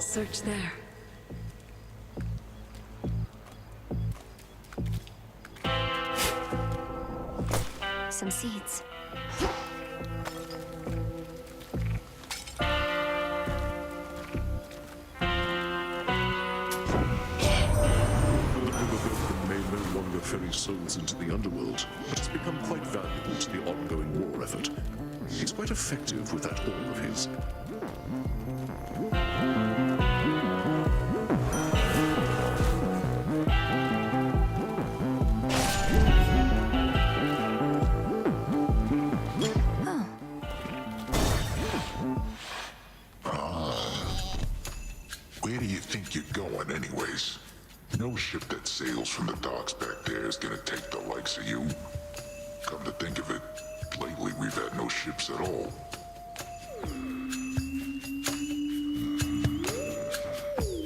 search there. Some seeds. Ferry souls into the underworld, but it's become quite valuable to the ongoing war effort. He's quite effective with that orb of his. Where do you think you're going anyways? No ship that sails from the docks back there is gonna take the likes of you. Come to think of it, lately we've had no ships at all.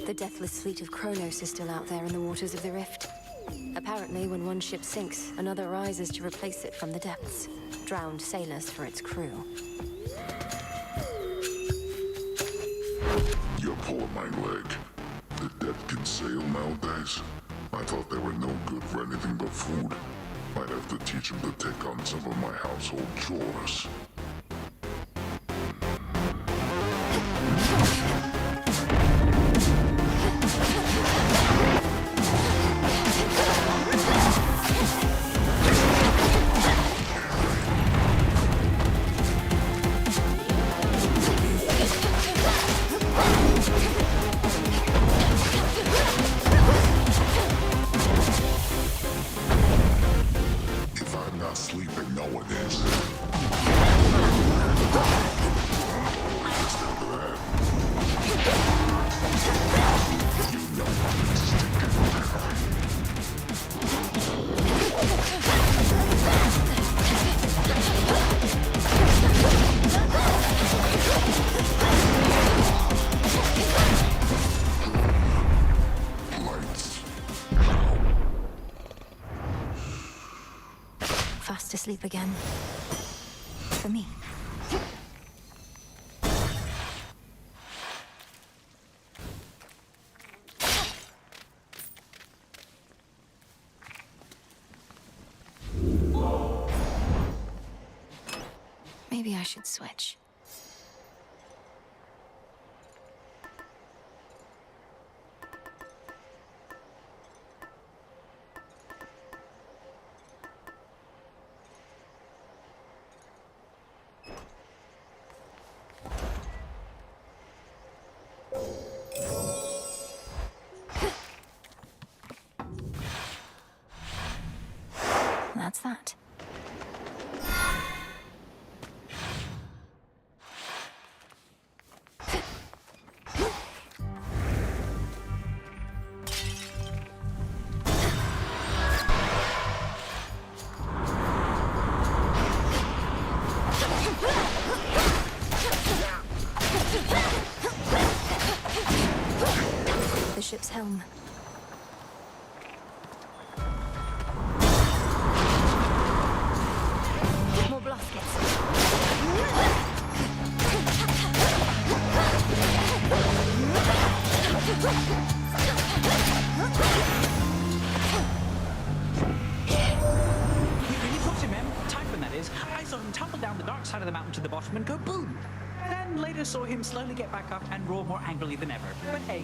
The deathless fleet of Kronos is still out there in the waters of the Rift. Apparently, when one ship sinks, another rises to replace it from the depths. Drowned sailors for its crew. You're pulling my leg. The dead can sail nowadays? I thought they were no good for anything but food. Might have to teach them to take on some of my household chores. Fast asleep again. For me. Maybe I should switch. That's that. The ship's helm. More blaskets. He really puts him, man. Typhon, that is. I saw him tumble down the dark side of the mountain to the bottom and go boom. Then later saw him slowly get back up and roar more angrily than ever. But hey.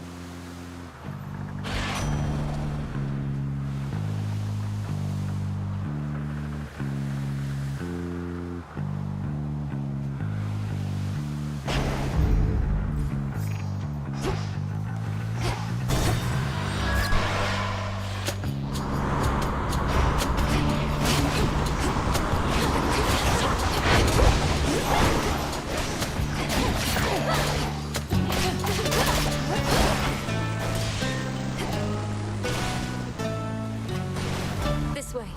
This way.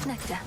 Nectar.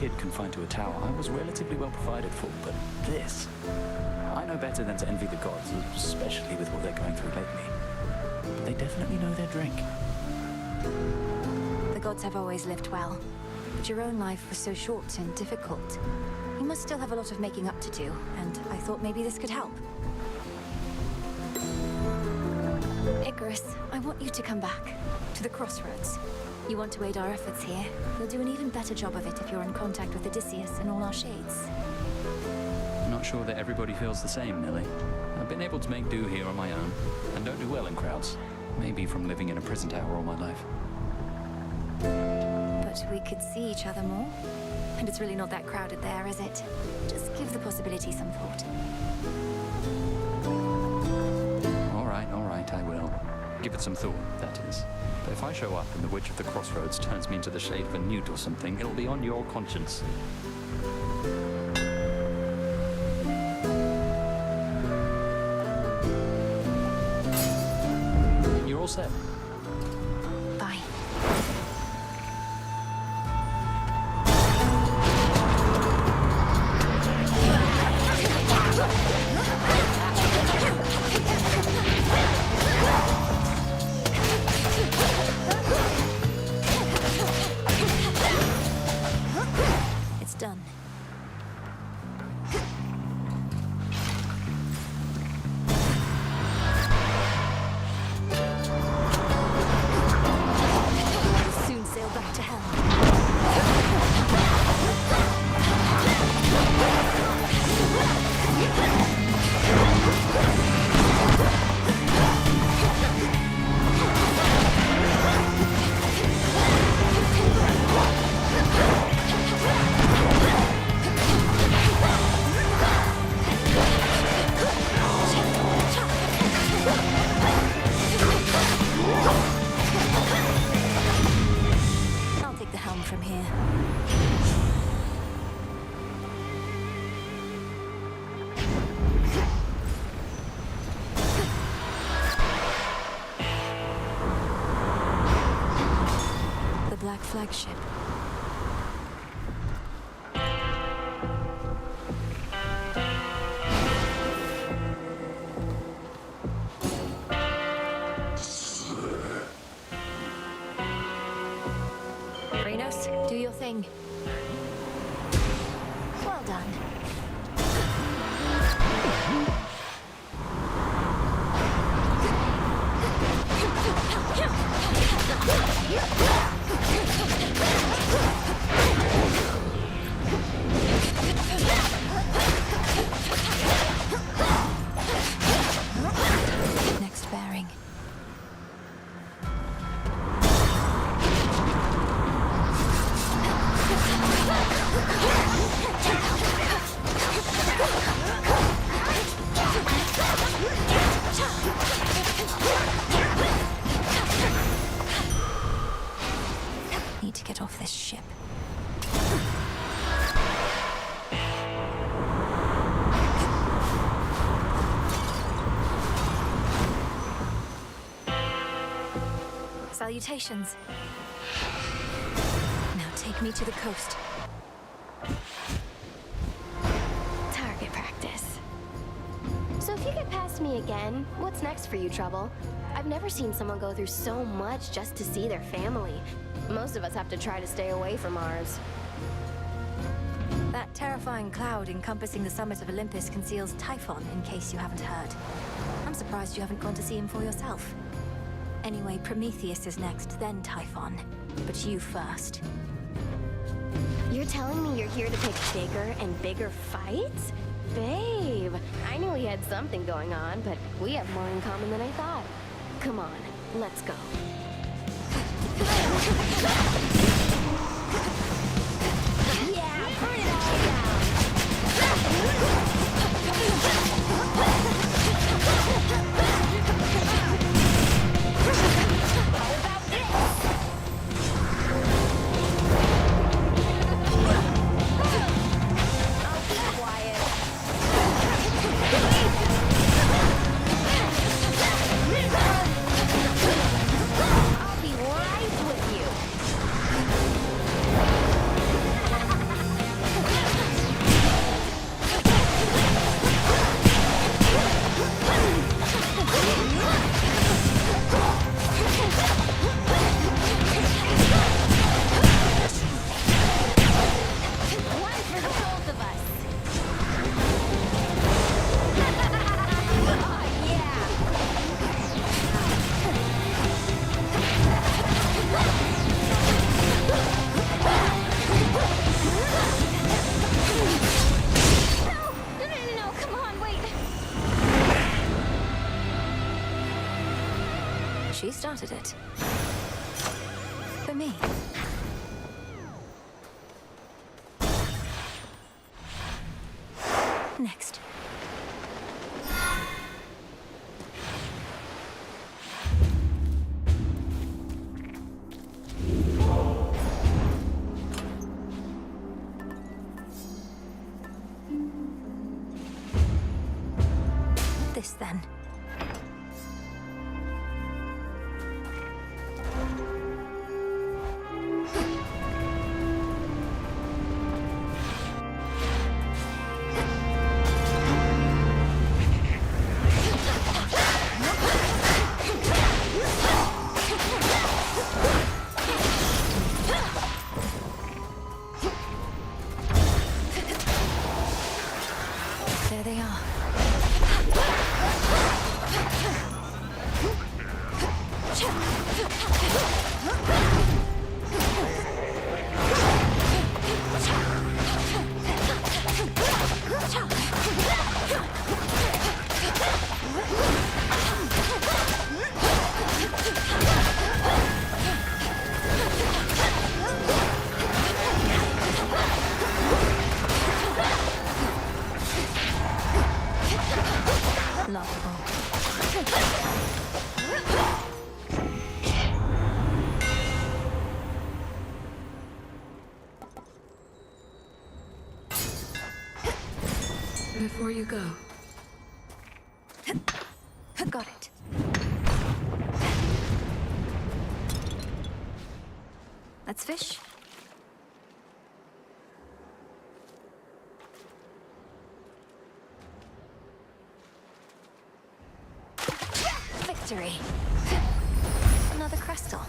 kid confined to a tower, I was relatively well provided for, but this... I know better than to envy the gods, especially with what they're going through lately. But they definitely know their drink. The gods have always lived well, but your own life was so short and difficult. You must still have a lot of making up to do, and I thought maybe this could help. Icarus, I want you to come back, to the crossroads. You want to aid our efforts here. You'll do an even better job of it if you're in contact with Odysseus and all our shades. I'm not sure that everybody feels the same, Millie. I've been able to make do here on my own, and don't do well in crowds. Maybe from living in a prison tower all my life. But we could see each other more. And it's really not that crowded there, is it? Just give the possibility some thought. All right, I will. Give it some thought, that is. But if I show up and the Witch of the Crossroads turns me into the shade of a newt or something, it'll be on your conscience. You're all set. Bye. It's done. We'll soon sail back to hell. I'll take the helm from here. The Black Flagship. Reynos, do your thing. Well done. Next bearing. Need to get off this ship. Salutations. Now take me to the coast. Target practice. So if you get past me again, what's next for you, Trouble? I've never seen someone go through so much just to see their family. Most of us have to try to stay away from ours. That terrifying cloud encompassing the summit of Olympus conceals Typhon, in case you haven't heard. I'm surprised you haven't gone to see him for yourself. Anyway, Prometheus is next, then Typhon. But you first. You're telling me you're here to pick bigger and bigger fights? Babe, I knew we had something going on, but we have more in common than I thought. Come on, let's go. Yeah, burn it all down! How about this? I'll be quiet. I'll be right with you. started it. For me. Next. This then. There they are. Before you go, Got it. Let's fish. Victory. Another crystal.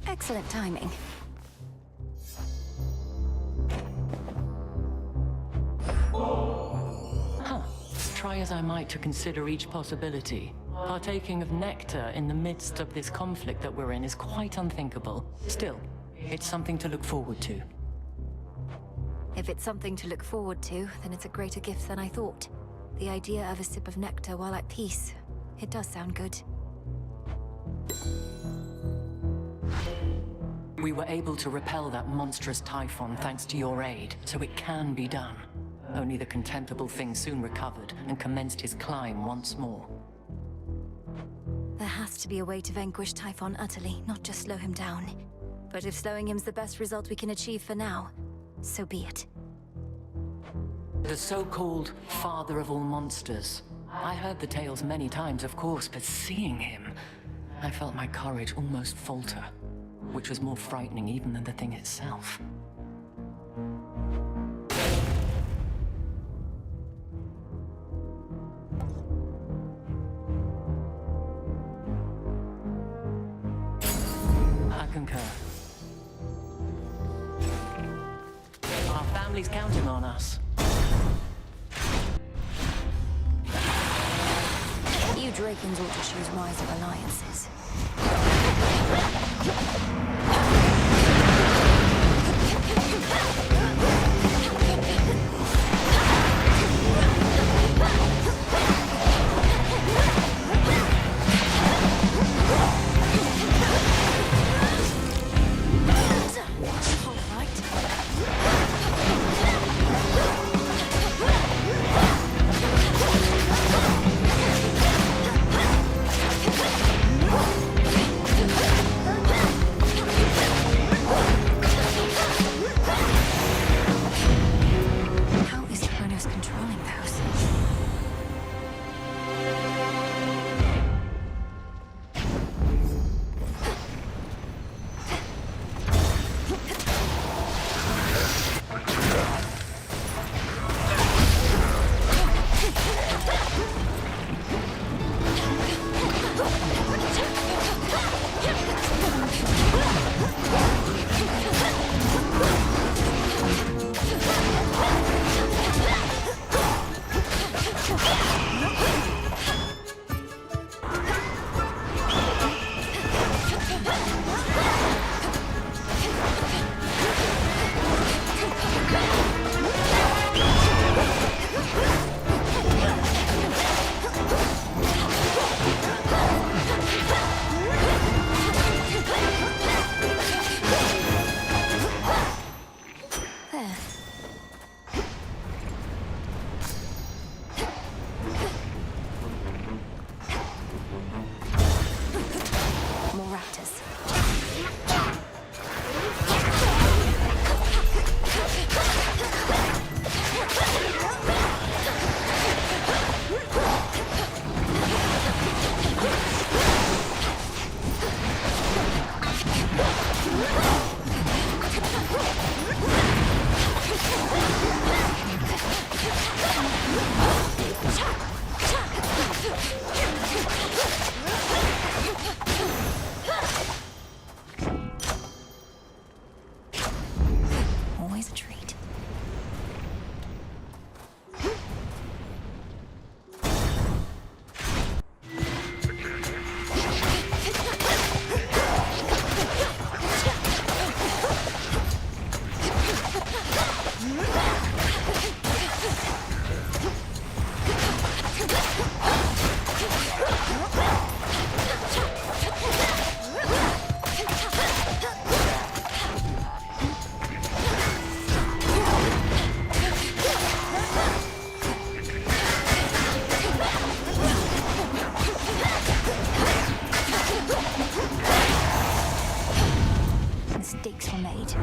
Excellent timing. try as I might to consider each possibility, partaking of nectar in the midst of this conflict that we're in is quite unthinkable. Still, it's something to look forward to. If it's something to look forward to, then it's a greater gift than I thought. The idea of a sip of nectar while at peace. It does sound good. We were able to repel that monstrous typhon thanks to your aid, so it can be done. Only the contemptible thing soon recovered and commenced his climb once more. There has to be a way to vanquish Typhon utterly, not just slow him down. But if slowing him's the best result we can achieve for now, so be it. The so-called father of all monsters. I heard the tales many times, of course, but seeing him, I felt my courage almost falter, which was more frightening even than the thing itself. I concur. Our family's counting on us. You Drakens ought to choose wiser alliances. always a treat. Mistakes were made.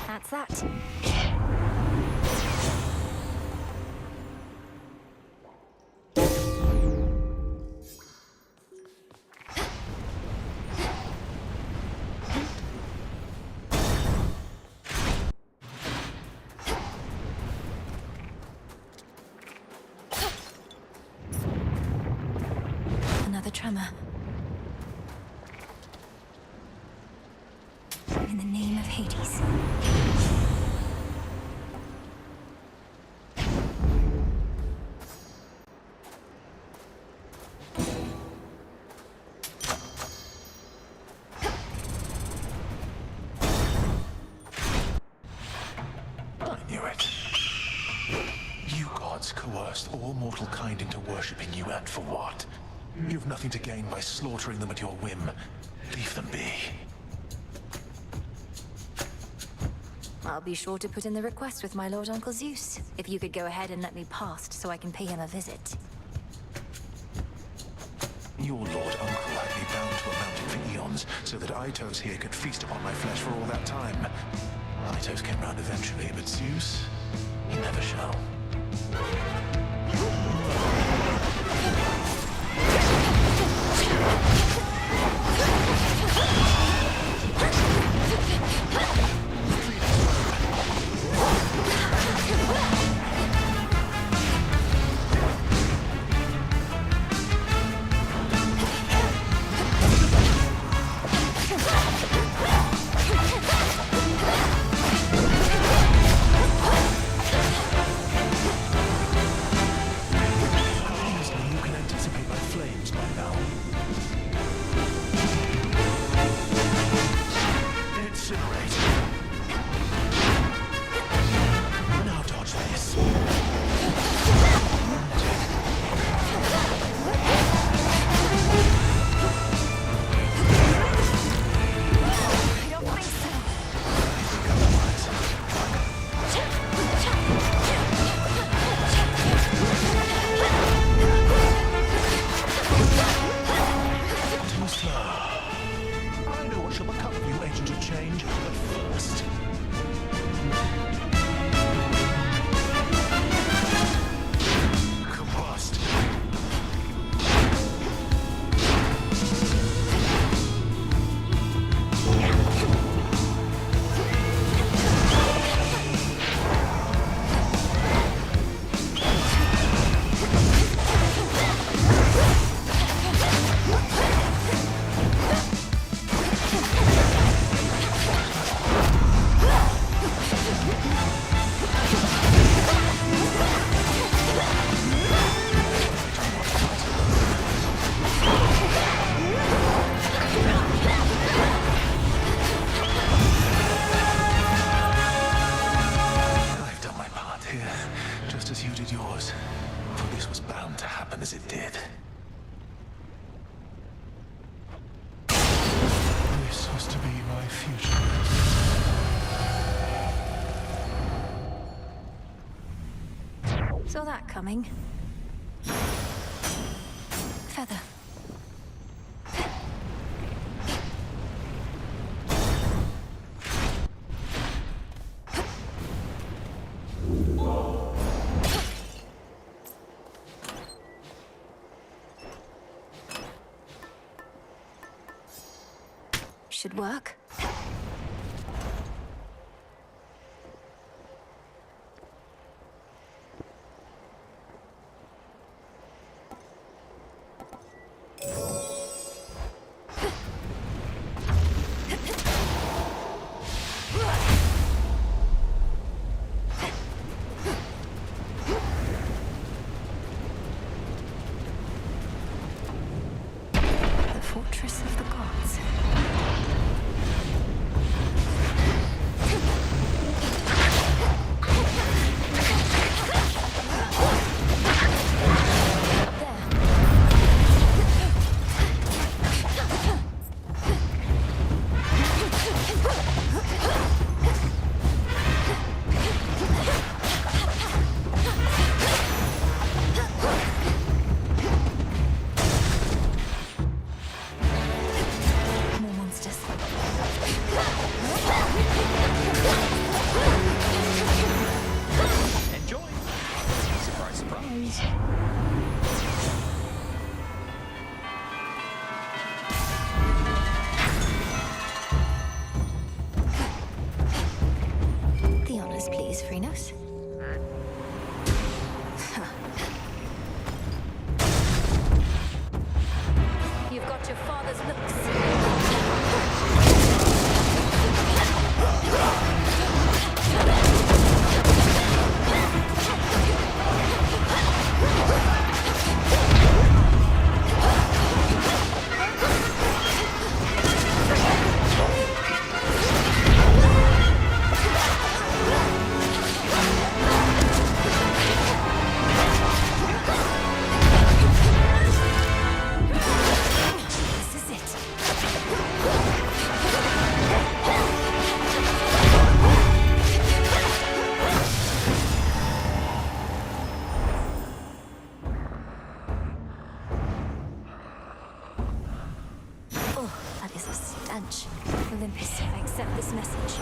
That's that. Another tremor. In the name of Hades. I knew it. You gods coerced all mortal kind into worshipping you, and for what? You've nothing to gain by slaughtering them at your whim. Leave them be. I'll be sure to put in the request with my Lord Uncle Zeus. If you could go ahead and let me past so I can pay him a visit. Your Lord Uncle had me bound to a mountain for eons, so that Itos here could feast upon my flesh for all that time. Itos came round eventually, but Zeus, he never shall. Saw that coming. Feather. Should work. The Fortress of the Gods. More monsters. Enjoy! Surprise, surprise. The honors, please, Phrenos. You've got your father's looks. This is it. Oh, that is a stench. Olympus, I accept this message.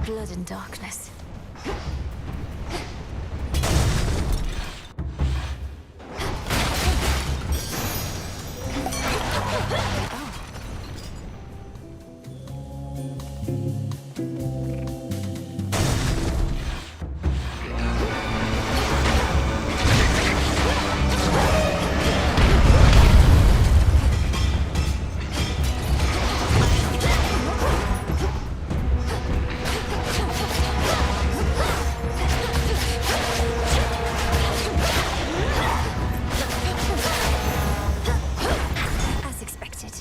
Blood and darkness. As expected.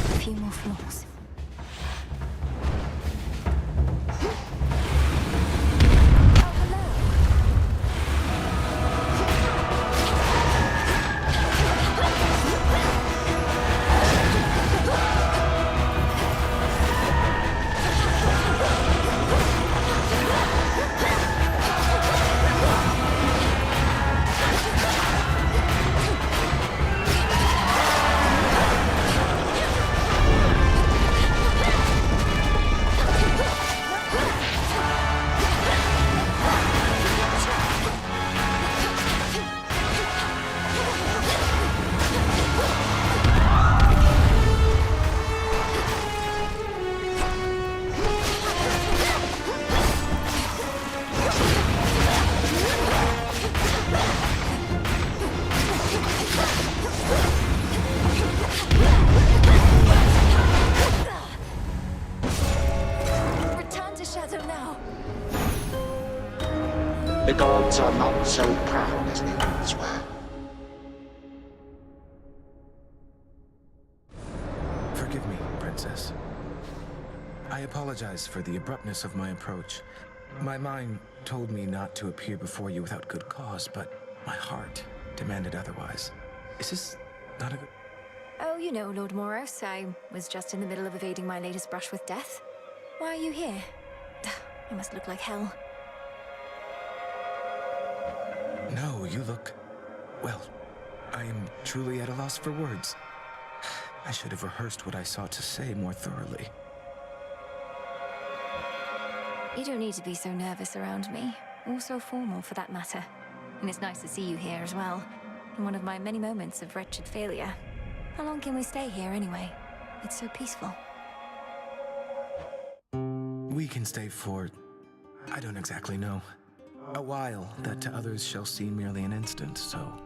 A few more floors. Oh, hello. Return to Shadow now. The gods are not so proud as they once were. Forgive me, Princess. I apologize for the abruptness of my approach. My mind told me not to appear before you without good cause, but my heart demanded otherwise. Is this not a good... Oh, you know, Lord Moros, I was just in the middle of evading my latest brush with death. Why are you here? I must look like hell. No, you look... well, I am truly at a loss for words. I should have rehearsed what I sought to say more thoroughly. You don't need to be so nervous around me, or so formal for that matter. And it's nice to see you here as well, in one of my many moments of wretched failure. How long can we stay here anyway? It's so peaceful. We can stay for... I don't exactly know. A while that to others shall seem merely an instant, so...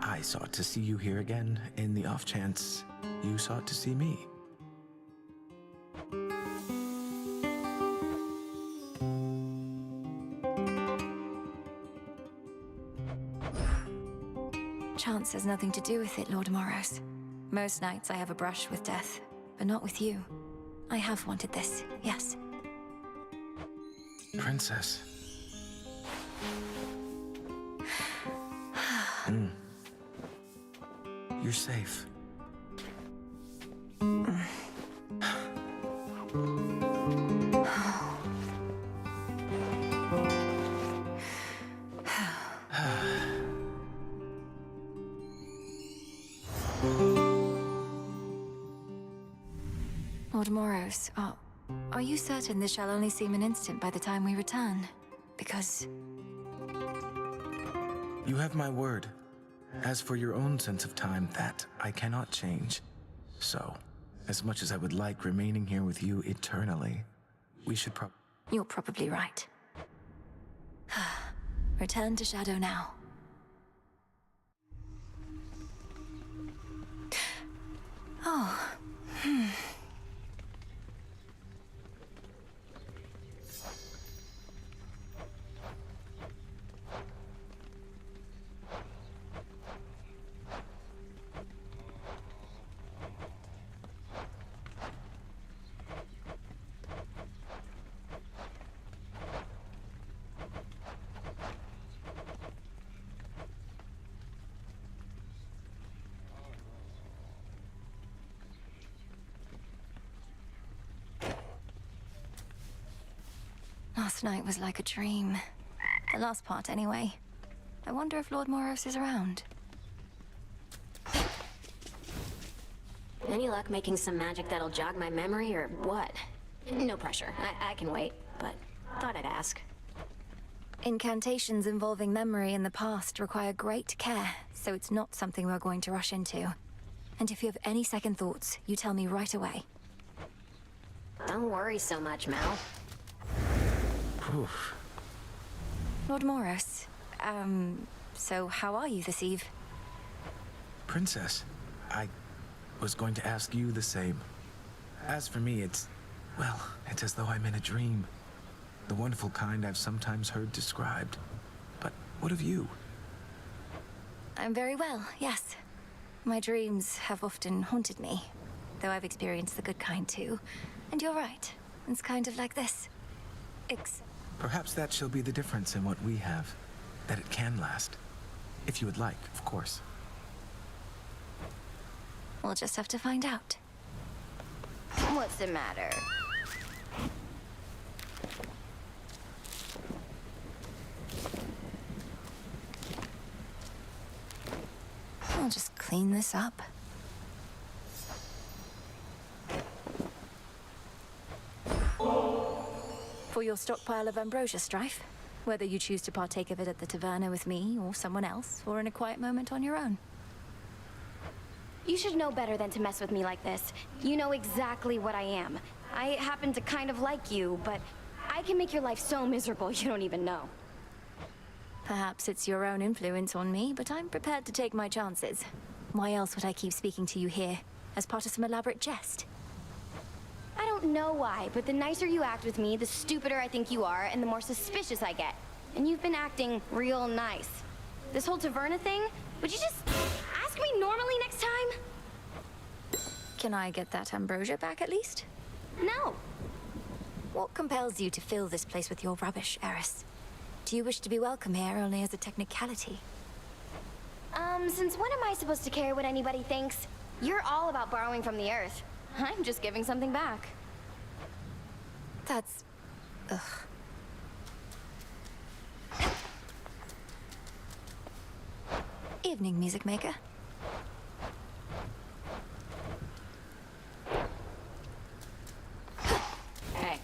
I sought to see you here again, in the off chance you sought to see me. Chance has nothing to do with it, Lord Moros. Most nights I have a brush with death, but not with you. I have wanted this, yes. Princess. You're safe. Lord Moros, are you certain this shall only seem an instant by the time we return? Because... You have my word. As for your own sense of time, that I cannot change. So, as much as I would like remaining here with you eternally, we should You're probably right. Return to Shadow now. Oh, last night was like a dream. The last part, anyway. I wonder if Lord Moros is around. Any luck making some magic that'll jog my memory, or what? No pressure. I can wait, but thought I'd ask. Incantations involving memory in the past require great care, so it's not something we're going to rush into. And if you have any second thoughts, you tell me right away. Don't worry so much, Mal. Oof. Lord Moros, so how are you this eve? Princess, I was going to ask you the same. As for me, it's as though I'm in a dream. The wonderful kind I've sometimes heard described. But what of you? I'm very well, yes. My dreams have often haunted me, though I've experienced the good kind too. And you're right, it's kind of like this. Perhaps that shall be the difference in what we have. That it can last. If you would like, of course. We'll just have to find out. What's the matter? I'll just clean this up. For your stockpile of ambrosia, Strife. Whether you choose to partake of it at the taverna with me or someone else, or in a quiet moment on your own. You should know better than to mess with me like this. You know exactly what I am. I happen to kind of like you, but I can make your life so miserable you don't even know. Perhaps it's your own influence on me, but I'm prepared to take my chances. Why else would I keep speaking to you here? As part of some elaborate jest? I don't know why, but the nicer you act with me, the stupider I think you are, and the more suspicious I get. And you've been acting real nice. This whole taverna thing, would you just ask me normally next time? Can I get that ambrosia back at least? No. What compels you to fill this place with your rubbish, Eris? Do you wish to be welcome here only as a technicality? Since when am I supposed to care what anybody thinks? You're all about borrowing from the Earth. I'm just giving something back. That's... ugh. Evening, music maker. Hey.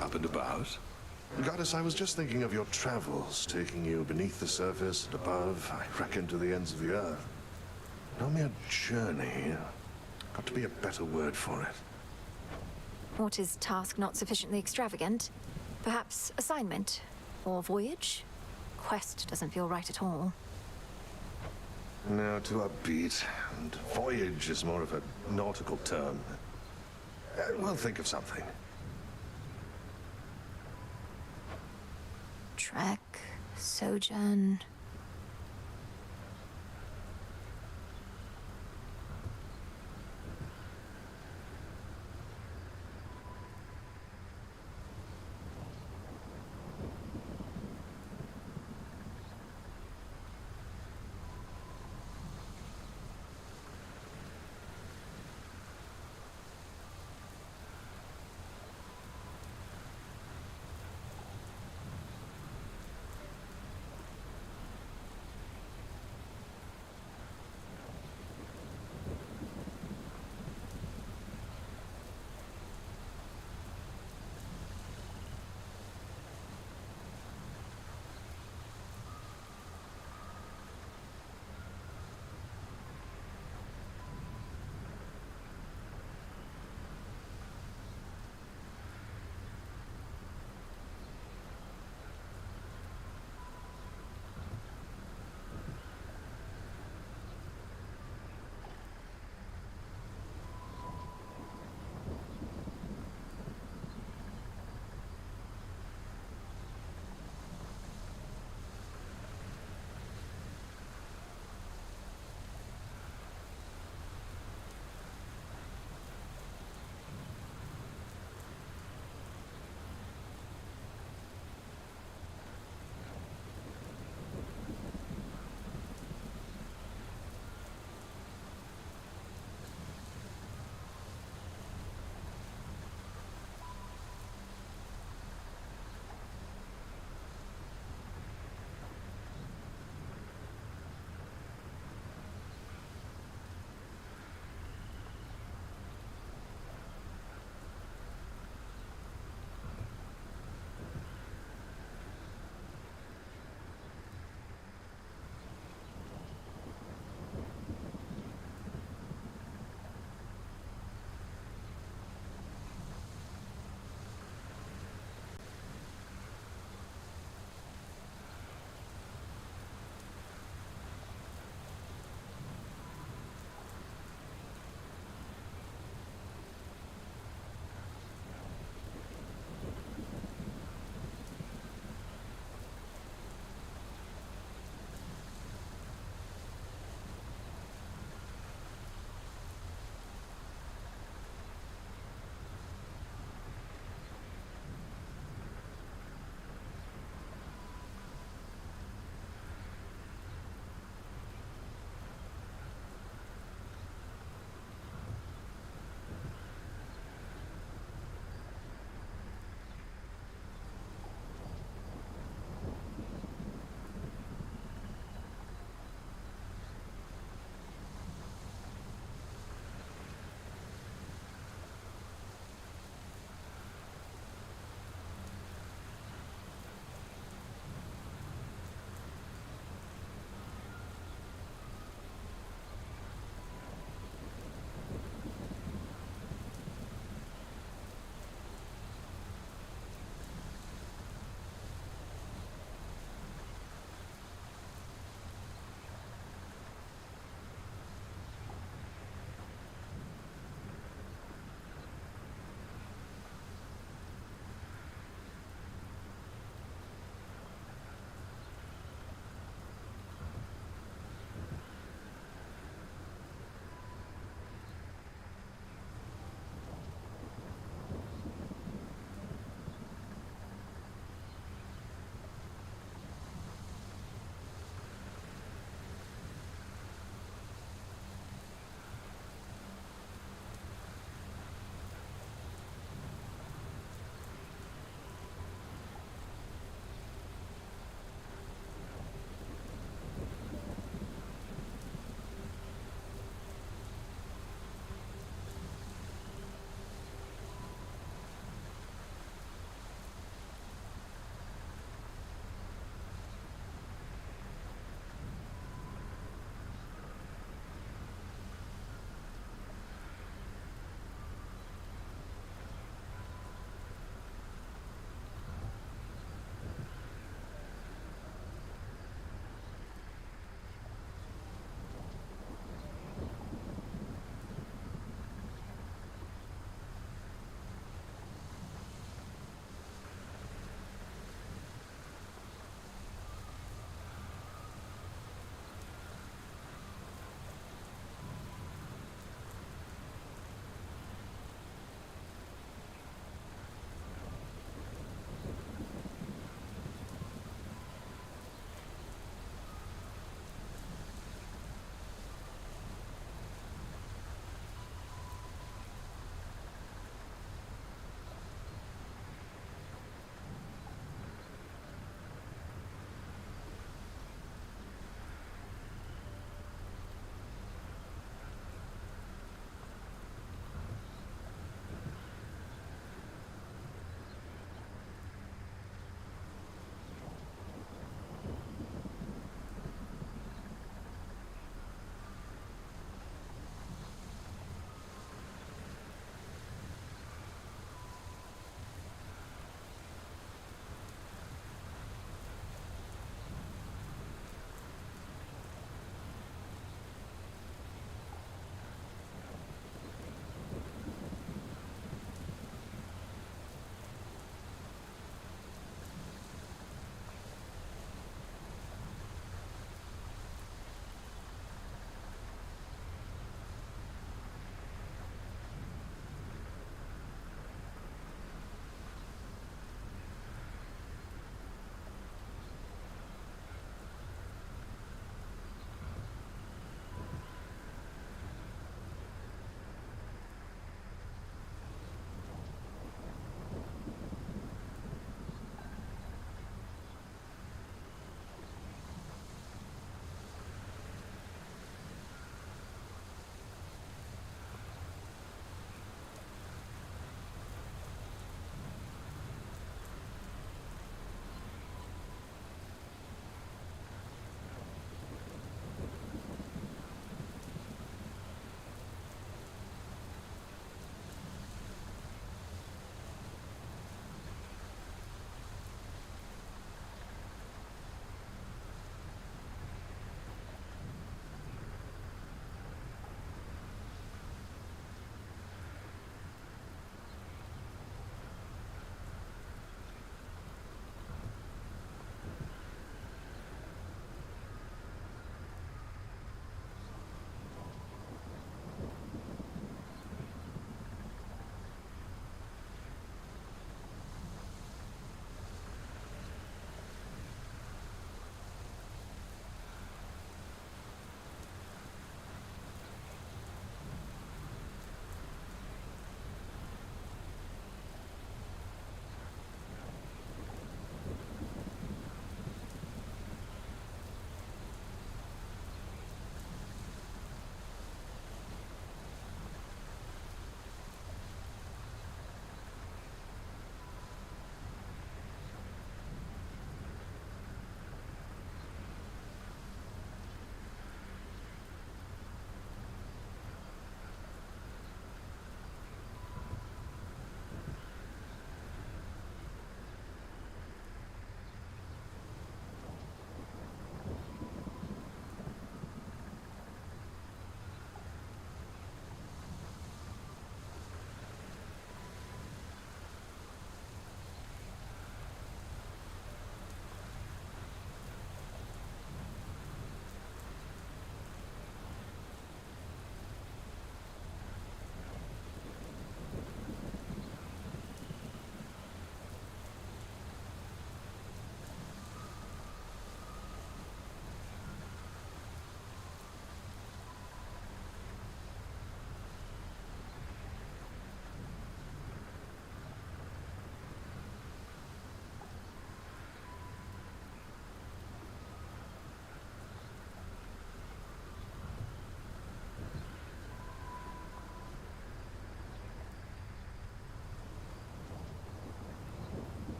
Up and about? Goddess, I was just thinking of your travels, taking you beneath the surface and above, I reckon to the ends of the earth. No mere journey. Got to be a better word for it. What is task not sufficiently extravagant? Perhaps assignment? Or voyage? Quest doesn't feel right at all. No, too upbeat. And voyage is more of a nautical term. We'll think of something. Trek, sojourn...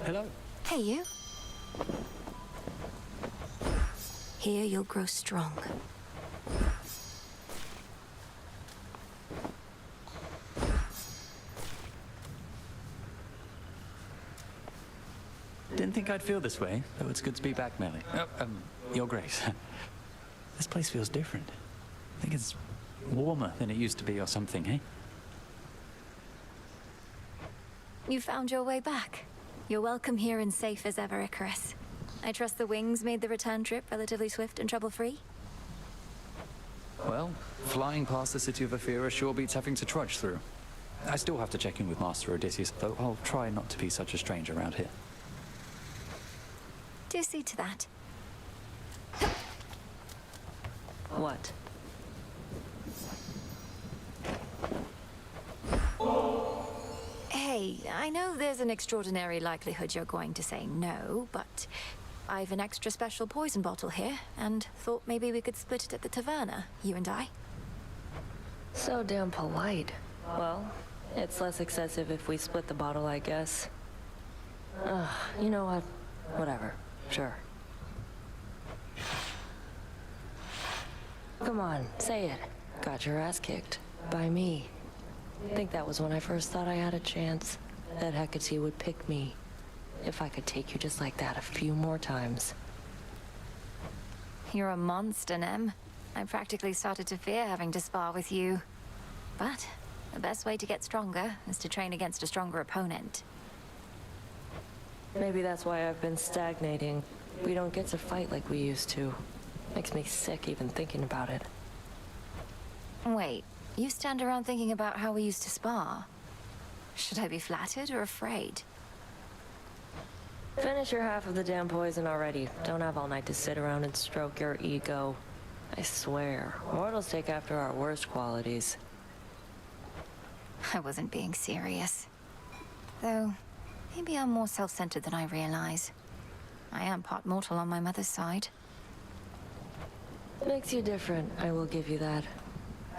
Hello. Hey, you. Here you'll grow strong. Didn't think I'd feel this way, though it's good to be back, Melly. Your Grace. This place feels different. I think it's warmer than it used to be or something, eh? You found your way back. You're welcome here and safe as ever, Icarus. I trust the wings made the return trip relatively swift and trouble-free? Well, flying past the city of Ephyra sure beats having to trudge through. I still have to check in with Master Odysseus, though I'll try not to be such a stranger around here. Do see to that. What? Hey, I know there's an extraordinary likelihood you're going to say no, but I've an extra special poison bottle here, and thought maybe we could split it at the taverna, you and I. So damn polite. Well, it's less excessive if we split the bottle, I guess. You know what? Whatever. Sure. Come on, say it. Got your ass kicked. By me. I think that was when I first thought I had a chance. That Hecate would pick me. If I could take you just like that a few more times. You're a monster, Nem. I practically started to fear having to spar with you. But the best way to get stronger is to train against a stronger opponent. Maybe that's why I've been stagnating. We don't get to fight like we used to. Makes me sick even thinking about it. Wait, you stand around thinking about how we used to spar? Should I be flattered or afraid? Finish your half of the damn poison already. Don't have all night to sit around and stroke your ego. I swear, mortals take after our worst qualities. I wasn't being serious. Though, maybe I'm more self-centered than I realize. I am part mortal on my mother's side. Makes you different, I will give you that.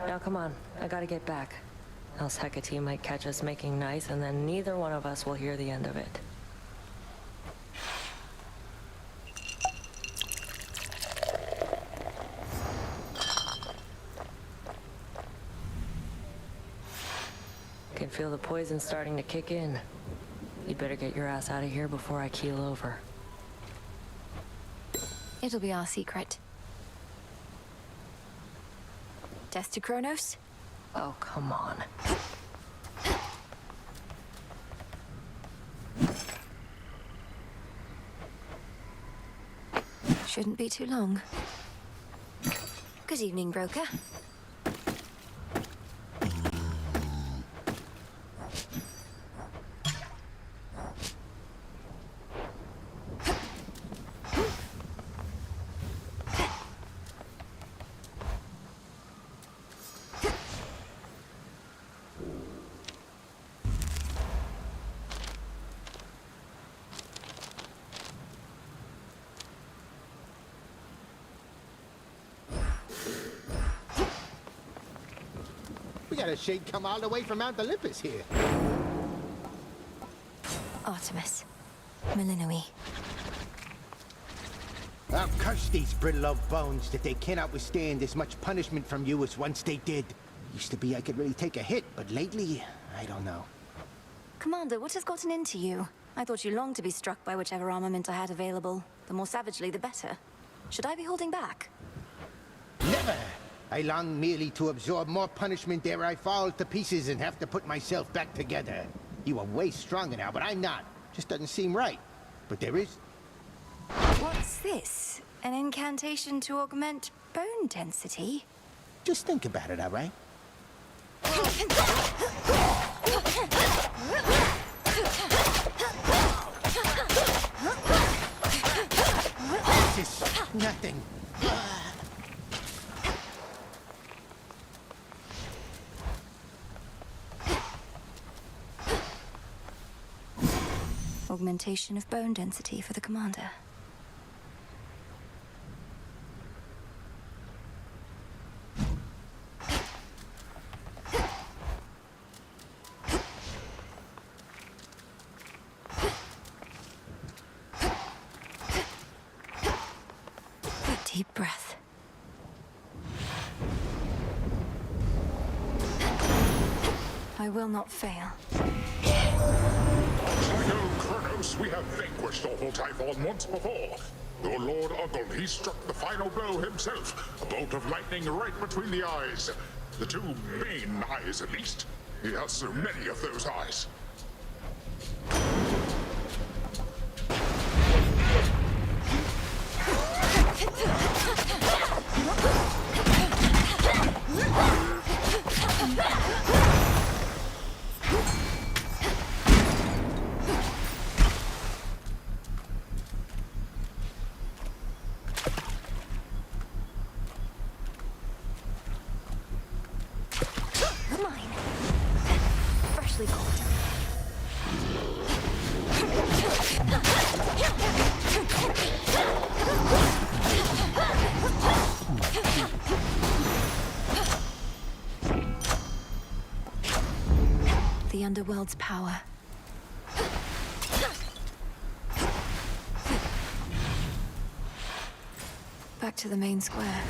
Now come on, I gotta get back. Else Hecate might catch us making nice, and then neither one of us will hear the end of it. Can feel the poison starting to kick in. You'd better get your ass out of here before I keel over. It'll be our secret. Death to Kronos? Oh, come on. Shouldn't be too long. Good evening, broker. We got a shade come all the way from Mount Olympus here. Artemis. Melinoe. I'll curse these brittle old bones that they cannot withstand as much punishment from you as once they did. Used to be I could really take a hit, but lately, I don't know. Commander, what has gotten into you? I thought you longed to be struck by whichever armament I had available. The more savagely, the better. Should I be holding back? Never! I long merely to absorb more punishment ere I fall to pieces and have to put myself back together. You are way stronger now, but I'm not. Just doesn't seem right. But there is... What's this? An incantation to augment bone density? Just think about it, all right? This is nothing. Augmentation of bone density for the commander. I will not fail. Psycho Kronos, we have vanquished awful Typhon once before. Your Lord Uncle, he struck the final blow himself. A bolt of lightning right between the eyes. The two main eyes, at least. He has so many of those eyes. Mine. Freshly caught. The underworld's power. Back to the main square.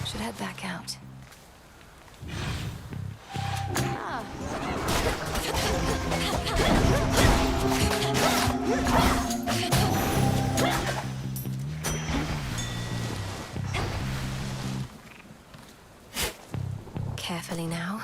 Should head back out. Carefully now.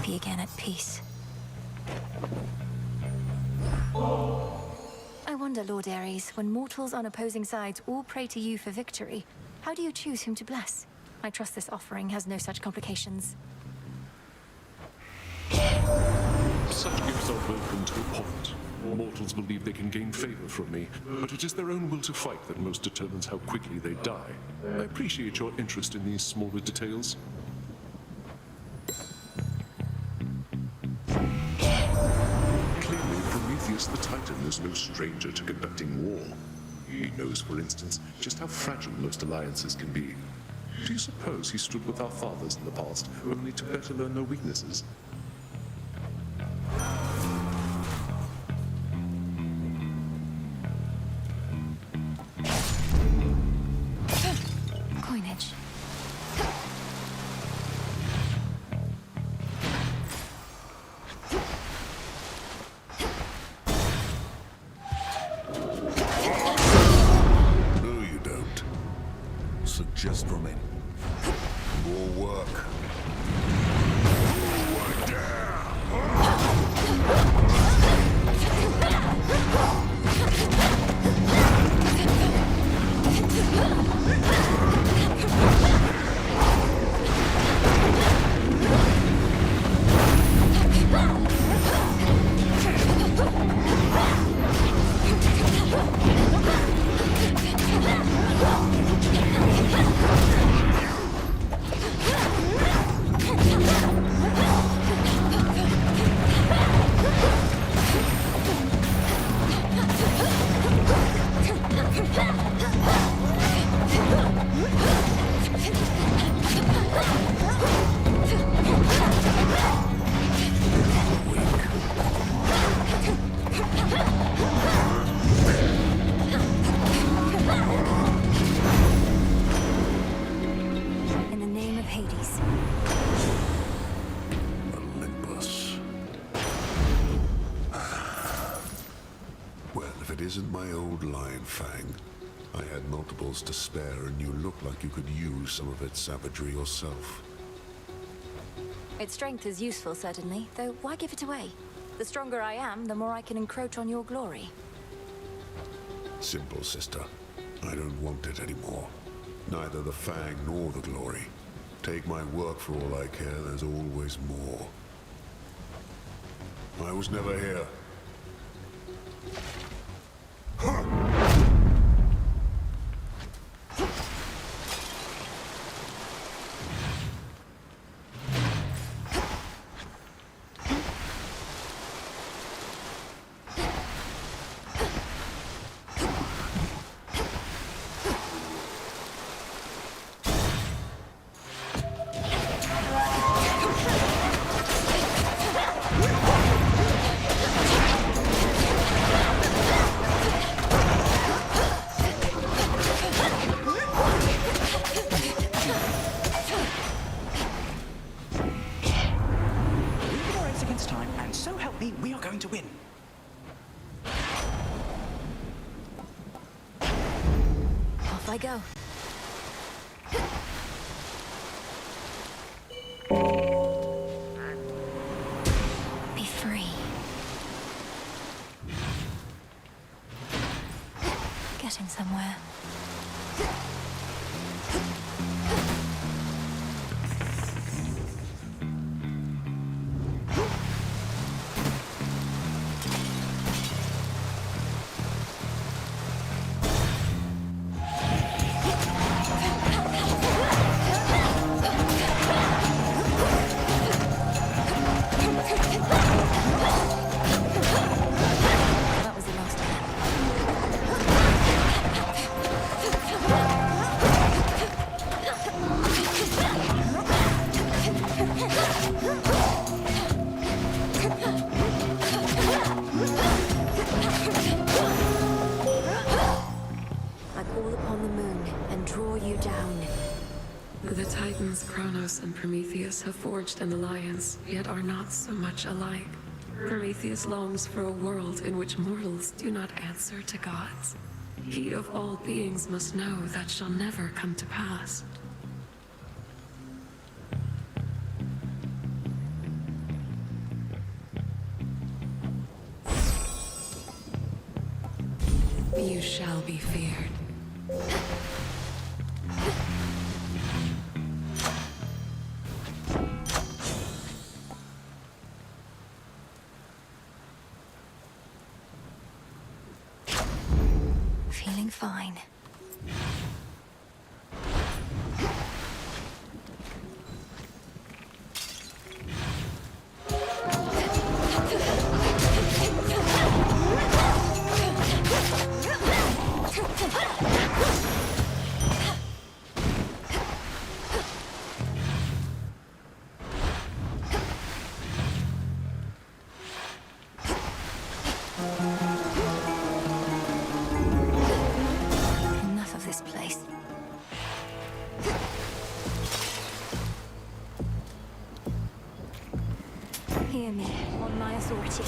Be again at peace. I wonder, Lord Ares, when mortals on opposing sides all pray to you for victory, how do you choose whom to bless? I trust this offering has no such complications. Such gifts are welcome to a point. Mortals believe they can gain favor from me, but it is their own will to fight that most determines how quickly they die. I appreciate your interest in these smaller details. Clearly, Prometheus the Titan is no stranger to conducting war. He knows, for instance, just how fragile most alliances can be. Do you suppose he stood with our fathers in the past, only to better learn their weaknesses? just from it. More work. Isn't my old lion fang. I had multiples to spare, and you look like you could use some of its savagery yourself. Its strength is useful, certainly, though why give it away? The stronger I am, the more I can encroach on your glory. Simple, sister. I don't want it anymore. Neither the fang nor the glory. Take my work for all I care, there's always more. I was never here. I go. Be free. Getting somewhere. The Titans, Kronos and Prometheus have forged an alliance, yet are not so much alike. Prometheus longs for a world in which mortals do not answer to gods. He of all beings must know that shall never come to pass. You shall be feared. Feeling fine. Enough of this place. Hear me, on my authority.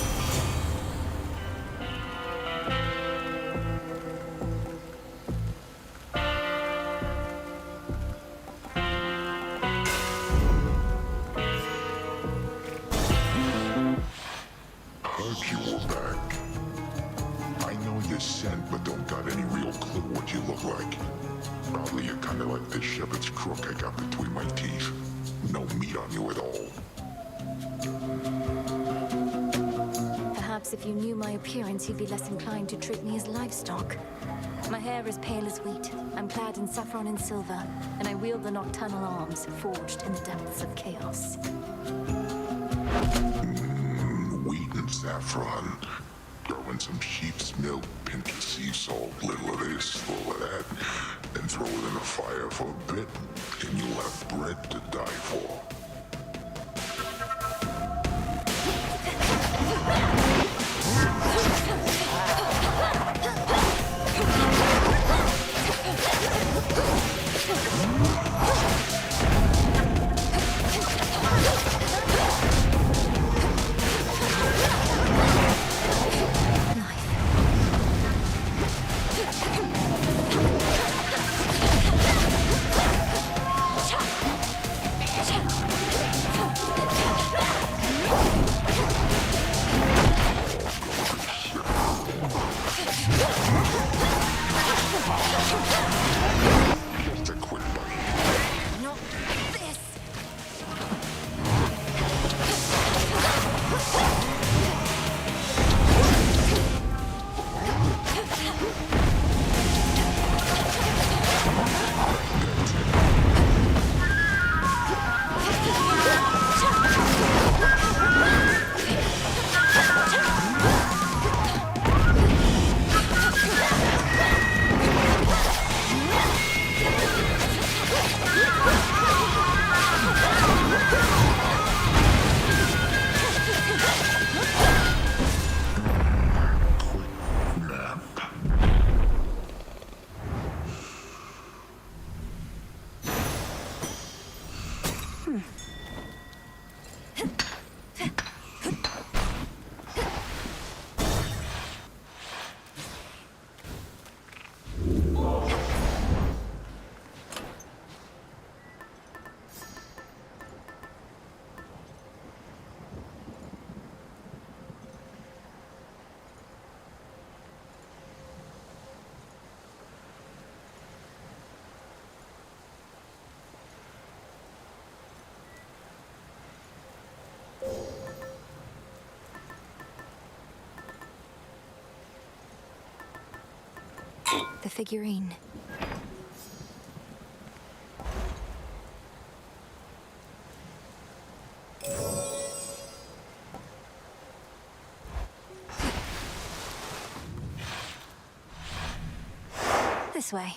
descent, but don't got any real clue what you look like. Probably you're kind of like this shepherd's crook I got between my teeth. No meat on you at all. Perhaps if you knew my appearance, you'd be less inclined to treat me as livestock. My hair is pale as wheat. I'm clad in saffron and silver, and I wield the nocturnal arms forged in the depths of chaos. Wheat and saffron. Throw in some sheep's milk, pinch of sea salt, little of this, little of that, and throw it in the fire for a bit, and you'll have bread to die for. The figurine. This way.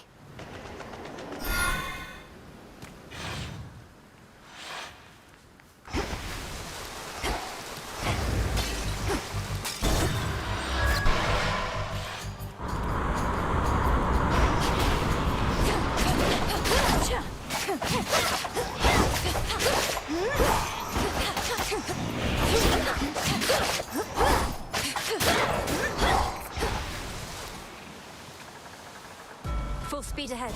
Full speed ahead.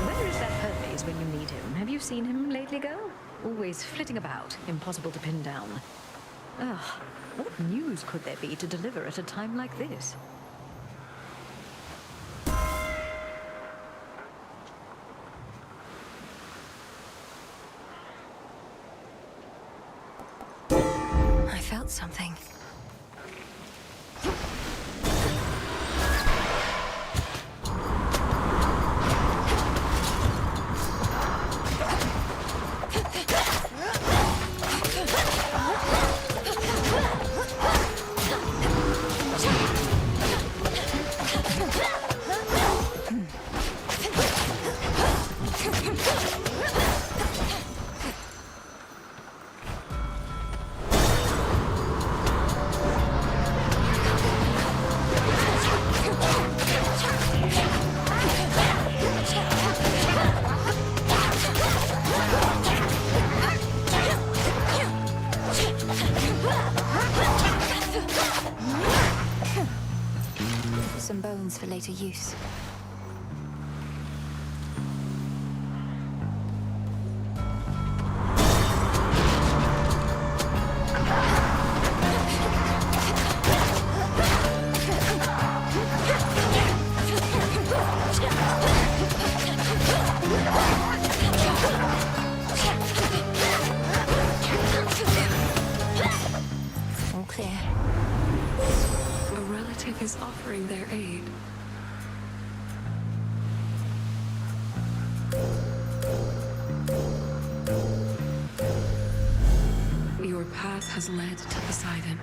Where is that Hermes when you need him? Have you seen him lately, girl? Always flitting about, impossible to pin down. Ugh, what news could there be to deliver at a time like this? I felt something. Some bones for later use. All clear. A relative is offering their aid. Your path has led to Poseidon.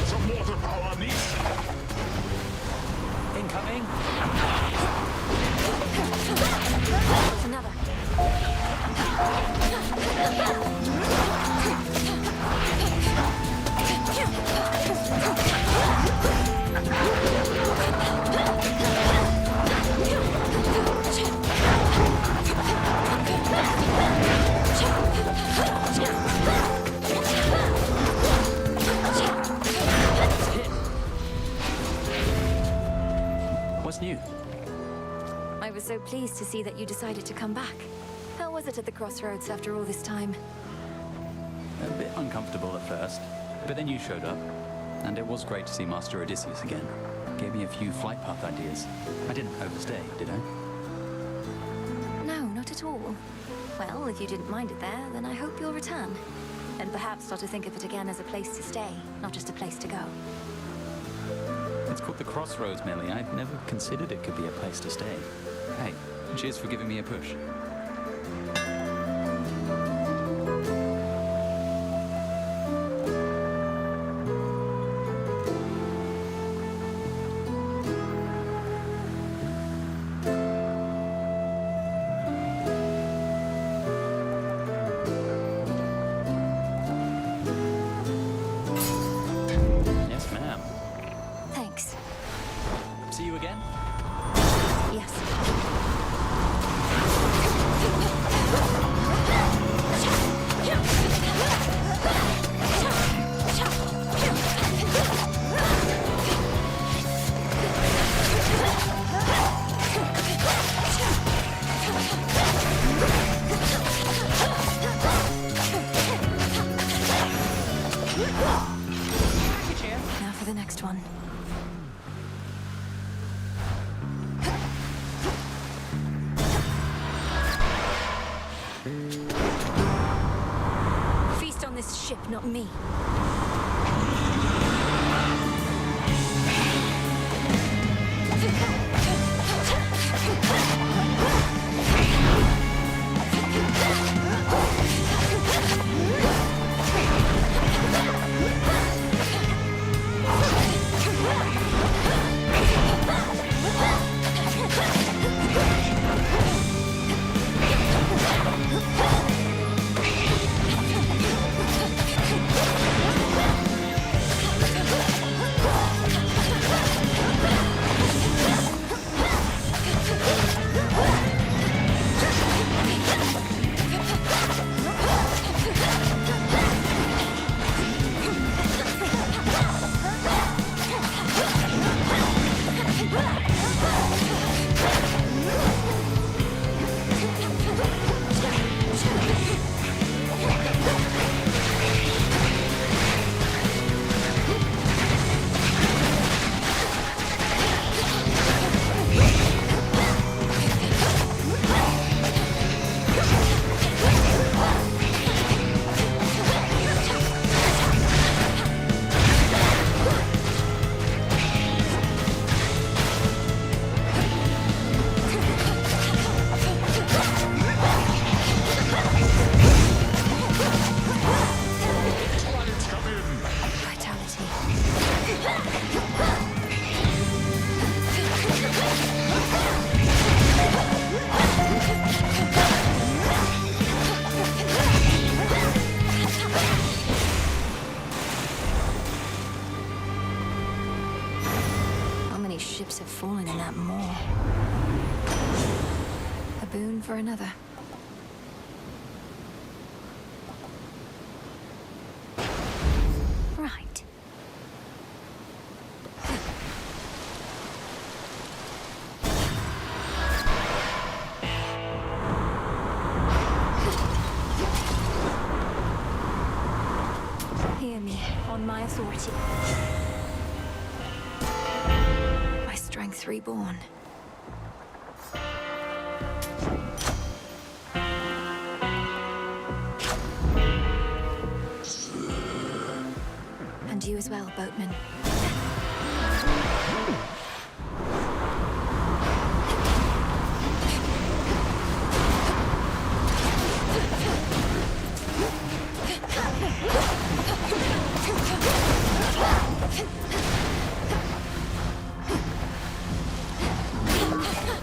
Some water power, niece. Incoming. There's another. What's new? I was so pleased to see that you decided to come back. How was it at the crossroads after all this time? A bit uncomfortable at first, but then you showed up, and it was great to see Master Odysseus again. Gave me a few flight path ideas. I didn't overstay, did I? No, not at all. Well, if you didn't mind it there, then I hope you'll return. And perhaps start to think of it again as a place to stay, not just a place to go. It's called the Crossroads, Millie. I'd never considered it could be a place to stay. Hey, cheers for giving me a push. Yes, ma'am. Thanks. See you again? Yes. Now for the next one. Feast on this ship, not me. ships have fallen in that maw. A boon for another. Right. Hear me, on my authority. My strength reborn. And you as well, boatman.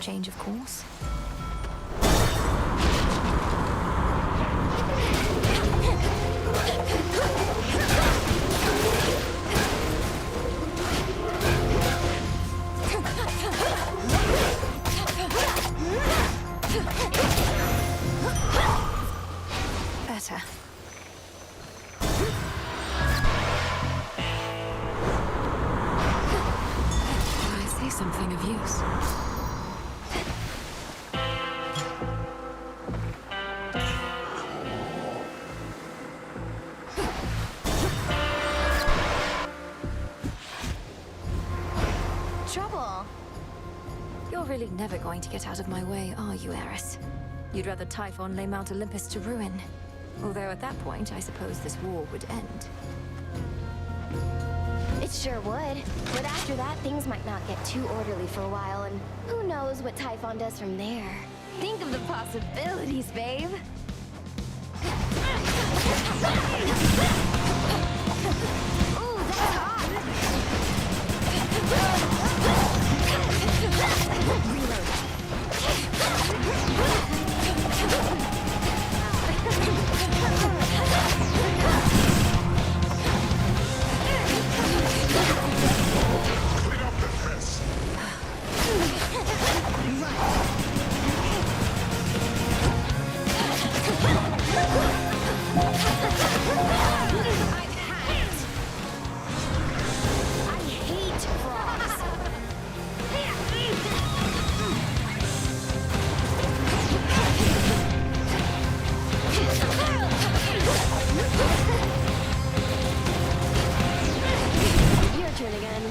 Change of course. Better. Can I say something of use? Trouble? You're really never going to get out of my way, are you, Eris? You'd rather Typhon lay Mount Olympus to ruin. Although at that point, I suppose this war would end. It sure would. But after that, things might not get too orderly for a while, and who knows what Typhon does from there. Think of the possibilities, babe. Ooh, that's hot! Clean up this mess. I hate frogs. Your turn again.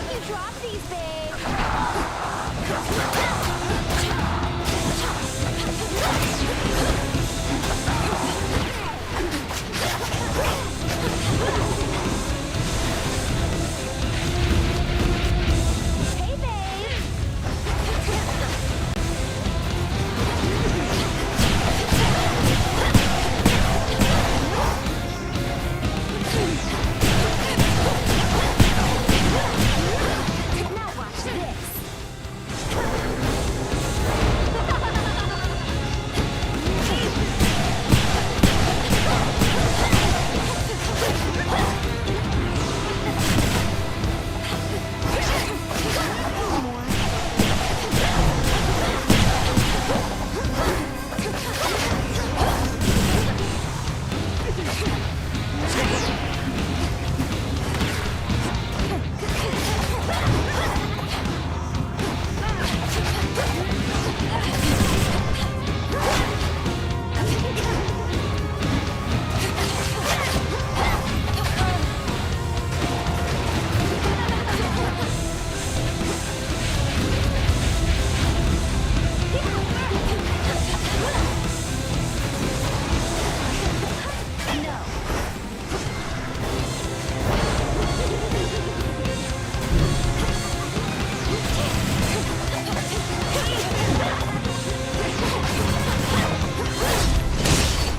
You drop these, babe. Hey, babe. Now watch this.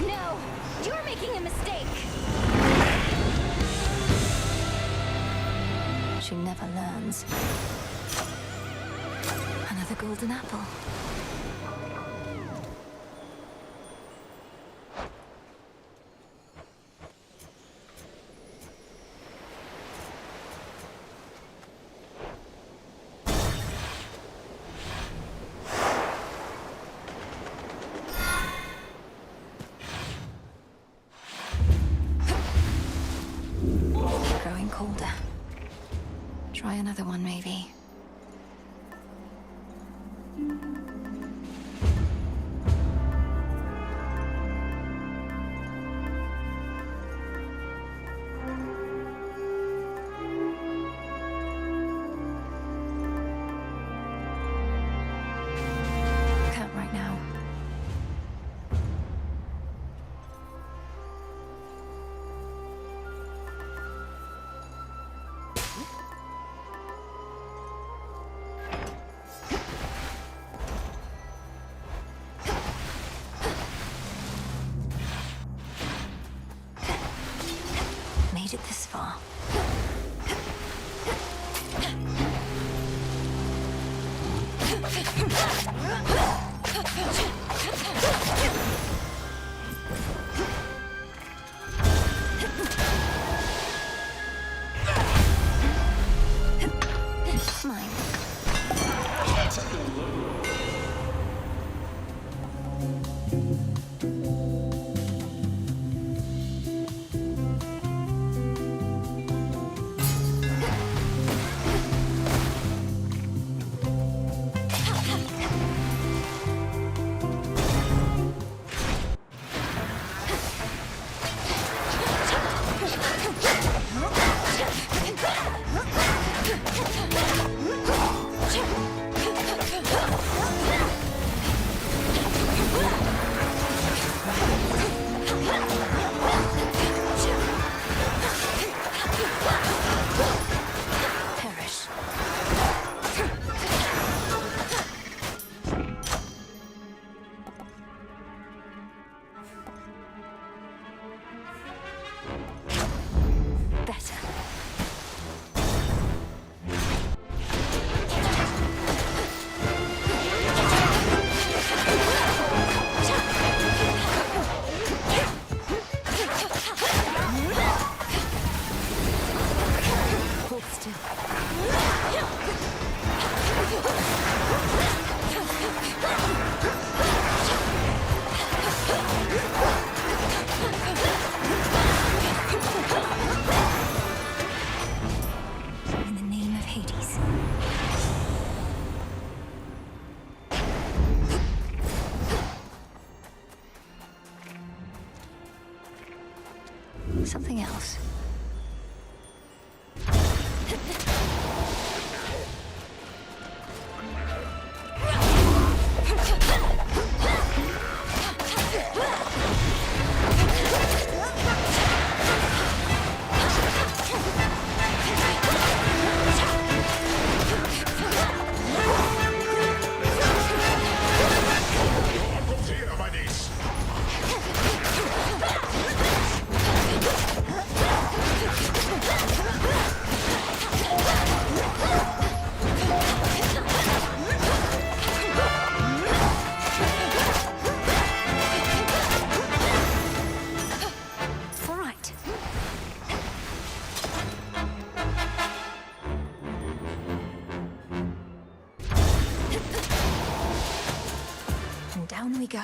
No, you're making a mistake. She never learns. Another golden apple. another one, maybe. Can't right now. Made it this far. Mine. Perish. Better. Hold still. In the name of Hades. Something else. Here, my niece. All right. And down we go.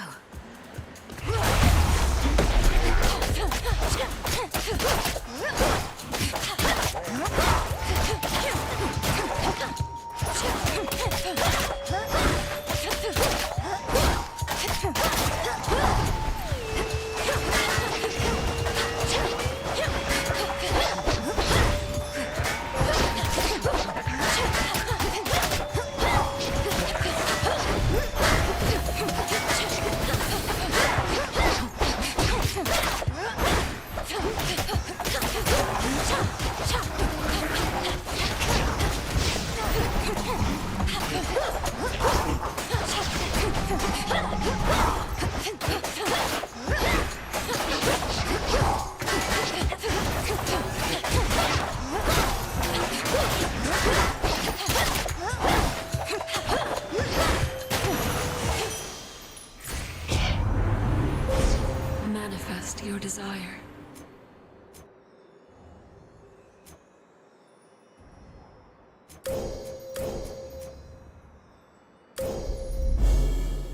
Manifest your desire.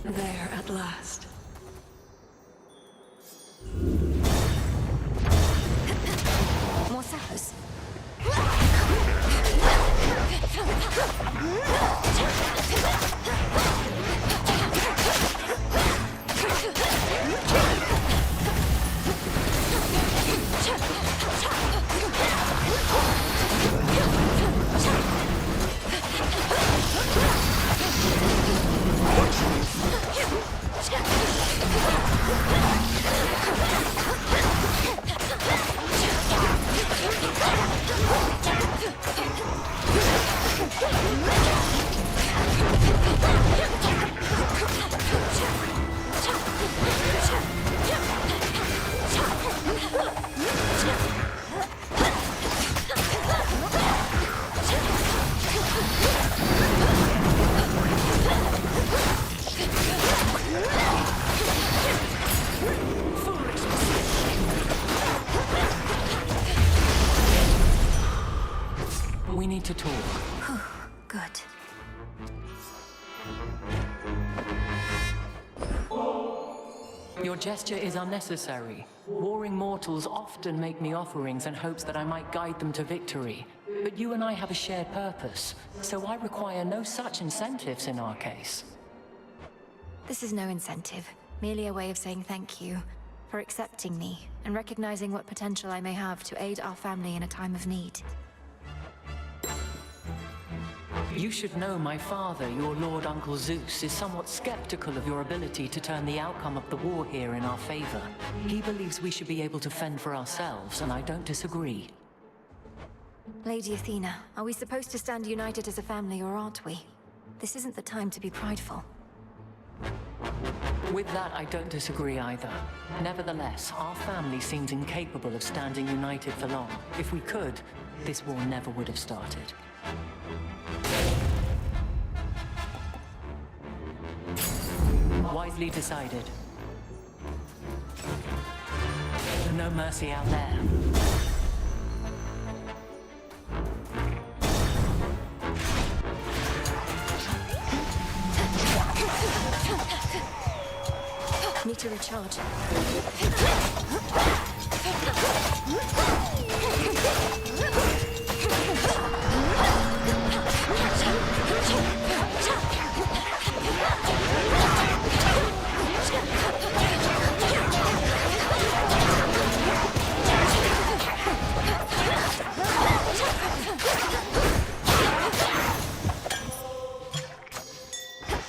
There at last. More sappers. Your gesture is unnecessary. Warring mortals often make me offerings in hopes that I might guide them to victory. But you and I have a shared purpose, so I require no such incentives in our case. This is no incentive, merely a way of saying thank you for accepting me and recognizing what potential I may have to aid our family in a time of need. You should know my father, your Lord Uncle Zeus, is somewhat skeptical of your ability to turn the outcome of the war here in our favor. He believes we should be able to fend for ourselves, and I don't disagree. Lady Athena, are we supposed to stand united as a family, or aren't we? This isn't the time to be prideful. With that, I don't disagree either. Nevertheless, our family seems incapable of standing united for long. If we could, this war never would have started. Wisely decided. No mercy out there. Need to recharge.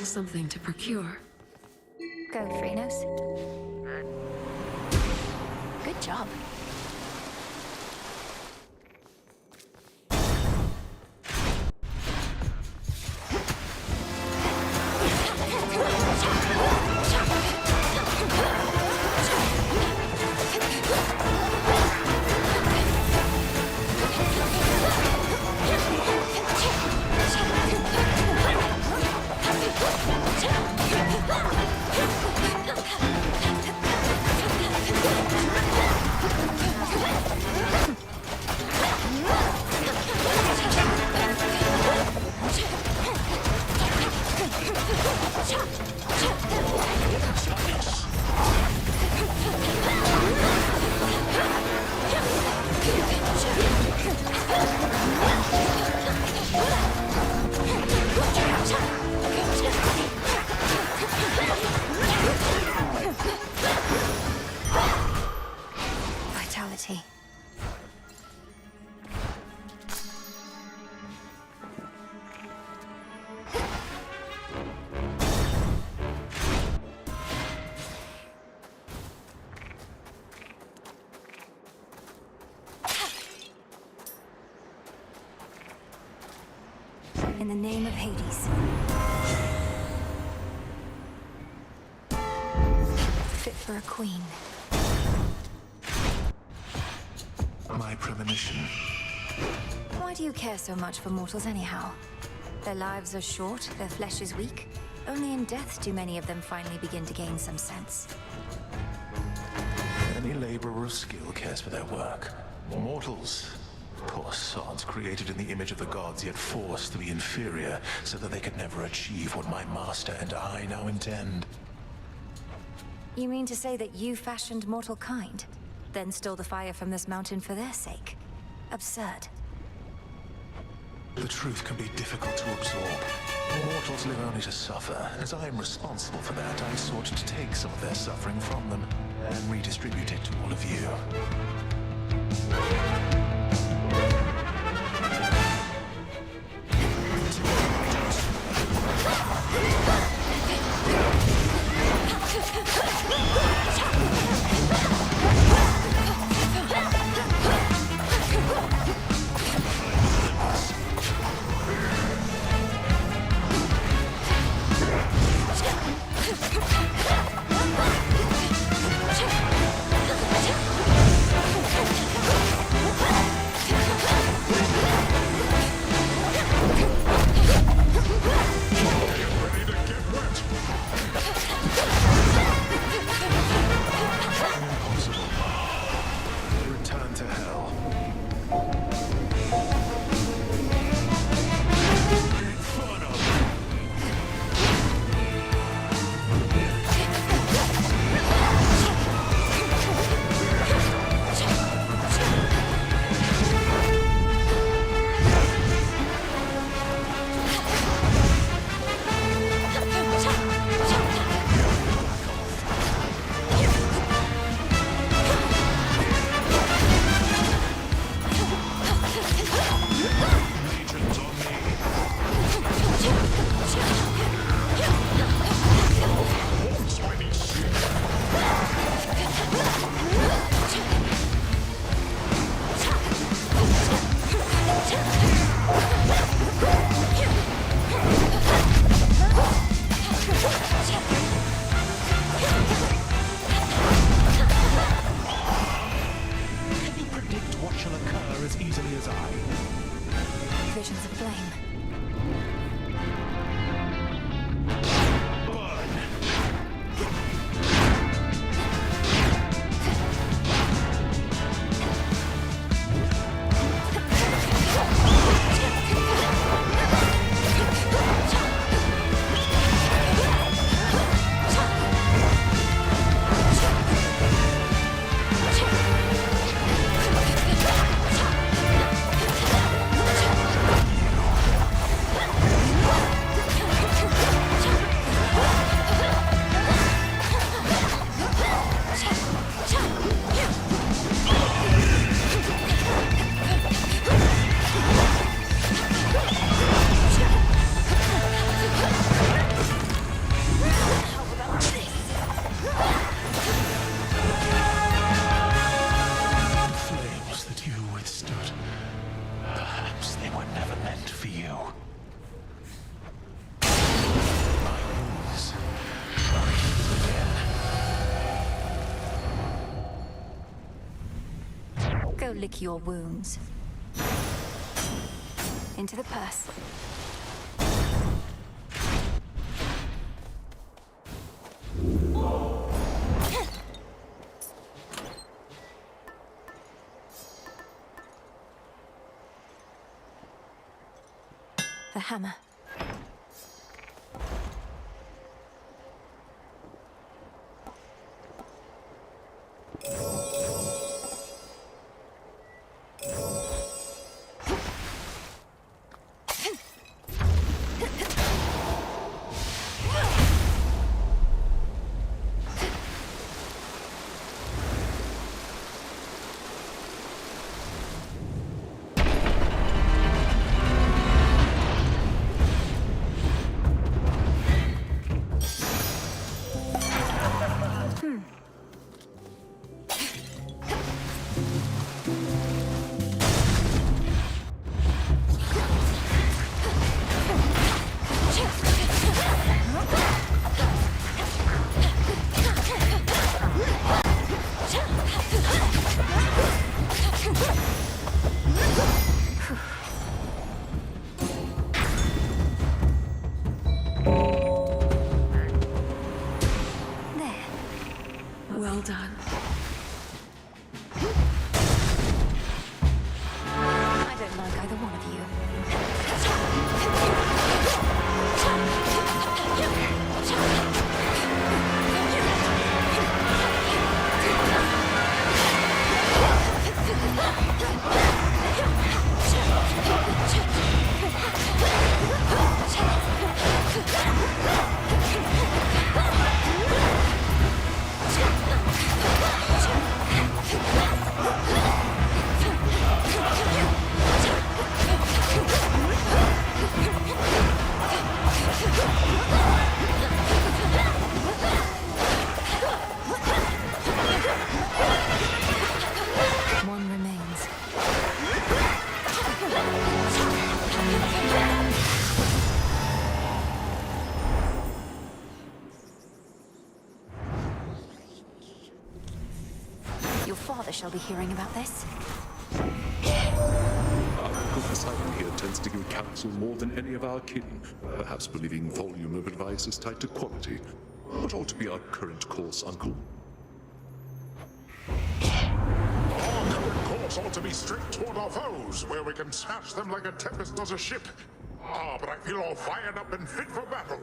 Something to procure. Go, Phrenos. Good job. Vitality. In the name of Hades. Fit for a queen. My premonition. Why do you care so much for mortals anyhow? Their lives are short, their flesh is weak. Only in death do many of them finally begin to gain some sense. Any laborer of skill cares for their work. Mortals, poor sods created in the image of the gods, yet forced to be inferior so that they could never achieve what my master and I now intend. You mean to say that you fashioned mortal kind, then stole the fire from this mountain for their sake? Absurd. The truth can be difficult to absorb. Mortals live only to suffer. As I am responsible for that, I sought to take some of their suffering from them and redistribute it to all of you. Go lick your wounds. Into the purse. The hammer. Well done. I don't like either one of you. One remains. Your father shall be hearing about this. Uncle Poseidon here tends to give counsel more than any of our kin, perhaps believing volume of advice is tied to quality. What ought to be our current course, Uncle? Our current course ought to be straight toward our foes, where we can smash them like a tempest does a ship. But I feel all fired up and fit for battle.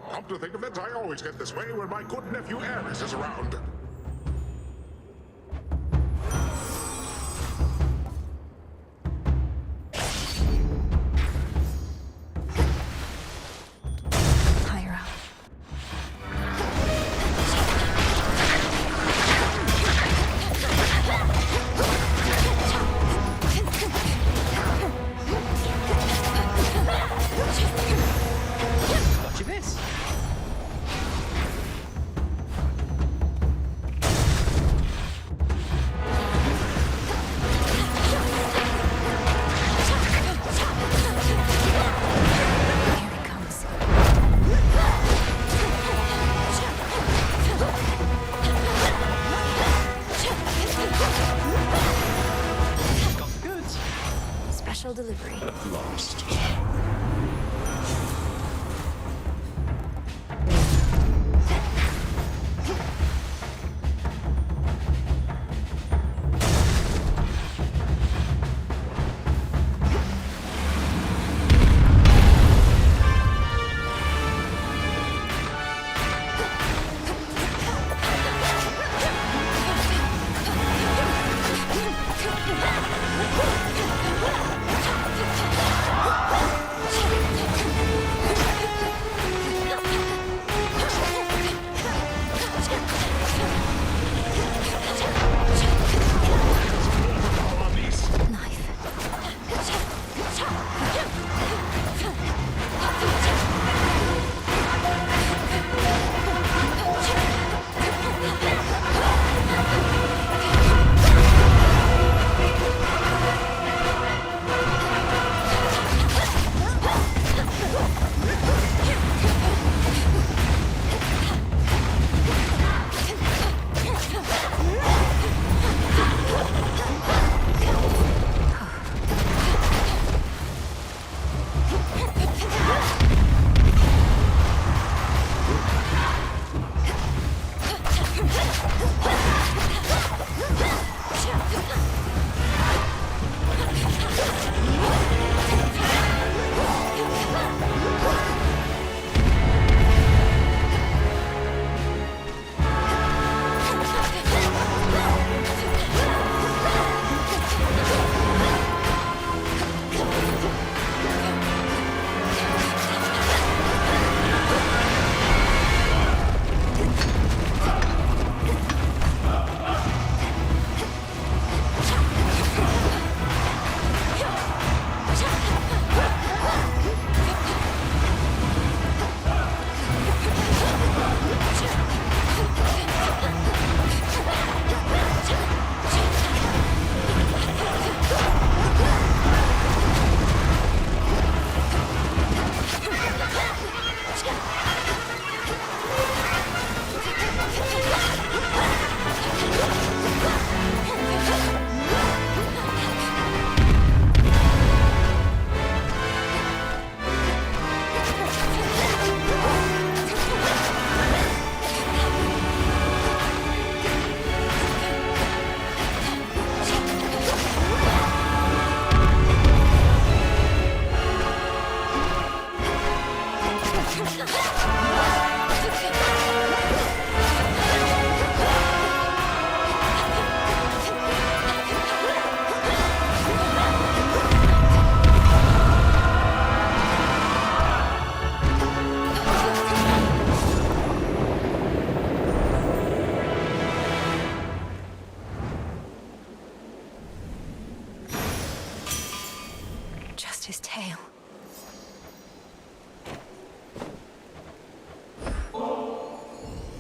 Come to think of it, I always get this way when my good nephew Ares is around. Higher up. Got you this. Just his tail.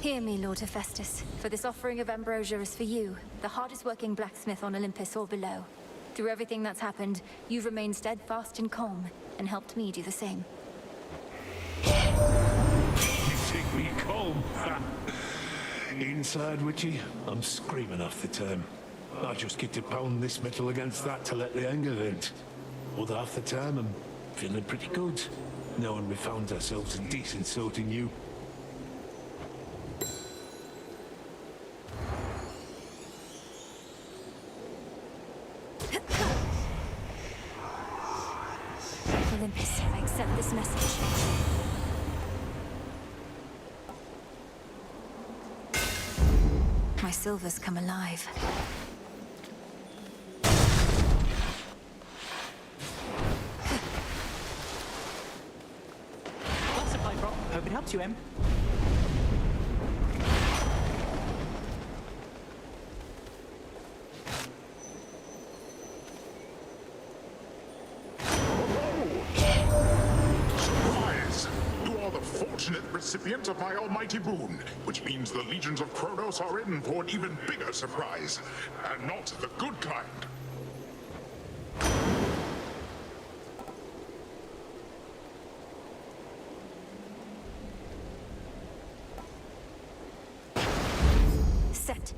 Hear me, Lord Hephaestus, for this offering of ambrosia is for you, the hardest working blacksmith on Olympus or below. Through everything that's happened, you've remained steadfast and calm, and helped me do the same. You think me calm? Inside, Witchy, I'm screaming off the term. I just get to pound this metal against that to let the anger vent. Other half the time, I'm feeling pretty good, knowing we found ourselves a decent sort in you. Olympus, I accept this message. My silver's come alive. Well, supply drop. Hope it helps you, Em. Surprise! You are the fortunate recipient of my almighty boon, which means the legions of Kronos are in for an even bigger surprise, and not the good kind. Set.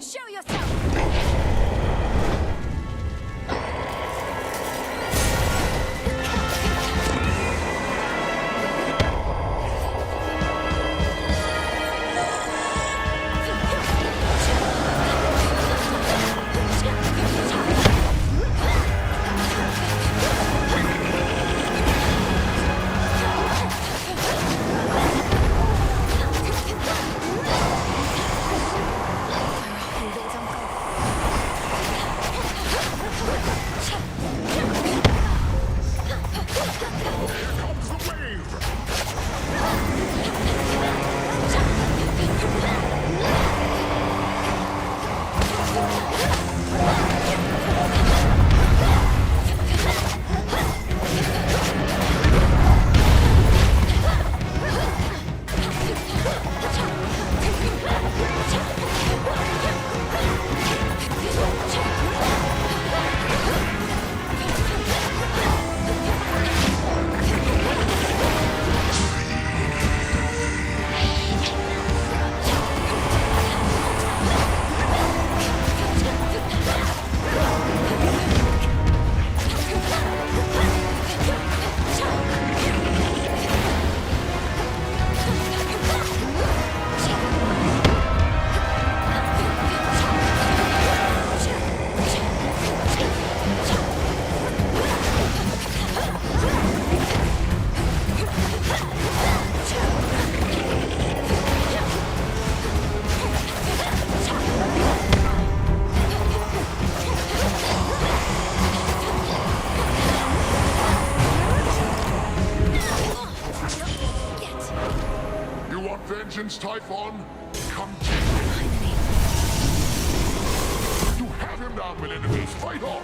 Show yourself! vengeance, Typhon? Come take it. You have him now, Melinides. Fight on!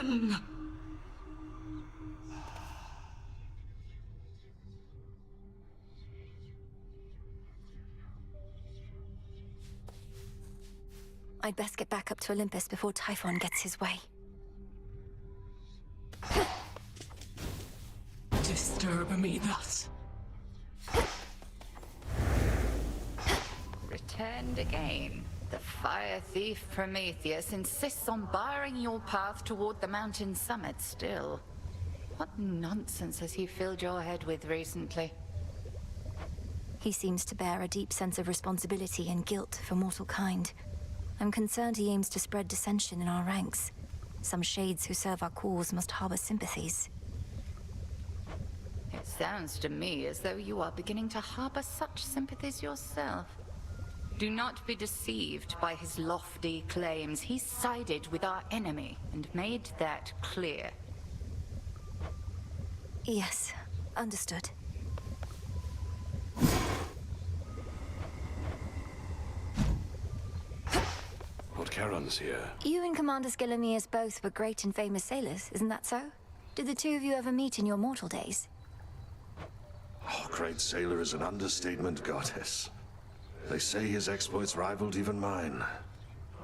again! I'd best get back up to Olympus before Typhon gets his way. Disturb me thus. Returned again. The fire thief Prometheus insists on barring your path toward the mountain summit still. What nonsense has he filled your head with recently? He seems to bear a deep sense of responsibility and guilt for mortal kind. I'm concerned he aims to spread dissension in our ranks. Some shades who serve our cause must harbor sympathies. It sounds to me as though you are beginning to harbor such sympathies yourself. Do not be deceived by his lofty claims. He sided with our enemy and made that clear. Yes, understood. Lord Charon's here. You and Commander Skilamius both were great and famous sailors, isn't that so? Did the two of you ever meet in your mortal days? Oh, great sailor is an understatement, goddess. They say his exploits rivaled even mine.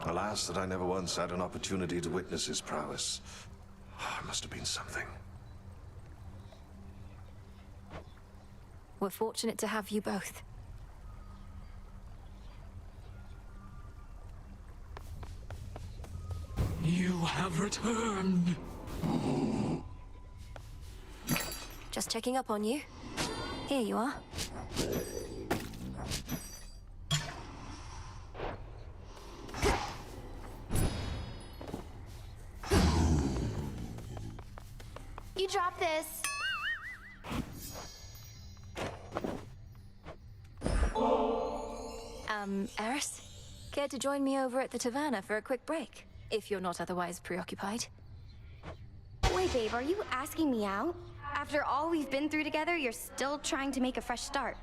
Alas, that I never once had an opportunity to witness his prowess. Oh, it must have been something. We're fortunate to have you both. You have returned. Just checking up on you. Here you are. You dropped this. Eris? Care to join me over at the taverna for a quick break? If you're not otherwise preoccupied. Wait, babe, are you asking me out? After all we've been through together, you're still trying to make a fresh start.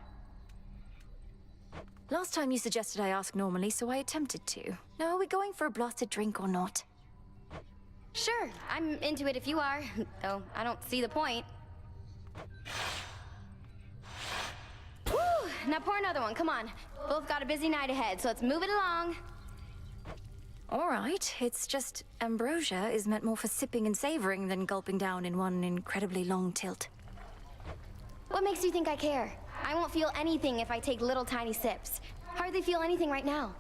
Last time you suggested I ask normally, so I attempted to. Now, are we going for a blasted drink or not? Sure, I'm into it if you are, though I don't see the point. Woo! Now pour another one, come on. Both got a busy night ahead, so let's move it along. All right, it's just ambrosia is meant more for sipping and savoring than gulping down in one incredibly long tilt. What makes you think I care? I won't feel anything if I take little tiny sips. Hardly feel anything right now.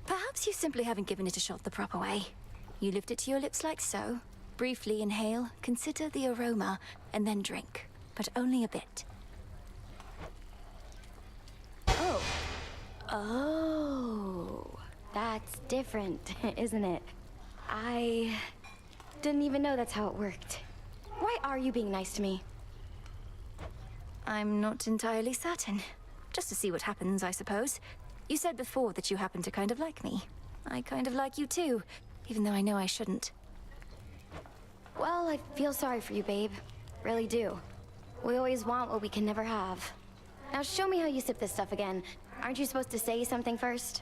Perhaps you simply haven't given it a shot the proper way. You lift it to your lips like so, briefly inhale, consider the aroma, and then drink. But only a bit. Oh. Oh. That's different, isn't it? I didn't even know that's how it worked. Why are you being nice to me? I'm not entirely certain. Just to see what happens, I suppose. You said before that you happen to kind of like me. I kind of like you too, even though I know I shouldn't. Well, I feel sorry for you, babe. Really do. We always want what we can never have. Now show me how you sip this stuff again. Aren't you supposed to say something first?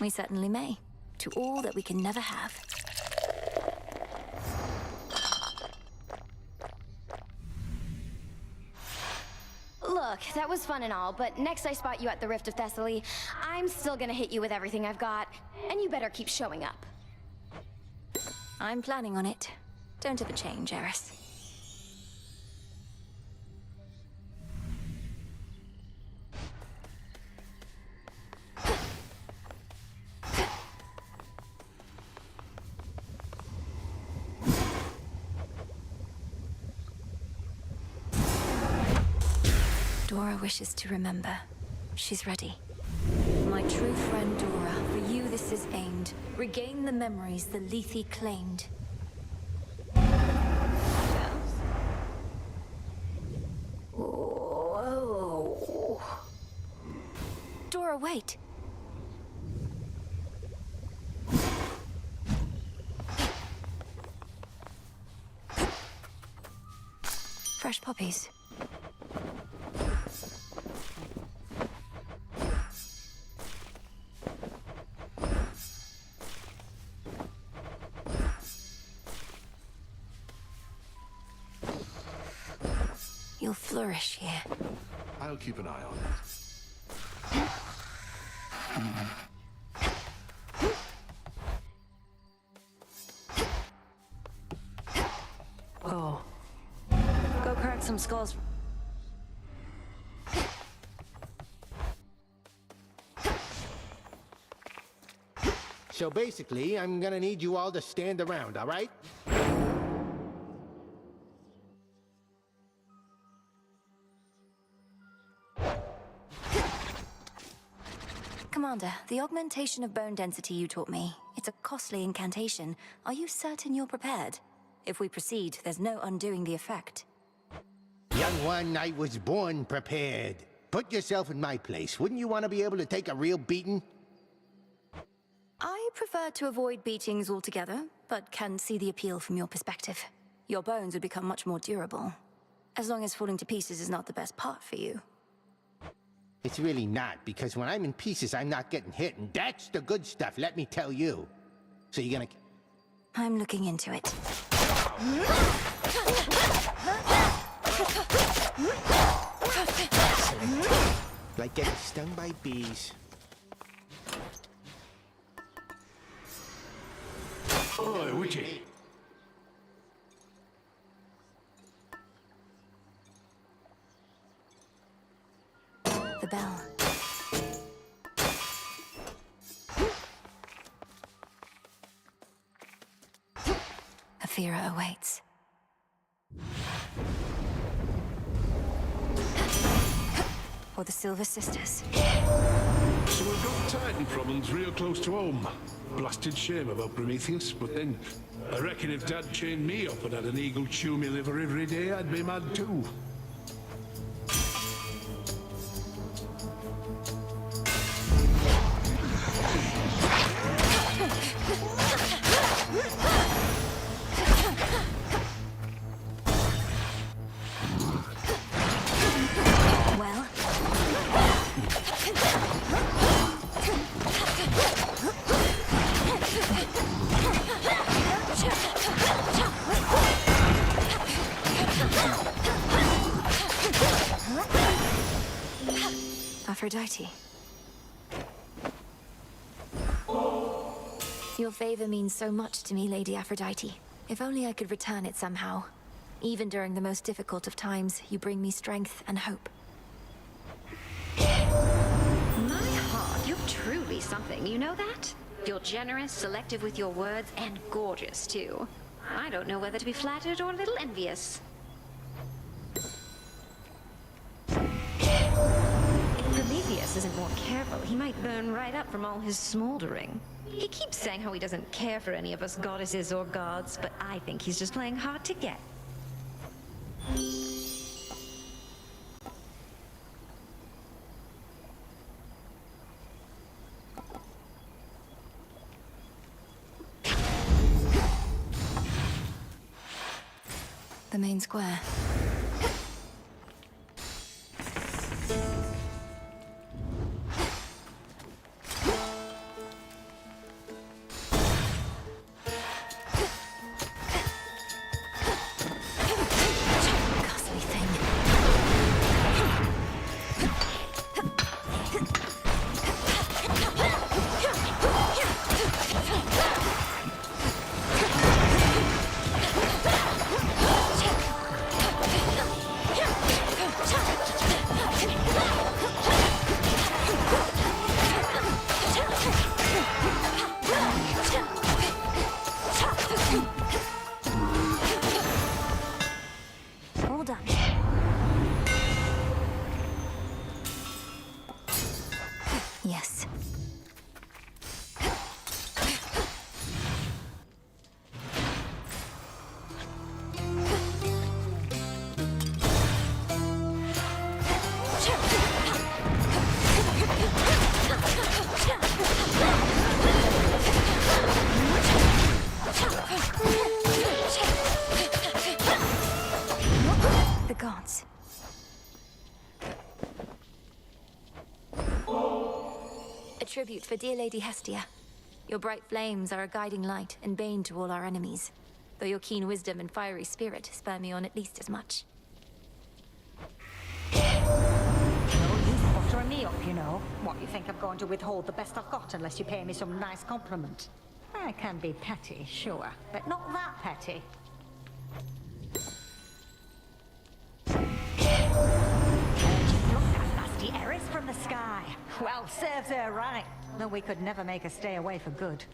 We certainly may. To all that we can never have. Look, that was fun and all, but next I spot you at the Rift of Thessaly, I'm still gonna hit you with everything I've got, and you better keep showing up. I'm planning on it. Don't ever change, Eris. Dora wishes to remember. She's ready. My true friend Dora, for you this is aimed. Regain the memories the Lethe claimed. Whoa. Dora, wait. Fresh poppies. will flourish here. I'll keep an eye on it. Oh. Go crack some skulls. So basically, I'm gonna need you all to stand around, all right? Commander, the augmentation of bone density you taught me, it's a costly incantation. Are you certain you're prepared? If we proceed, there's no undoing the effect. Young one, I was born prepared. Put yourself in my place. Wouldn't you want to be able to take a real beating? I prefer to avoid beatings altogether, but can see the appeal from your perspective. Your bones would become much more durable. As long as falling to pieces is not the best part for you. It's really not, because when I'm in pieces, I'm not getting hit, and that's the good stuff, let me tell you. So you're gonna... I'm looking into it. Like getting stung by bees. Oi, would you? The bell. Aphira awaits. For the Silver Sisters. So we've got Titan problems real close to home. Blasted shame about Prometheus, but then I reckon if Dad chained me up and had an eagle chew me liver every day, I'd be mad too. Well? Aphrodite. Your favor means so much to me, Lady Aphrodite. If only I could return it somehow. Even during the most difficult of times, you bring me strength and hope. My heart, you're truly something, you know that? You're generous, selective with your words, and gorgeous, too. I don't know whether to be flattered or a little envious. If Prometheus isn't more careful, he might burn right up from all his smoldering. He keeps saying how he doesn't care for any of us goddesses or gods, but I think he's just playing hard to get. The main square. Ghastly thing. All done. Yes. The gods. A tribute for dear Lady Hestia. Your bright flames are a guiding light and bane to all our enemies, though your keen wisdom and fiery spirit spur me on at least as much. me up, you know. What, you think I'm going to withhold the best I've got unless you pay me some nice compliment? I can be petty, sure, but not that petty. Look, that nasty heiress from the sky. Well, serves her right. Though we could never make her stay away for good.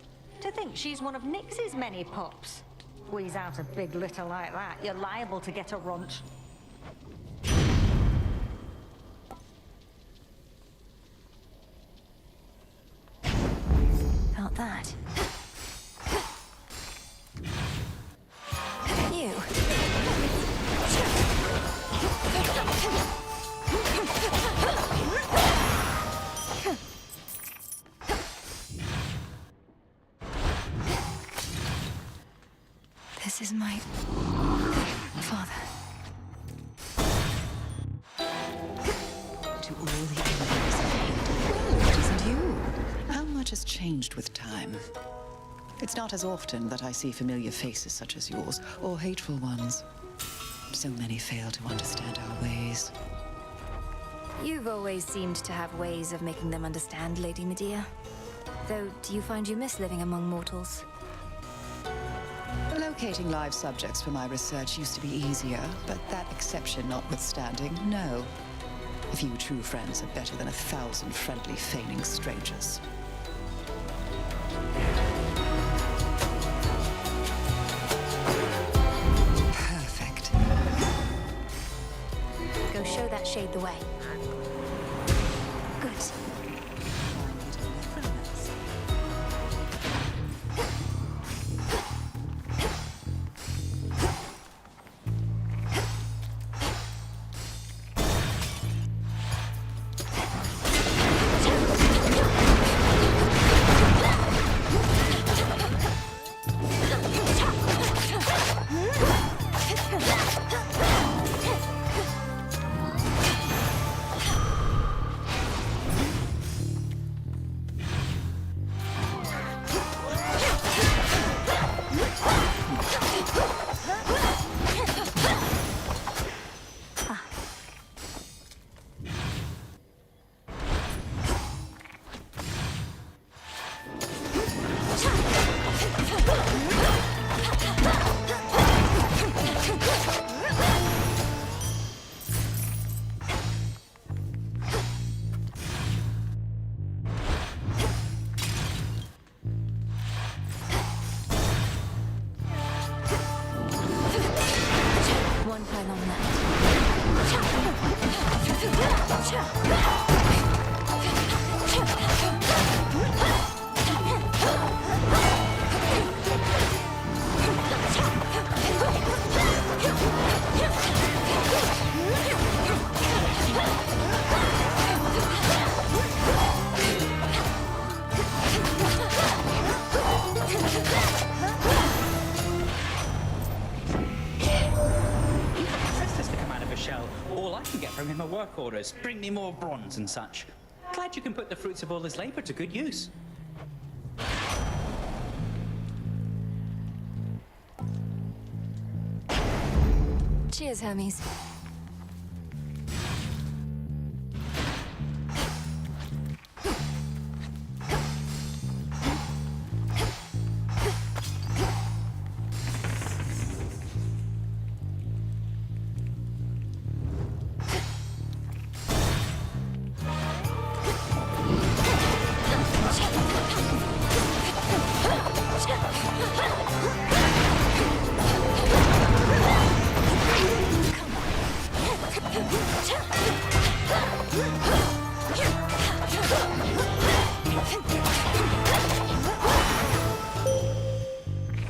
To think she's one of Nix's many pups. Squeeze out a big litter like that, you're liable to get a runt. Felt that. You. This is my father. To all the enemies of hate, well, it isn't you. How much has changed with time? It's not as often that I see familiar faces such as yours, or hateful ones. So many fail to understand our ways. You've always seemed to have ways of making them understand, Lady Medea. Though, do you find you miss living among mortals? Locating live subjects for my research used to be easier, but that exception notwithstanding, no. A few true friends are better than 1,000 friendly, feigning strangers. Perfect. Go show that shade the way. Good. From him are work orders. Bring me more bronze and such. Glad you can put the fruits of all his labor to good use. Cheers, Hermes.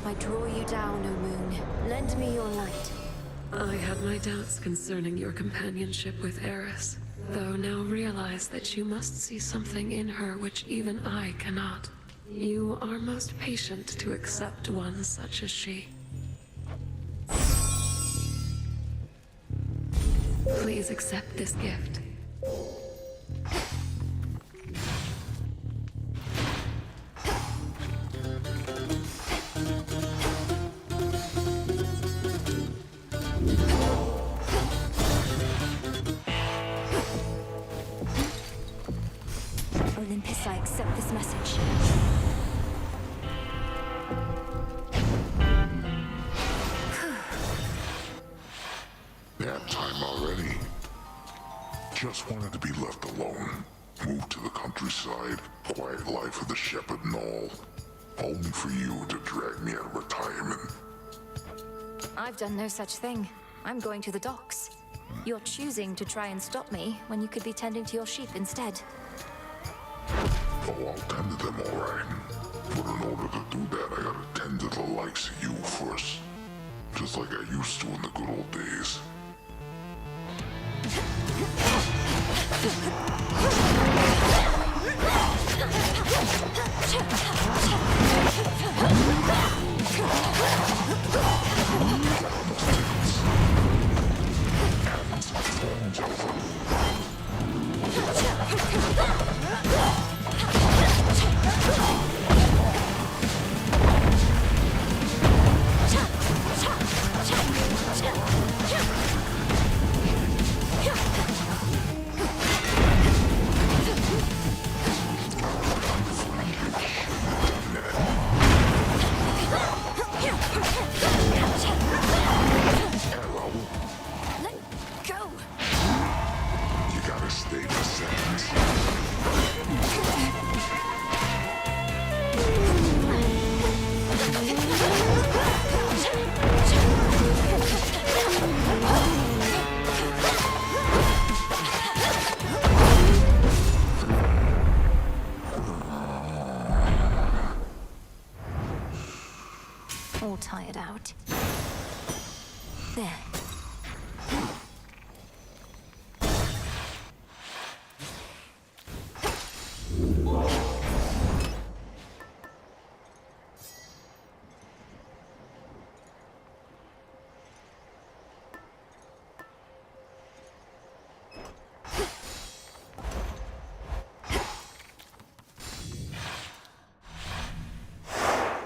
I draw you down, O moon. Lend me your light. I had my doubts concerning your companionship with Eris, though now realize that you must see something in her which even I cannot. You are most patient to accept one such as she. Please accept this gift. Olympus, I accept this message. Nap time already. Just wanted to be left alone. Moved to the countryside, quiet life of the shepherd and all. Only for you to drag me out of retirement. I've done no such thing. I'm going to the docks. You're choosing to try and stop me when you could be tending to your sheep instead. Oh, I'll tend to them all right. But in order to do that, I gotta tend to the likes of you first. Just like I used to in the good old days. All tired out. There.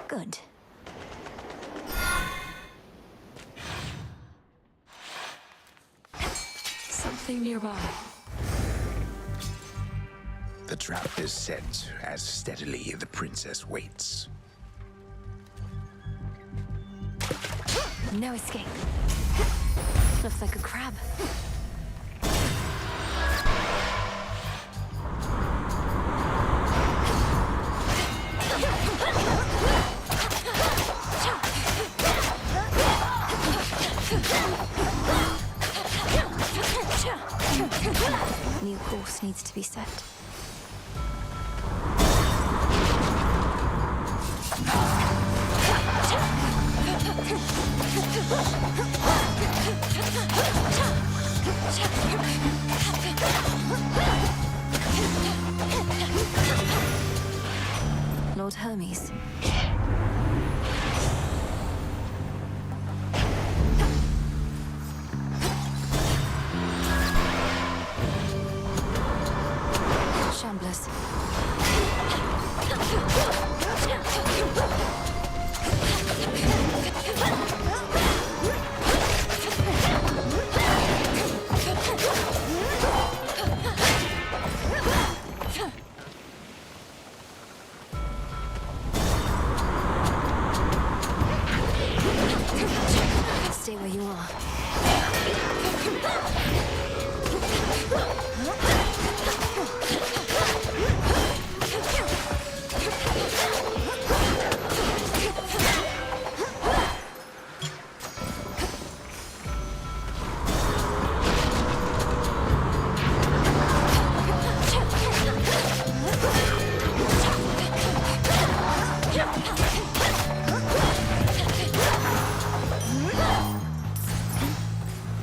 Good. Something nearby. The trap is set as steadily the princess waits. No escape. Looks like a crab. New course needs to be set. Lord Hermes. Shamblers. Stay where you are.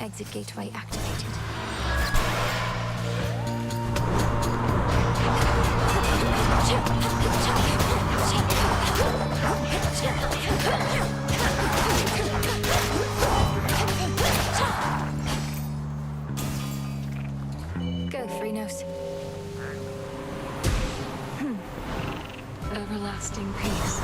Exit gateway activated. Go, Freenos. Everlasting peace.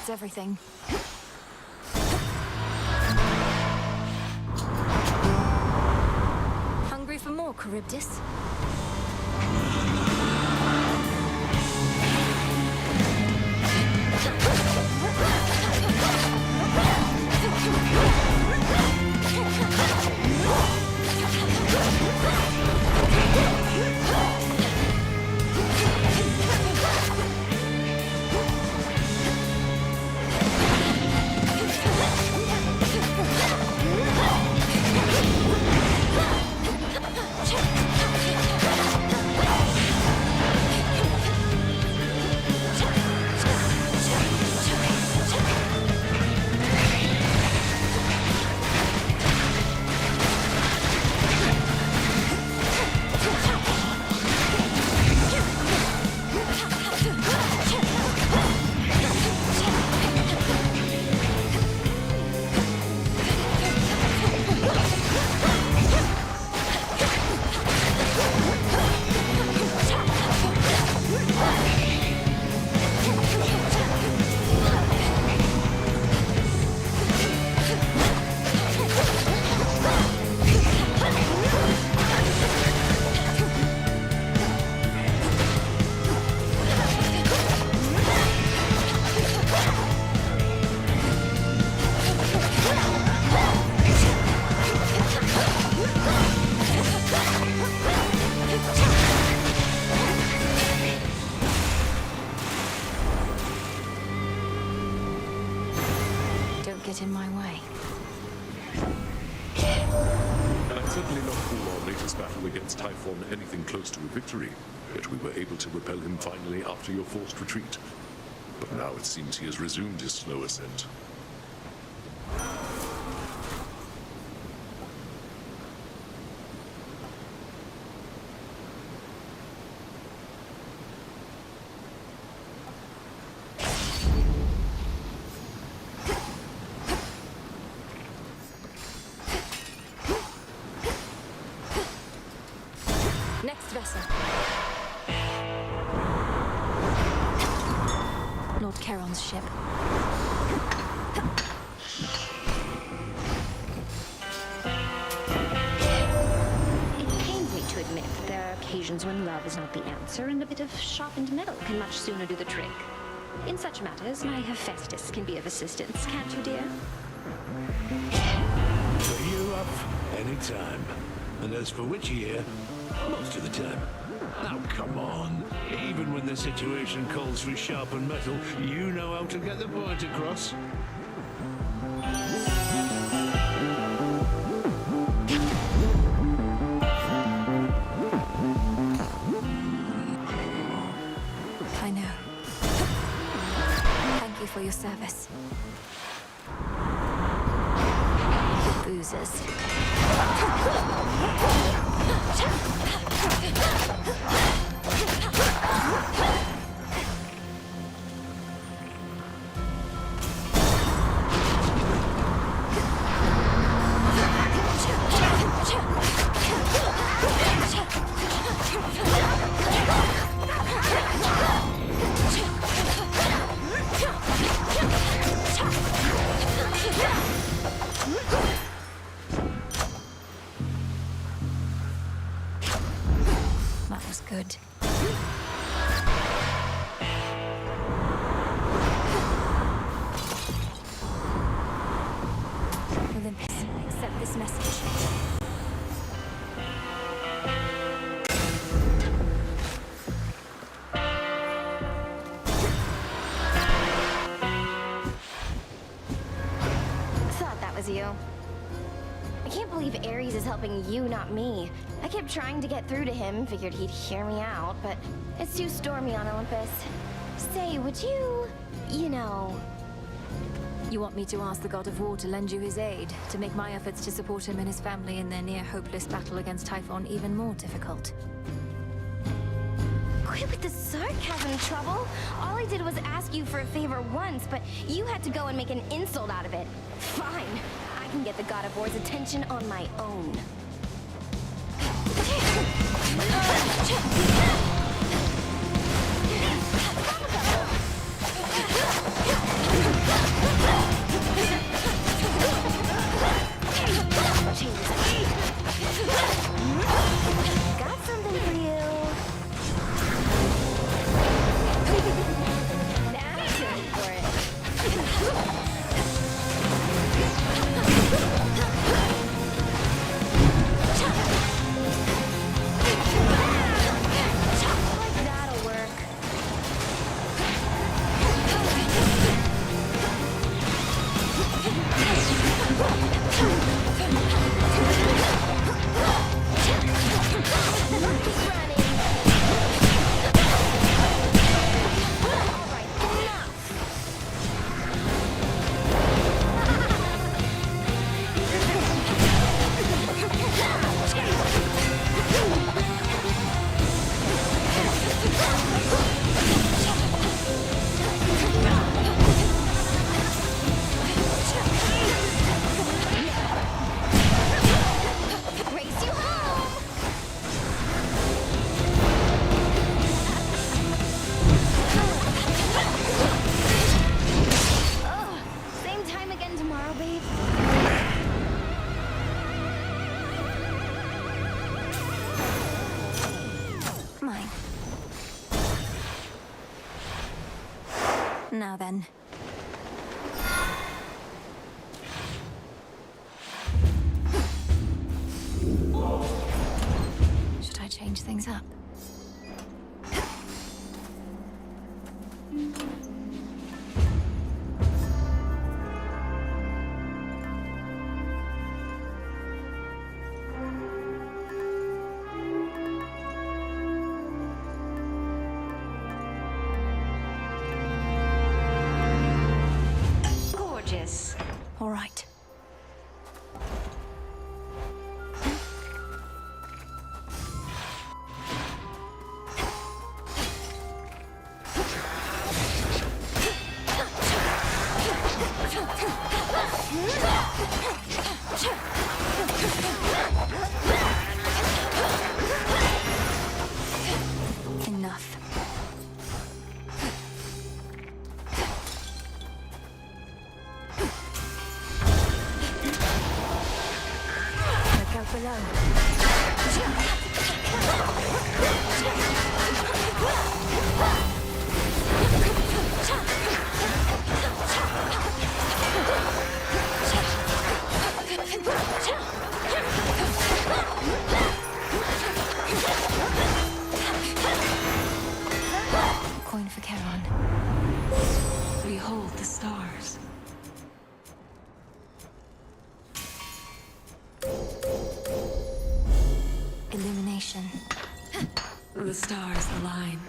That's everything. Hungry for more, Charybdis? Get in my way. I'd certainly not call our latest battle against Typhon anything close to a victory, yet we were able to repel him finally after your forced retreat. But now it seems he has resumed his slow ascent. Next vessel. Lord Charon's ship. It pains me to admit that there are occasions when love is not the answer, and a bit of sharpened metal can much sooner do the trick. In such matters, my Hephaestus can be of assistance, can't you, dear? For you up any time. And as for which year, most of the time. Now, come on. Even when the situation calls for sharpened metal, you know how to get the point across. I know. Thank you for your service. Boozers. That was good. Olympus, accept this message. Thought that was you. I can't believe Ares is helping you, not me. I kept trying to get through to him, figured he'd hear me out, but it's too stormy on Olympus. Say, would you know... You want me to ask the god of war to lend you his aid, to make my efforts to support him and his family in their near-hopeless battle against Typhon even more difficult? Quit with the sarcasm, Trouble. All I did was ask you for a favor once, but you had to go and make an insult out of it. Fine. I can get the god of war's attention on my own. tomorrow, babe? Mine. Now then. Should I change things up? Gorgeous. All right. Enough. Look out below. Coin for Charon. Behold the stars. Illumination. The stars align.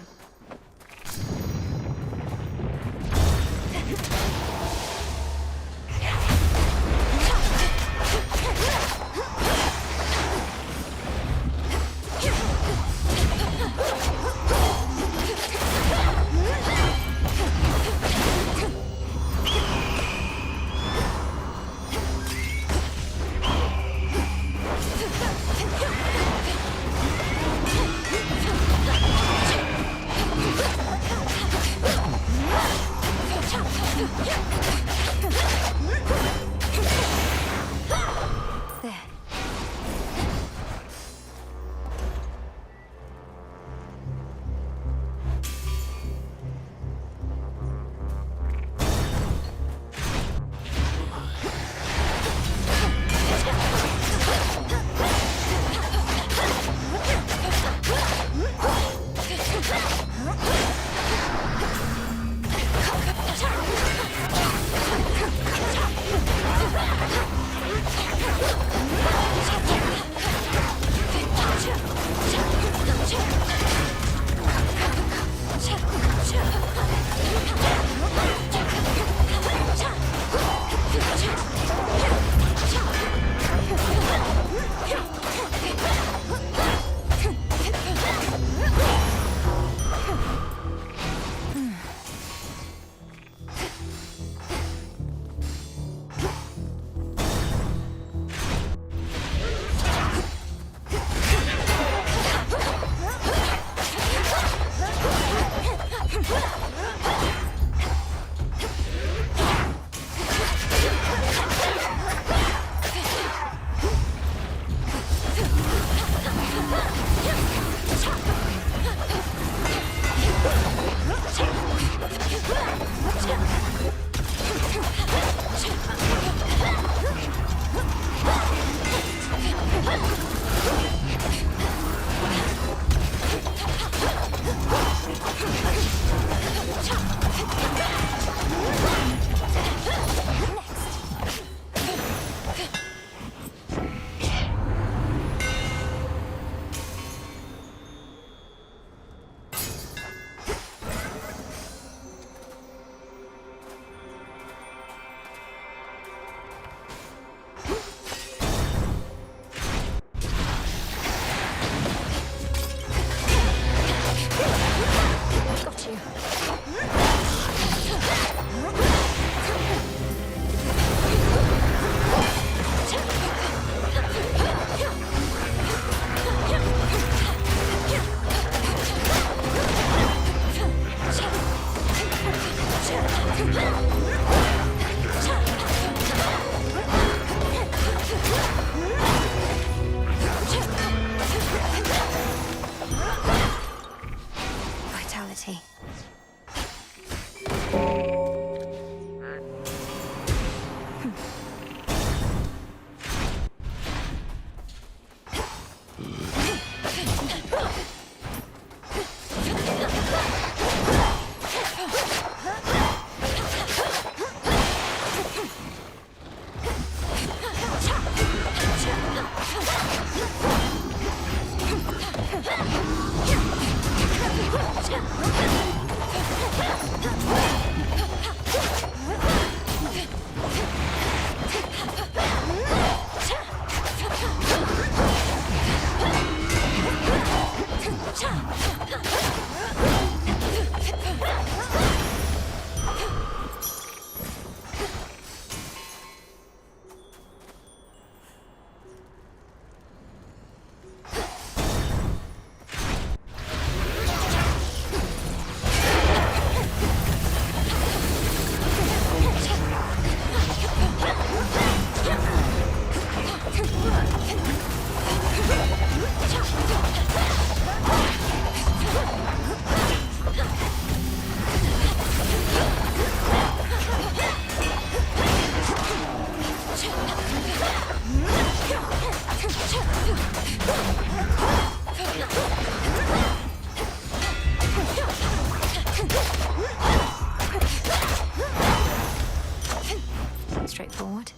Lord.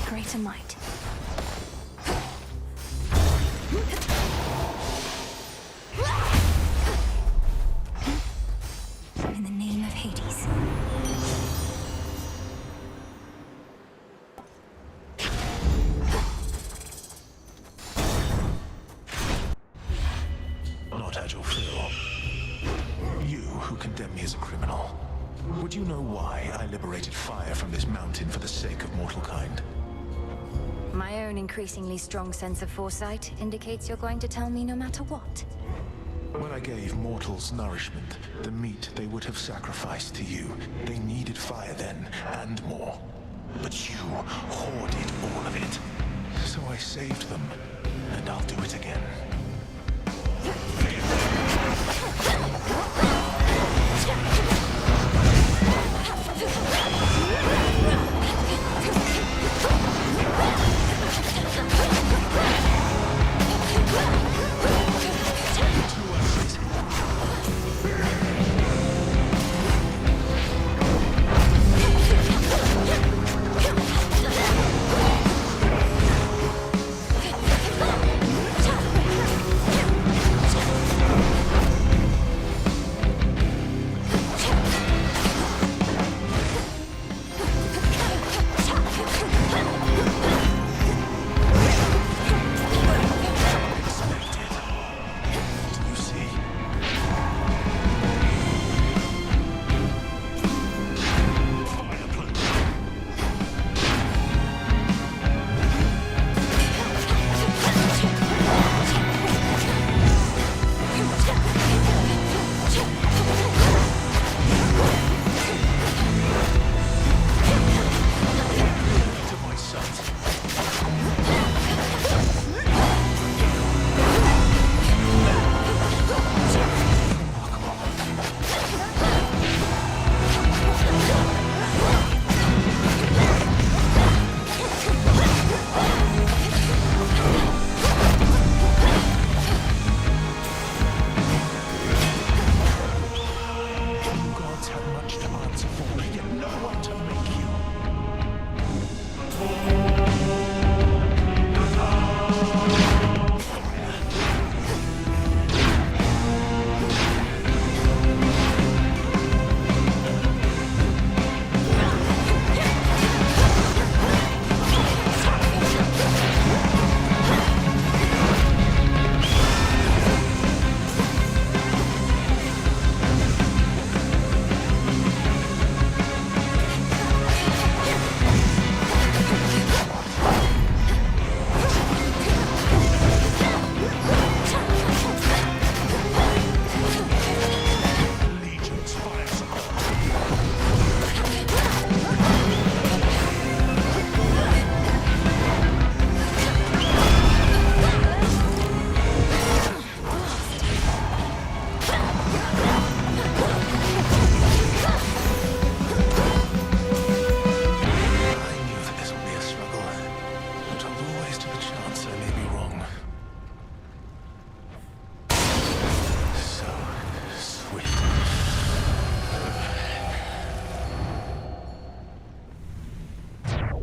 Greater might. In the name of Hades. Not at your fill. You who condemn me as a criminal. Would you know why I liberated fire from this mountain for the sake of mortal kind? My own increasingly strong sense of foresight indicates you're going to tell me no matter what. When I gave mortals nourishment, the meat they would have sacrificed to you, they needed fire then, and more. But you hoarded all of it. So I saved them, and I'll do it again.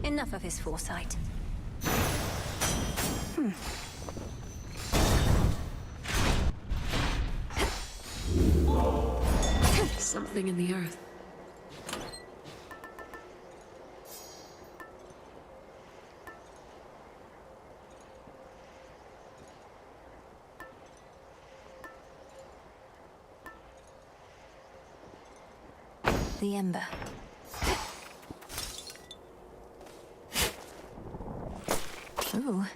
Enough of his foresight. Something in the earth. The Ember. Ooh.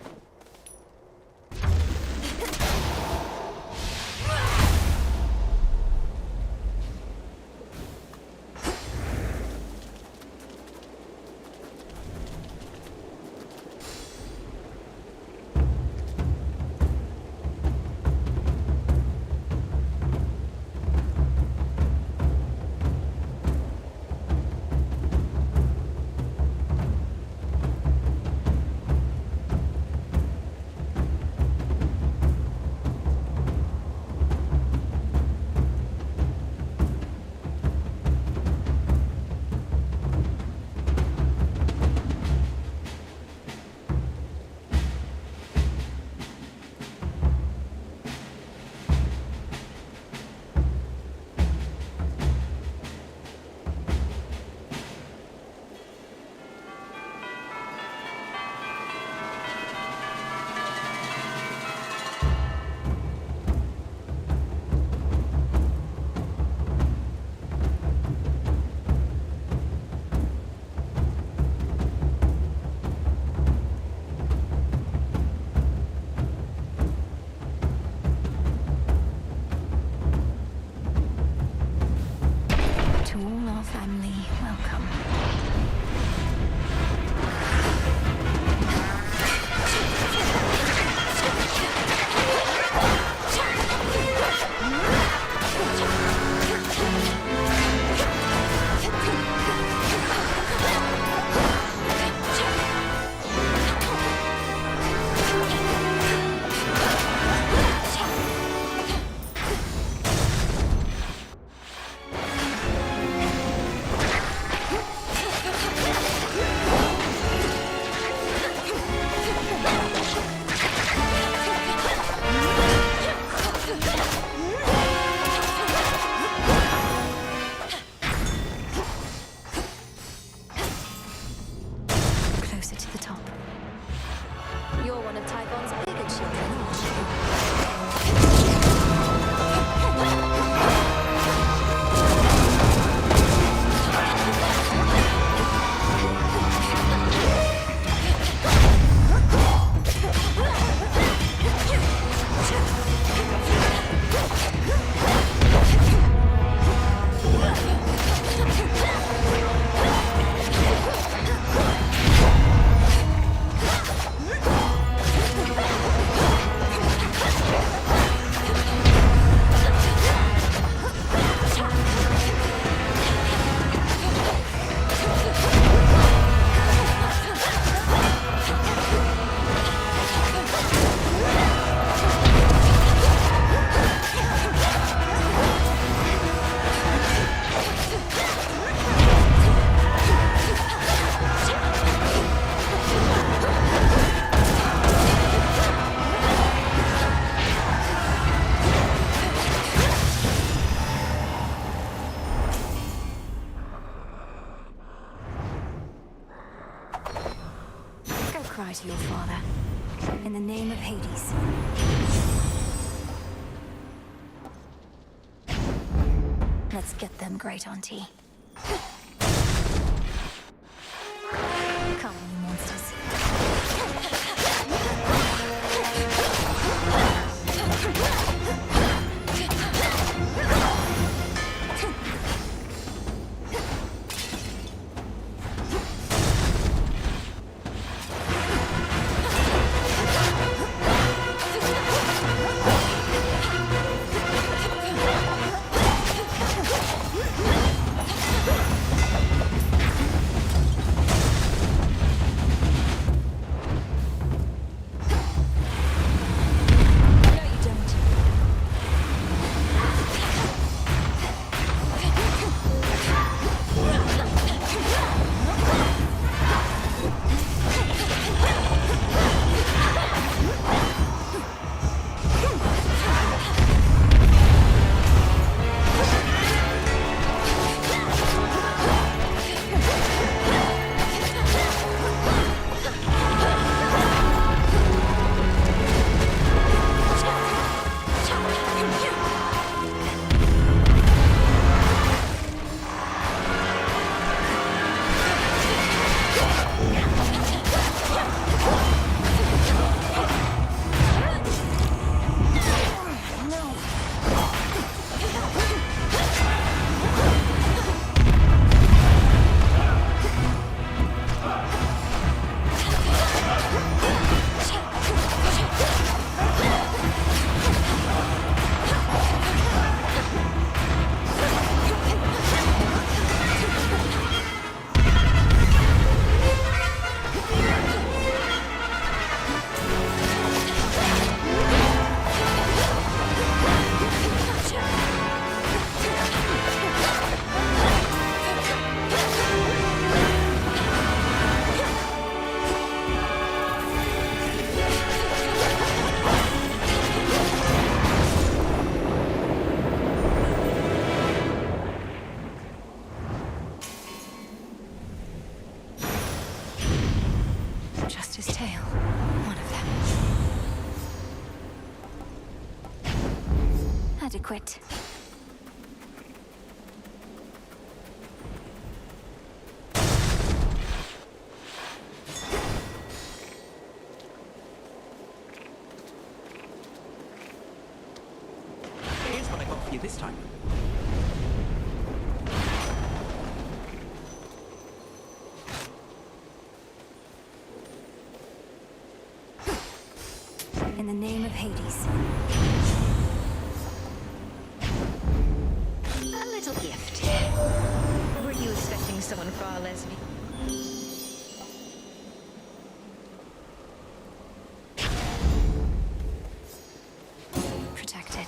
Family, welcome. Cry to your father. In the name of Hades. Let's get them, Great Auntie. Come, you monsters. Adequate. Here's what I got for you this time. In the name of Hades. A little gift. Were you expecting someone far less... Protected.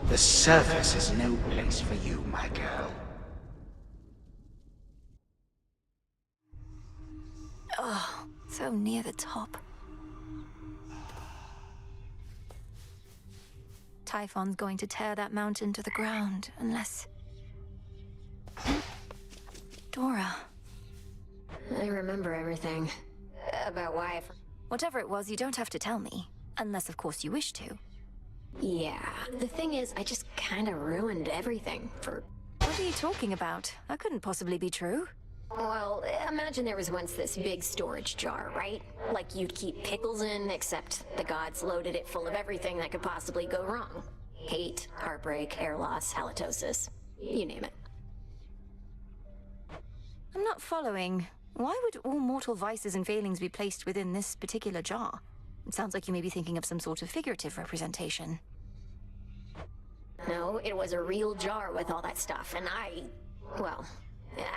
The surface is no place for you, my girl. Oh, so near the top. Typhon's going to tear that mountain to the ground, unless... Dora. I remember everything. About why I... Whatever it was, you don't have to tell me. Unless, of course, you wish to. Yeah, the thing is, I just kinda ruined everything for... What are you talking about? That couldn't possibly be true. Well, imagine there was once this big storage jar, right? Like you'd keep pickles in, except the gods loaded it full of everything that could possibly go wrong. Hate, heartbreak, hair loss, halitosis. You name it. I'm not following. Why would all mortal vices and failings be placed within this particular jar? It sounds like you may be thinking of some sort of figurative representation. No, it was a real jar with all that stuff, and well,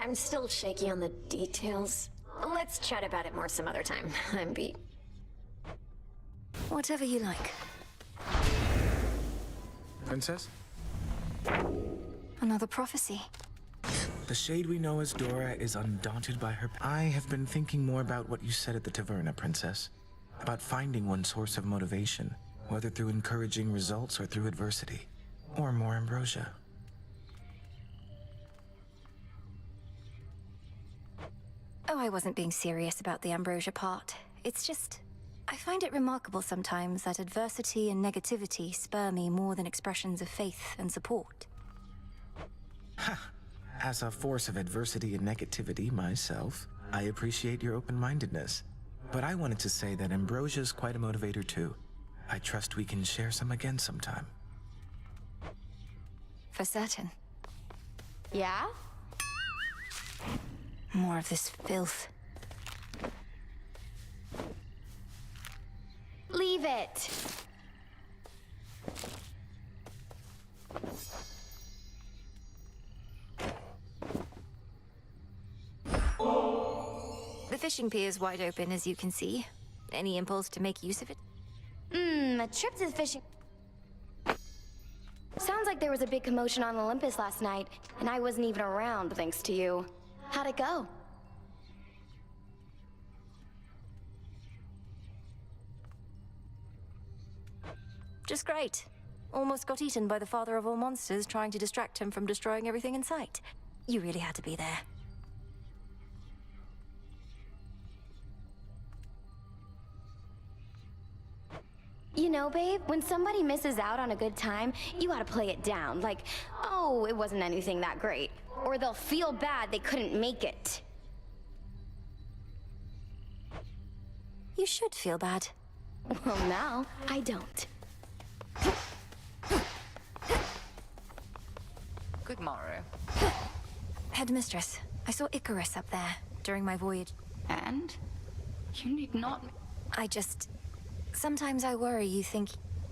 I'm still shaky on the details. Let's chat about it more some other time. I'm beat. Whatever you like. Princess? Another prophecy. The shade we know as Dora is undaunted by her. I have been thinking more about what you said at the taverna, Princess. About finding one source of motivation, whether through encouraging results or through adversity. Or more ambrosia. Oh, I wasn't being serious about the ambrosia part. It's just, I find it remarkable sometimes that adversity and negativity spur me more than expressions of faith and support. As a force of adversity and negativity myself, I appreciate your open-mindedness. But I wanted to say that ambrosia's quite a motivator too. I trust we can share some again sometime. For certain. Yeah? More of this filth. Leave it! The fishing pier is wide open, as you can see. Any impulse to make use of it? A trip to the fishing... Sounds like there was a big commotion on Olympus last night, and I wasn't even around thanks to you. How'd it go? Just great. Almost got eaten by the father of all monsters trying to distract him from destroying everything in sight. You really had to be there. You know, babe, when somebody misses out on a good time, you gotta play it down. Like, oh, it wasn't anything that great. Or they'll feel bad they couldn't make it. You should feel bad. Well, now, I don't. Good morrow. Headmistress, I saw Icarus up there during my voyage. And? You need not... Sometimes I worry you think...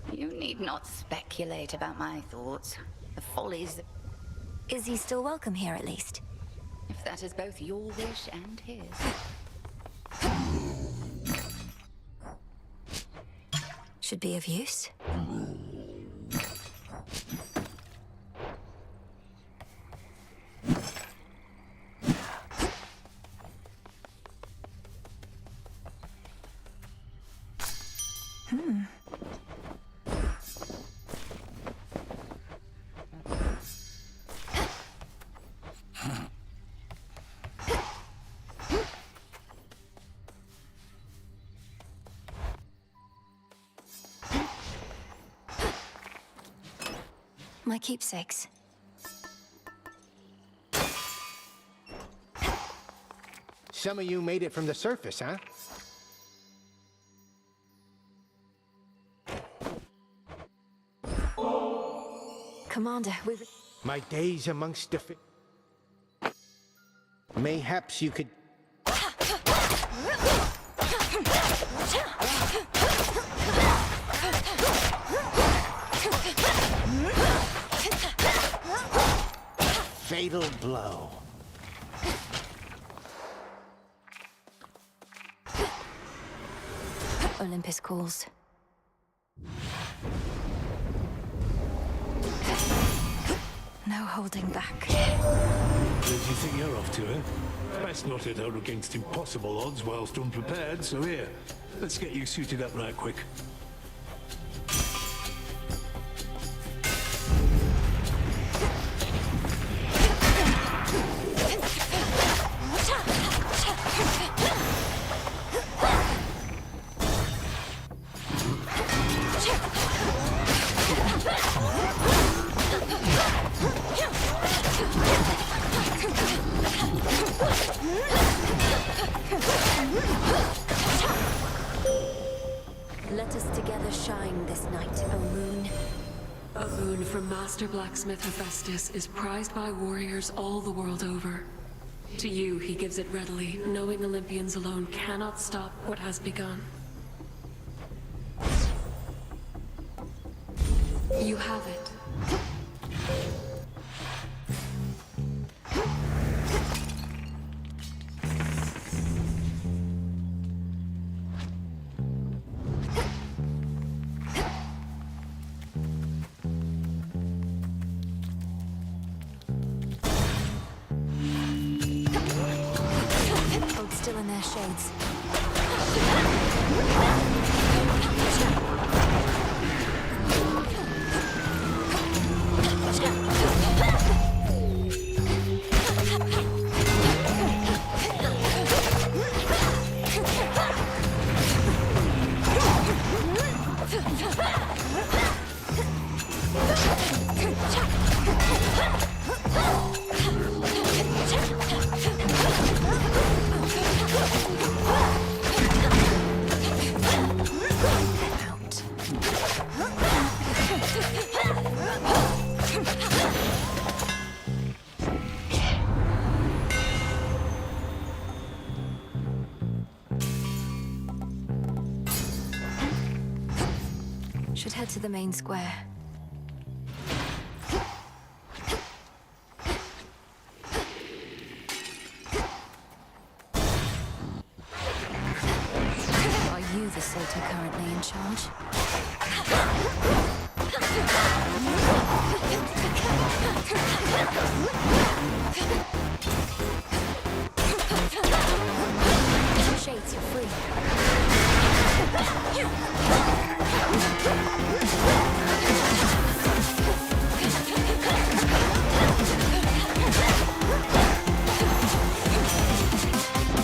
You need not speculate about my thoughts. The follies that... Is he still welcome here, at least? If that is both your wish and his. Should be of use. My keepsakes. Some of you made it from the surface, huh? Commander, My days amongst the mayhaps you could... Fatal blow. Olympus calls. No holding back. Where do you think you're off to, eh? Best not hit out against impossible odds whilst unprepared, so here, let's get you suited up right quick. Let us together shine this night, O moon. A boon from Master Blacksmith Hephaestus is prized by warriors all the world over. To you, he gives it readily, knowing Olympians alone cannot stop what has begun. You have it. Hold still in their shades. Should head to the main square. Are you the Satyr currently in charge? Shades, you're free.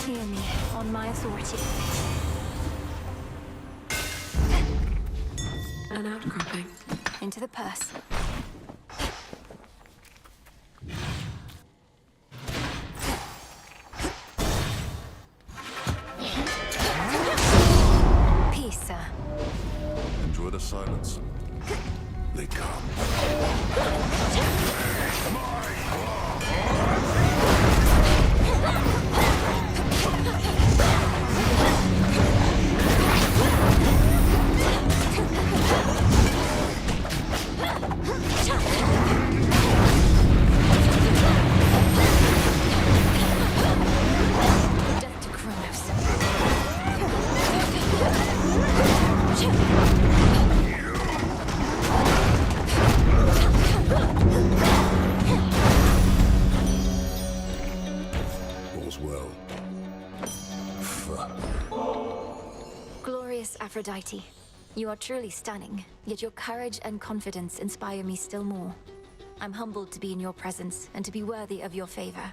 Hear me, on my authority. An outcropping. Into the purse. Peace, sir. Enjoy the silence. They come. Death to Kronos. All's well. Glorious Aphrodite, you are truly stunning, yet your courage and confidence inspire me still more. I'm humbled to be in your presence and to be worthy of your favor.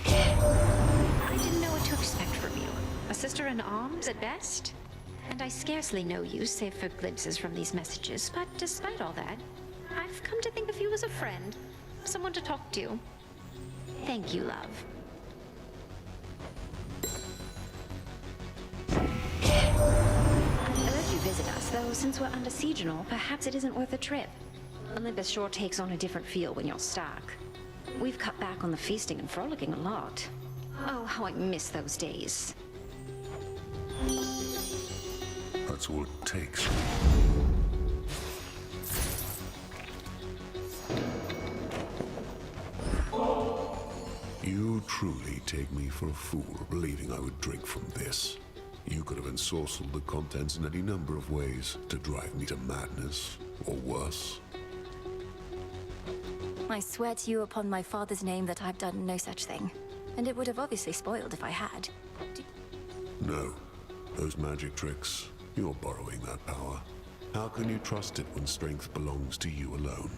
I didn't know what to expect from you. A sister in arms at best? And I scarcely know you, save for glimpses from these messages. But despite all that, I've come to think of you as a friend. Someone to talk to. Thank you, love. I'd urge you visit us, though since we're under siege and all, perhaps it isn't worth a trip. Olympus sure takes on a different feel when you're stark. We've cut back on the feasting and frolicking a lot. Oh, how I miss those days. That's all it takes. You truly take me for a fool, believing I would drink from this. You could have ensorcelled the contents in any number of ways to drive me to madness, or worse. I swear to you upon my father's name that I've done no such thing. And it would have obviously spoiled if I had. No. Those magic tricks, you're borrowing that power. How can you trust it when strength belongs to you alone?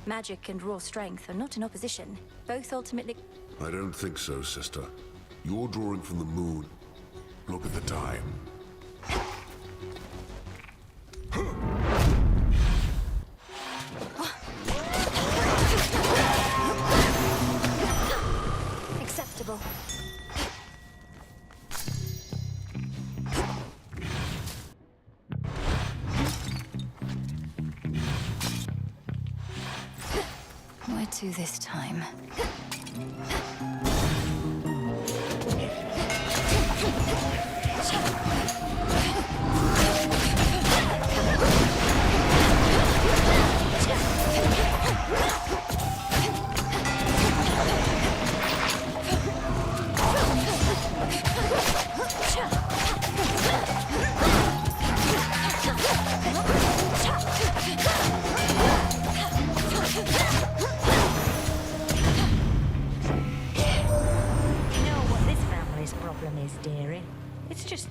Magic and raw strength are not in opposition. Both ultimately... I don't think so, sister. You're drawing from the moon. Look at the time. Acceptable. Where to this time?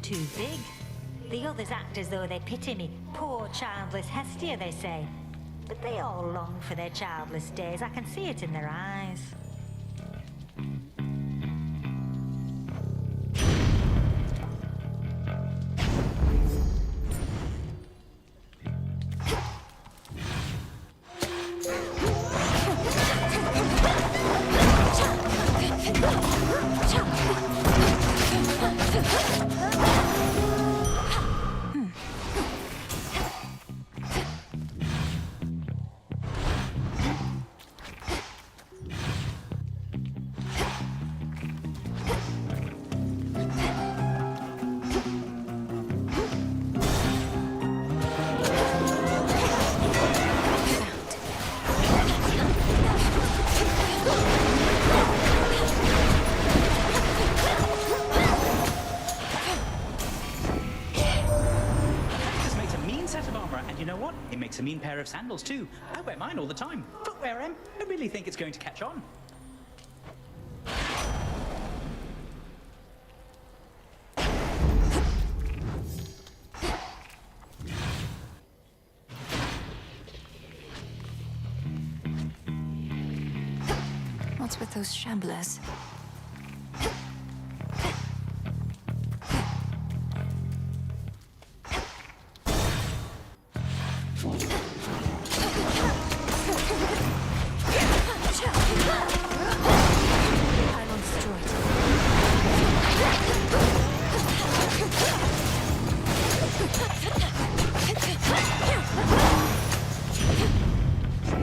too big. The others act as though they pity me. Poor childless Hestia, they say. But they all long for their childless days. I can see it in their eyes. A mean pair of sandals too. I wear mine all the time. Footwear, Em. I really think it's going to catch on. What's with those shamblers?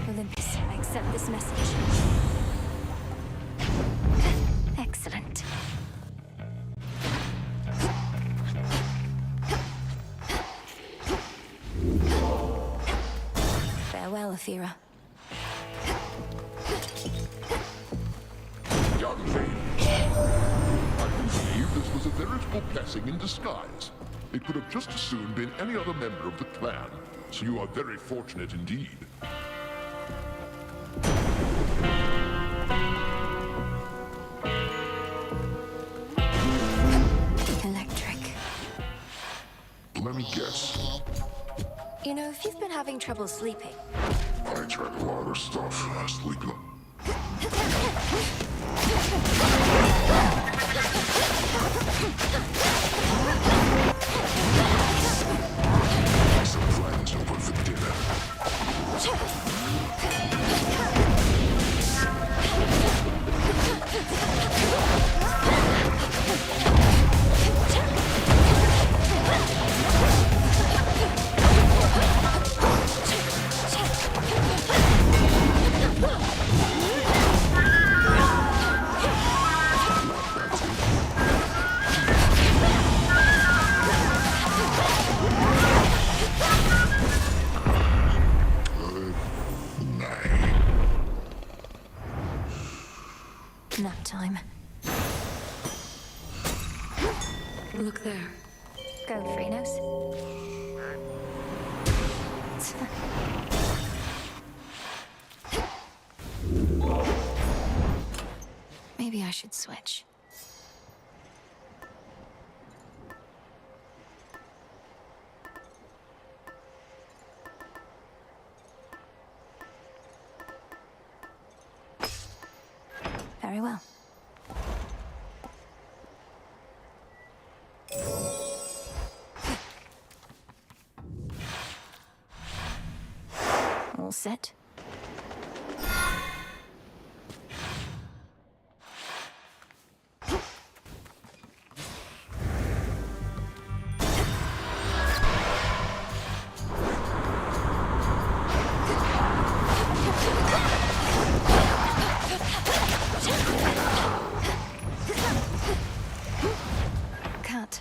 Olympus, I accept this message. Excellent. Farewell, Athera. Young lady, I believe this was a veritable blessing in disguise. It could have just as soon been any other member of the clan, so you are very fortunate indeed. Electric. Let me guess. You know, if you've been having trouble sleeping... I tried a lot of stuff, sleeping. Some plans open for dinner. Nap time. Look there. Go, Phrenos. Maybe I should switch. Very well. All set. Cut.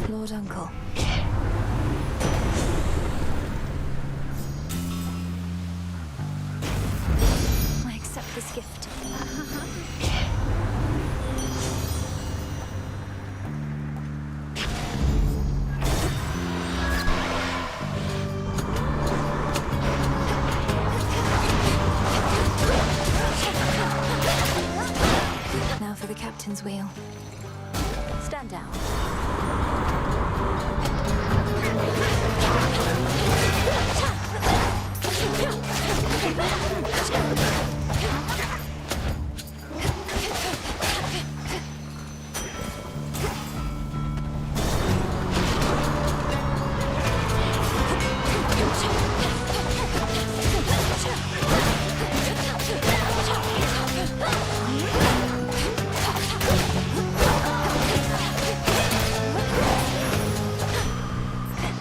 Lord Uncle. I accept this gift. fortune's wheel. Stand down.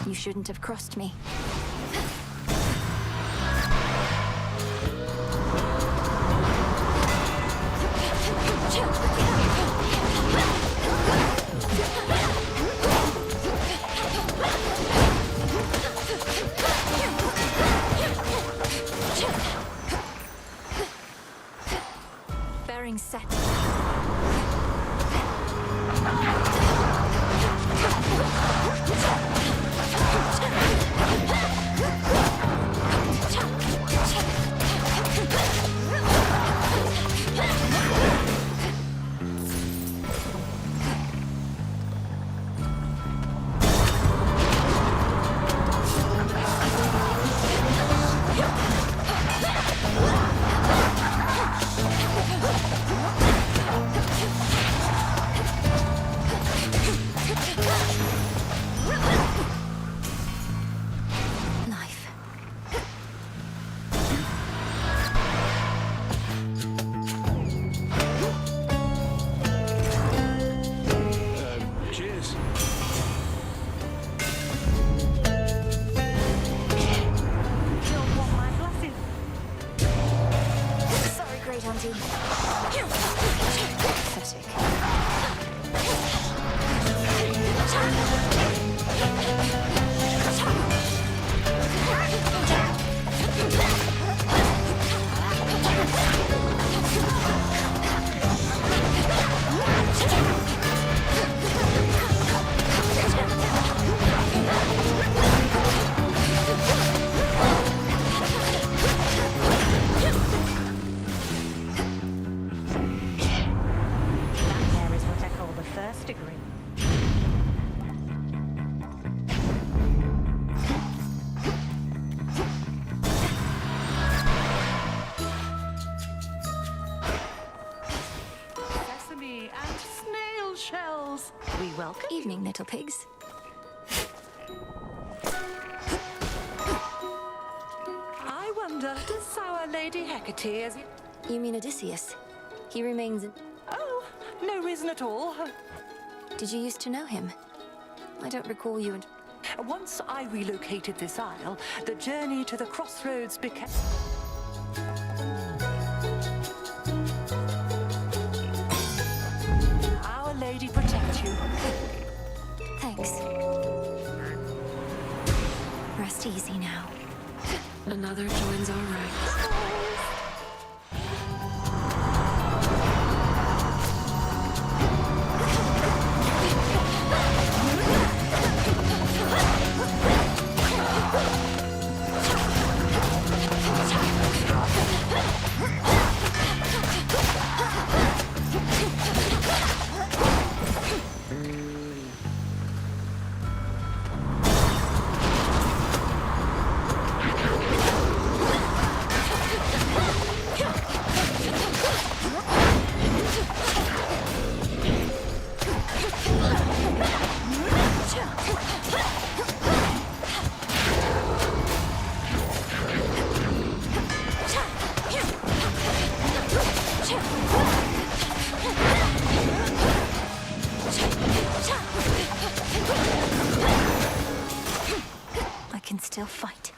You shouldn't have crossed me. Bearing set. Cheers. Don't want my glasses. Sorry, Great Auntie. Pathetic. That there is what I call the first degree. Sesame and snail shells. We welcome. Evening, little pigs. I wonder, does our Lady Hecate as You mean Odysseus? He remains in... Oh, no reason at all. Did you used to know him? I don't recall you and... Once I relocated this isle, the journey to the crossroads became... Our Lady protect you. Thanks. Rest easy now. Another joins our ranks. I can still fight.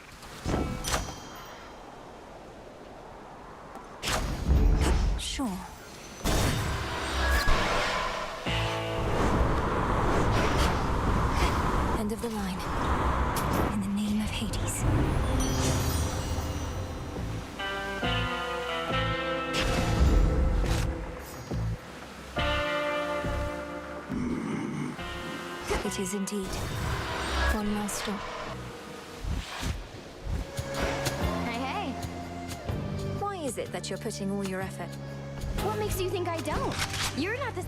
Sure. End of the line. In the name of Hades. It is indeed. One last stop. Hey, hey. Why is it that you're putting all your effort? What makes you think I don't? You're not the...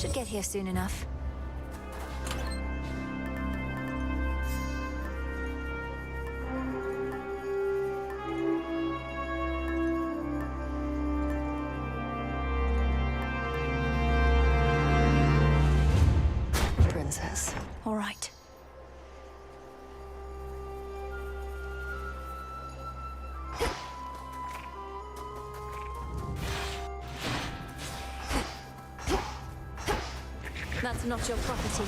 Should get here soon enough. Princess. All right. That's not your property.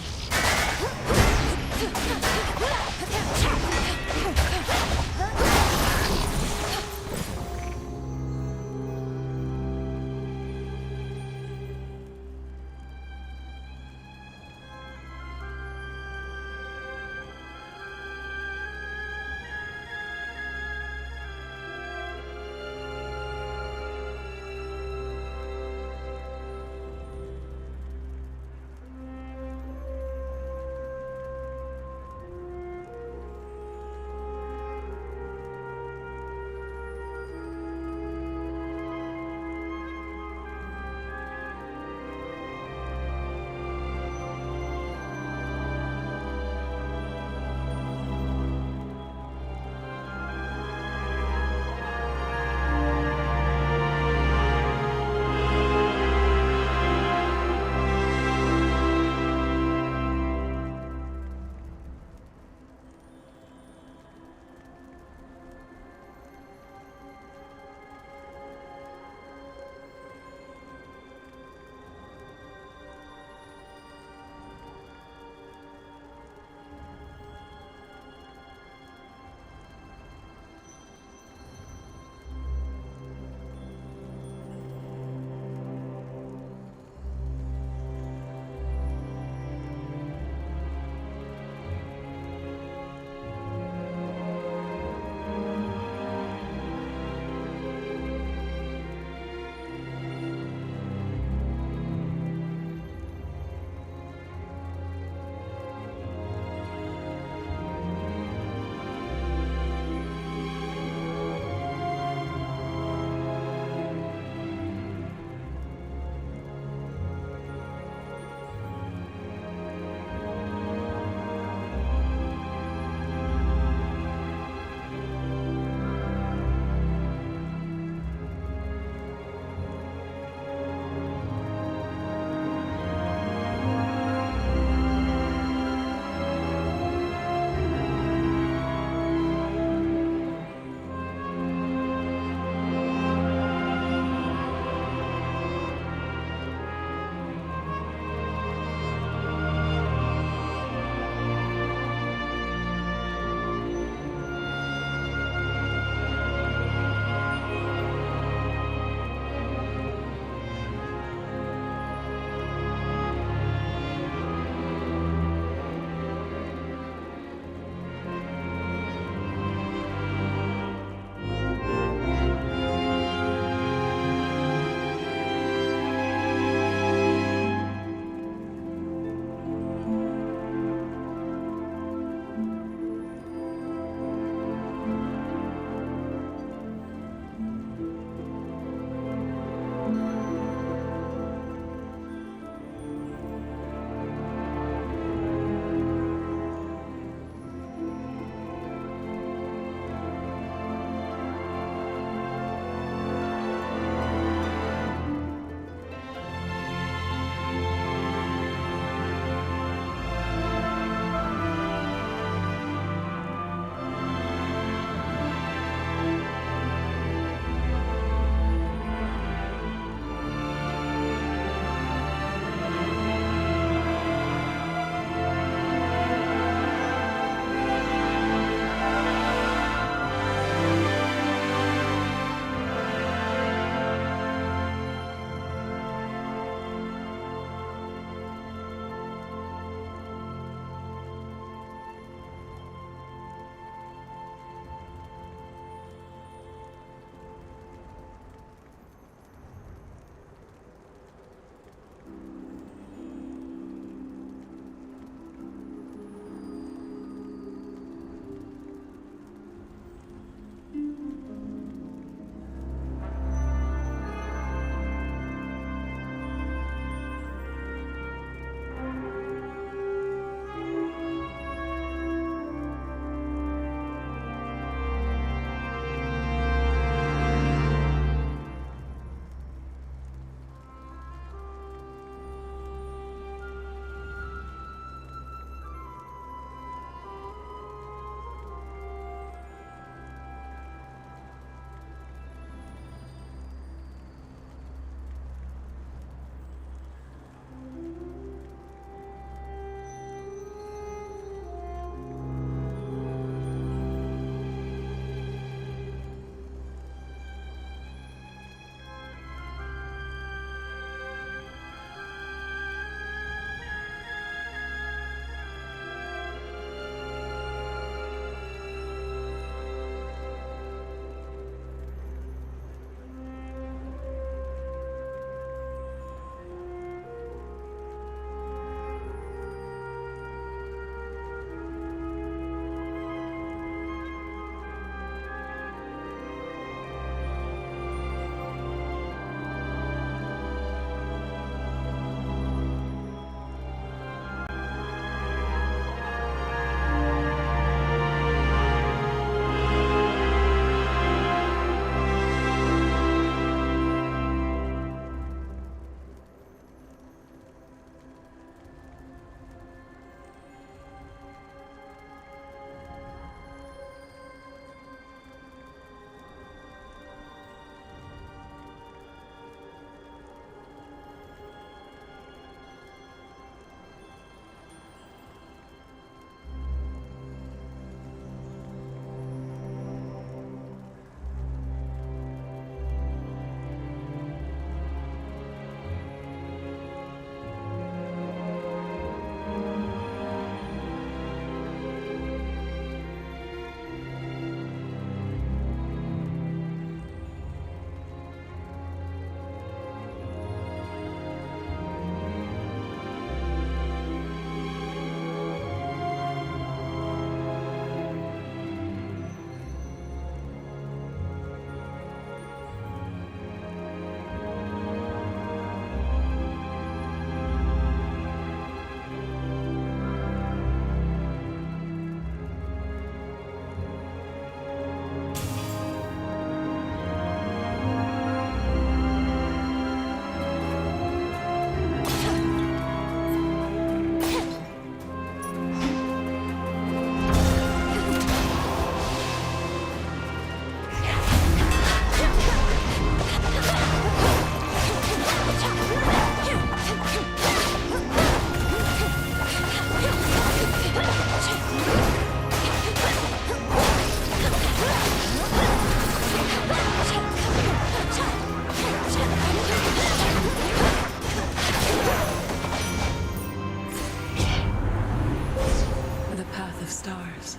stars.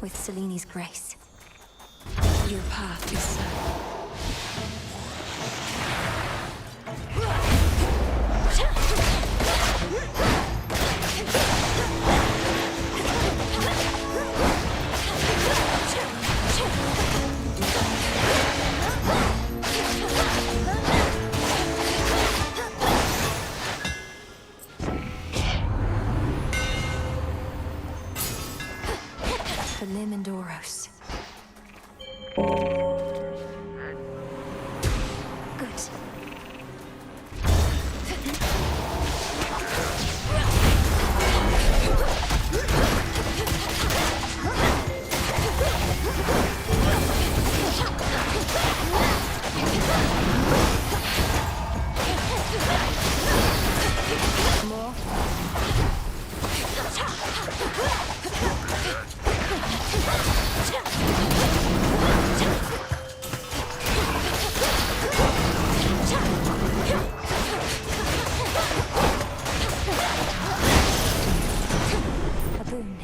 With Seleni's grace. Your path is set. For Lim and Oros. Good. More. A boon.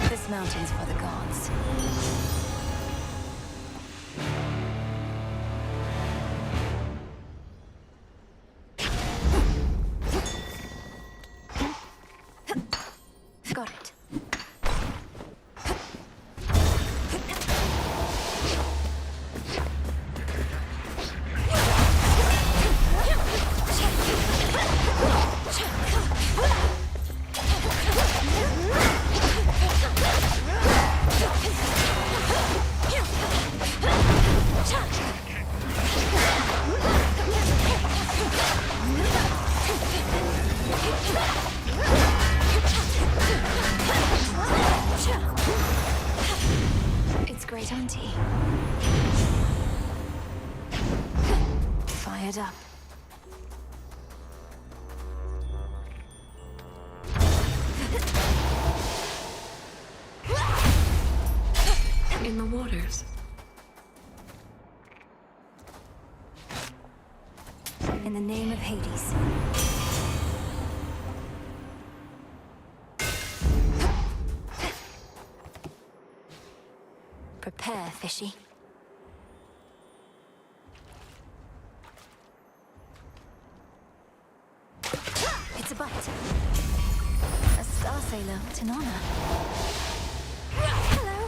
This mountain's for the gods. Got it. It's great auntie. Fired up. In the waters. In the name of Hades. Prepare, fishy. It's a bite. A star sailor, in honor. Hello.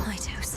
Lighthouse.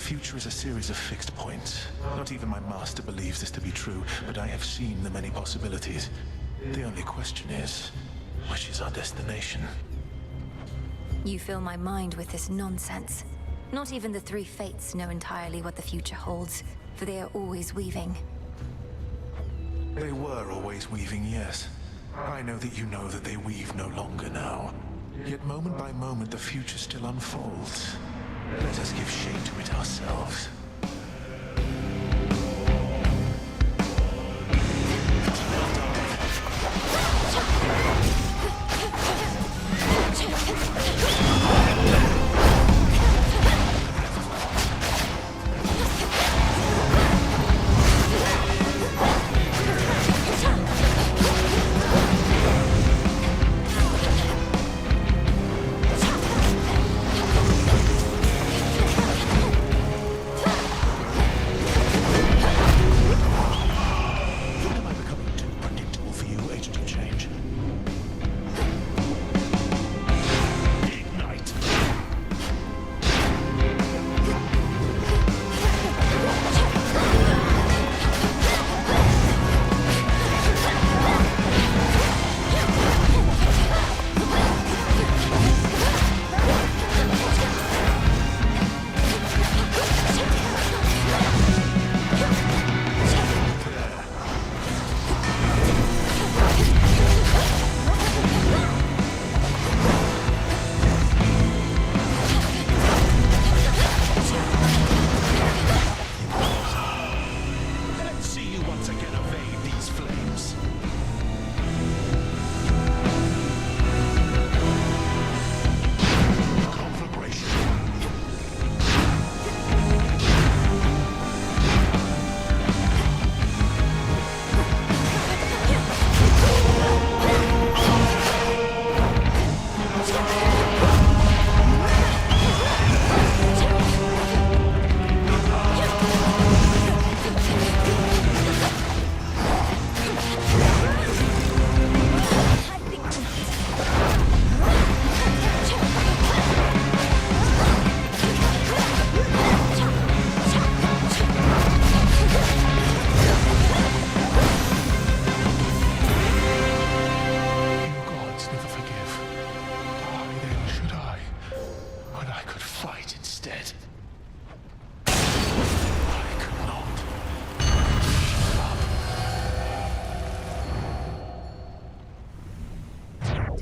future is a series of fixed points. Not even my master believes this to be true, but I have seen the many possibilities. The only question is, which is our destination? You fill my mind with this nonsense. Not even the three fates know entirely what the future holds, for they are always weaving. They were always weaving, yes. I know that you know that they weave no longer now. Yet moment by moment the future still unfolds. Let us give shape to it ourselves.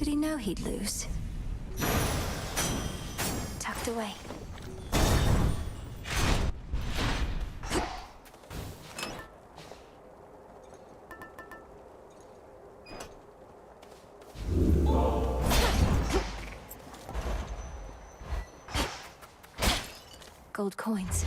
Did he know he'd lose? Tucked away. Gold coins.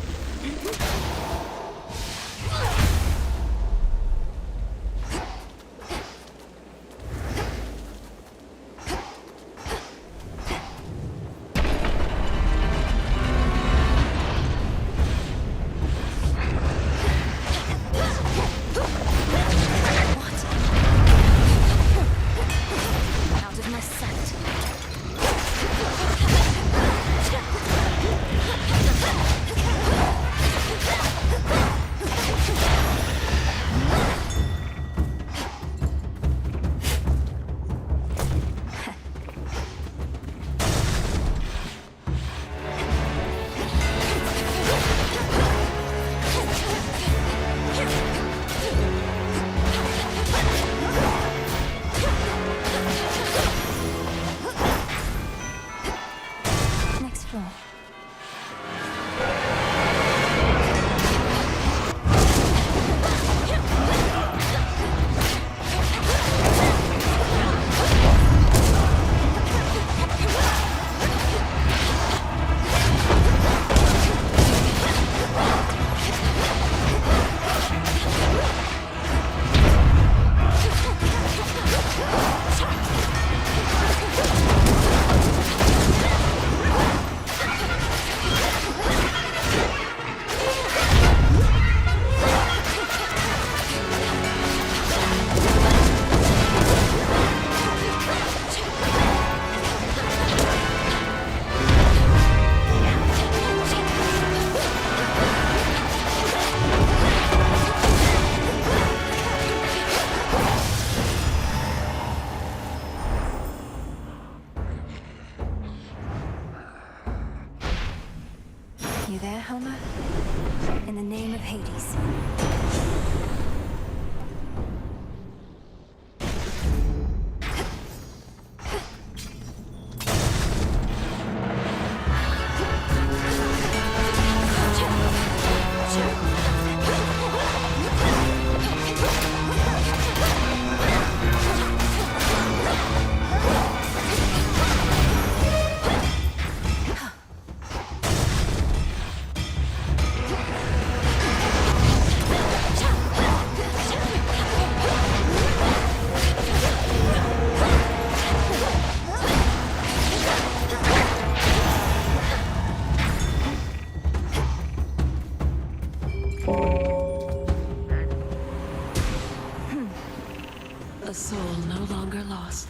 A soul no longer lost.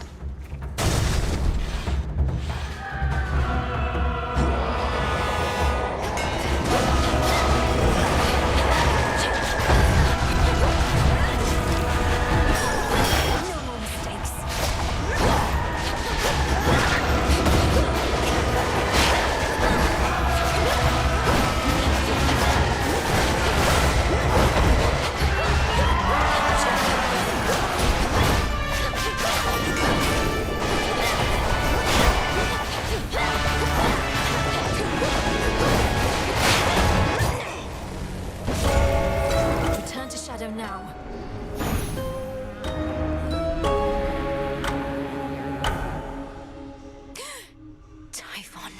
Return to Shadow now. Typhon.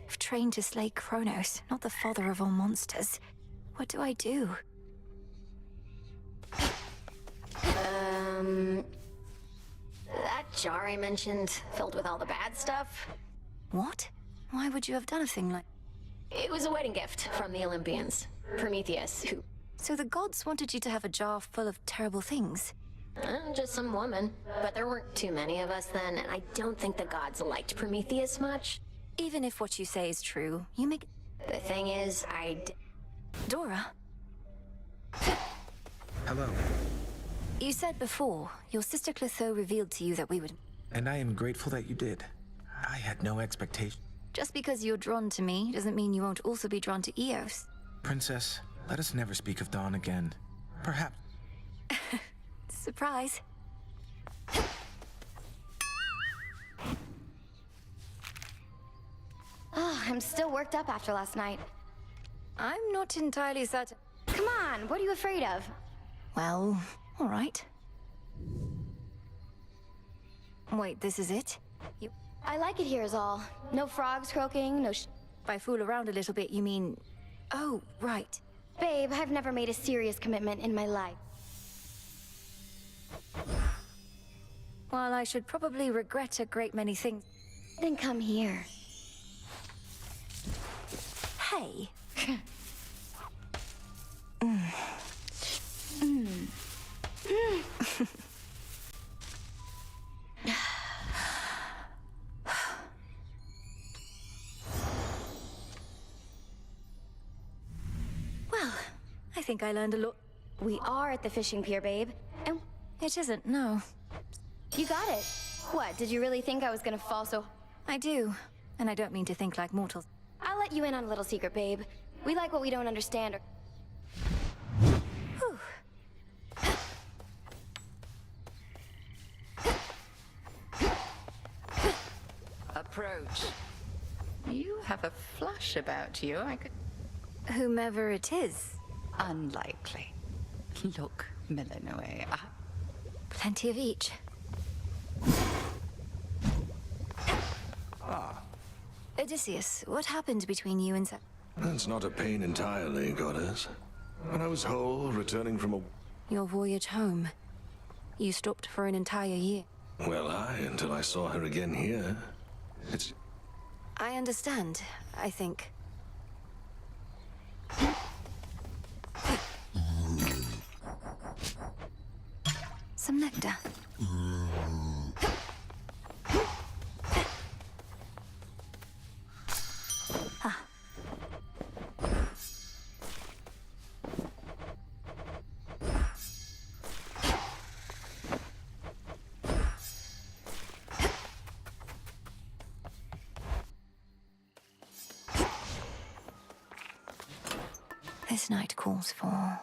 I've trained to slay Kronos, not the father of all monsters. What do I do? That jar I mentioned, filled with all the bad stuff, What? Why would you have done a thing like... it was a wedding gift from the Olympians. Prometheus, who... So the gods wanted you to have a jar full of terrible things? just some woman. But there weren't too many of us then, and I don't think the gods liked Prometheus much. Even if what you say is true, you make... The thing is, Dora? Hello. You said before, your sister Clotho revealed to you that we would... And I am grateful that you did. I had no expectation. Just because you're drawn to me doesn't mean you won't also be drawn to Eos. Princess, let us never speak of Dawn again. Perhaps... Surprise. Oh, I'm still worked up after last night. I'm not entirely certain. Come on, what are you afraid of? Well, all right. Wait, this is it? I like it here is all. No frogs croaking, no By fool around a little bit, you mean... Oh, right. Babe, I've never made a serious commitment in my life. While I should probably regret a great many things... Then come here. Hey. Well, I think I learned a lot. We are at the fishing pier, babe. And it isn't, no. You got it. What, did you really think I was gonna fall so... I do. And I don't mean to think like mortals. I'll let you in on a little secret, babe. We like what we don't understand or... Whew. Approach. You have a flash about you. I could... Whomever it is. Unlikely. Look, Milanoe. Plenty of each. Odysseus, what happened between you and... That's not a pain entirely, goddess. When I was whole, returning from a... Your voyage home. You stopped for an entire year. Well, until I saw her again here. It's... I understand, I think. Some nectar. Ah. This night calls for...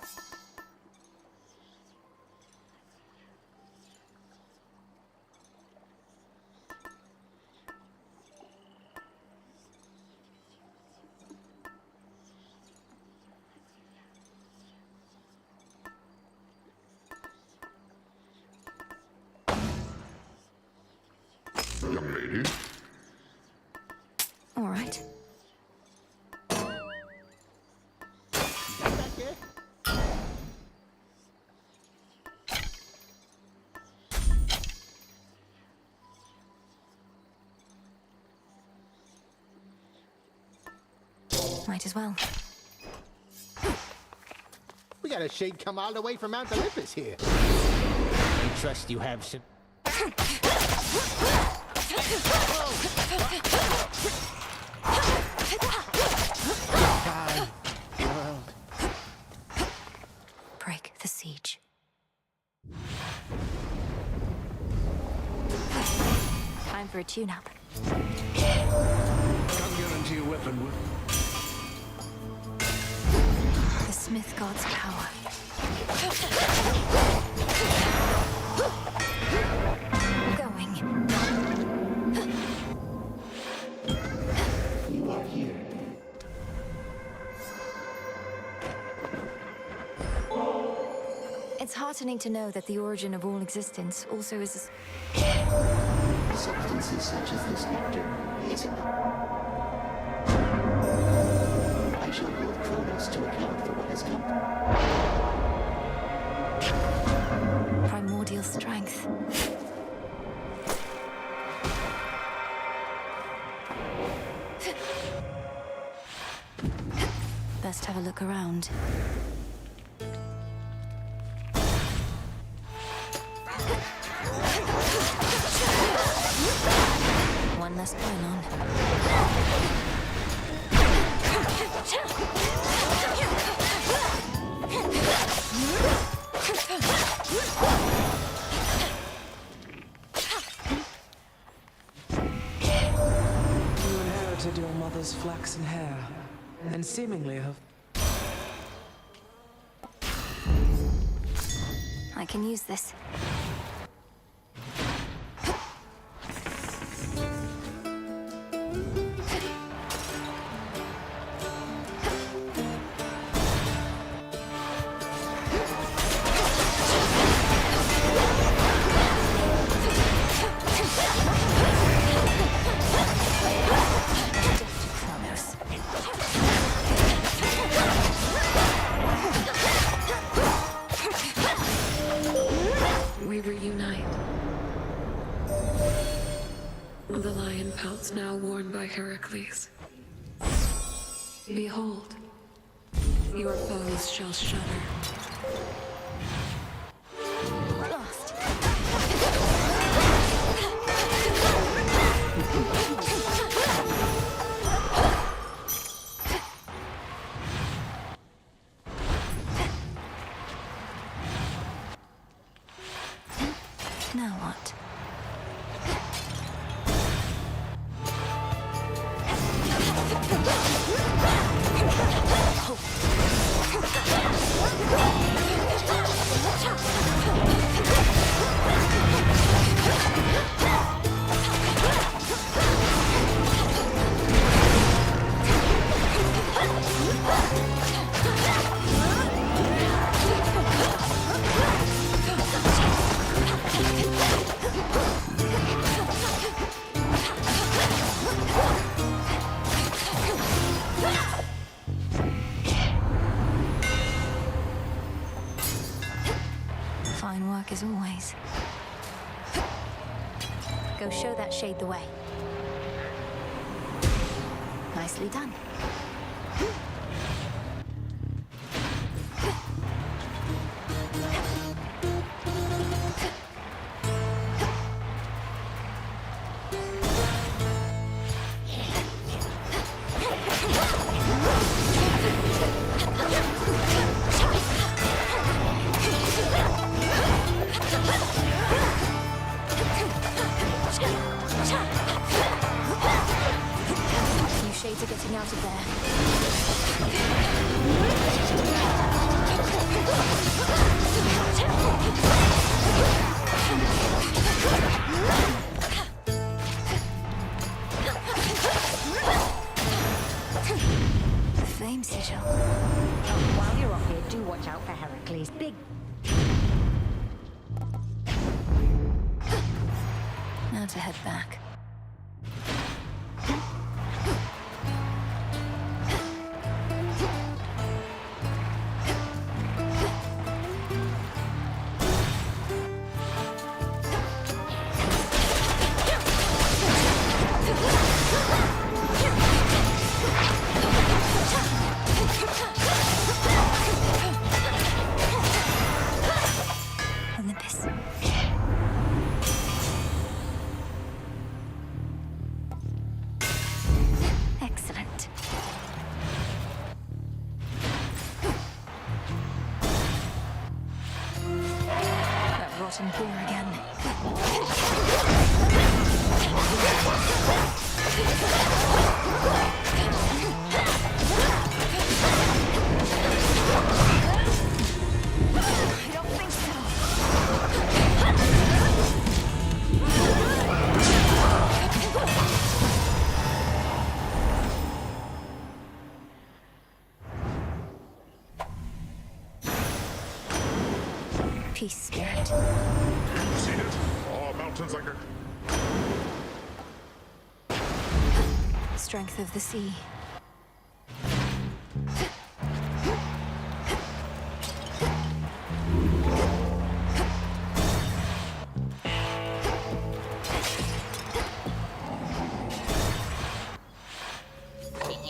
Young lady? All right. Might as well. got a shade come all the way from Mount Olympus here. I trust you have some... Break the siege. Time for a tune-up. Can't guarantee a weapon will. The Smith God's power. Going. You are here. It's heartening to know that the origin of all existence also is Substances such as this nectar is enough. I shall hold Kronos to account for what has come. primordial strength. Best have a look around. One less pylon. You inherited your mother's flaxen hair, and seemingly have... I can use this. We reunite. The lion pelts now worn by Heracles. Behold, your foes shall shudder. Lost. Now what? Fine work as always. Go show that shade the way. Nicely done. You shades are getting out of there. The flame sigil. While you're up here, do watch out for Heracles. Big. Now to head back. bottom poor again. I don't think so. Peace, spirit. Seen it? Oh, mountains like a... Strength of the sea.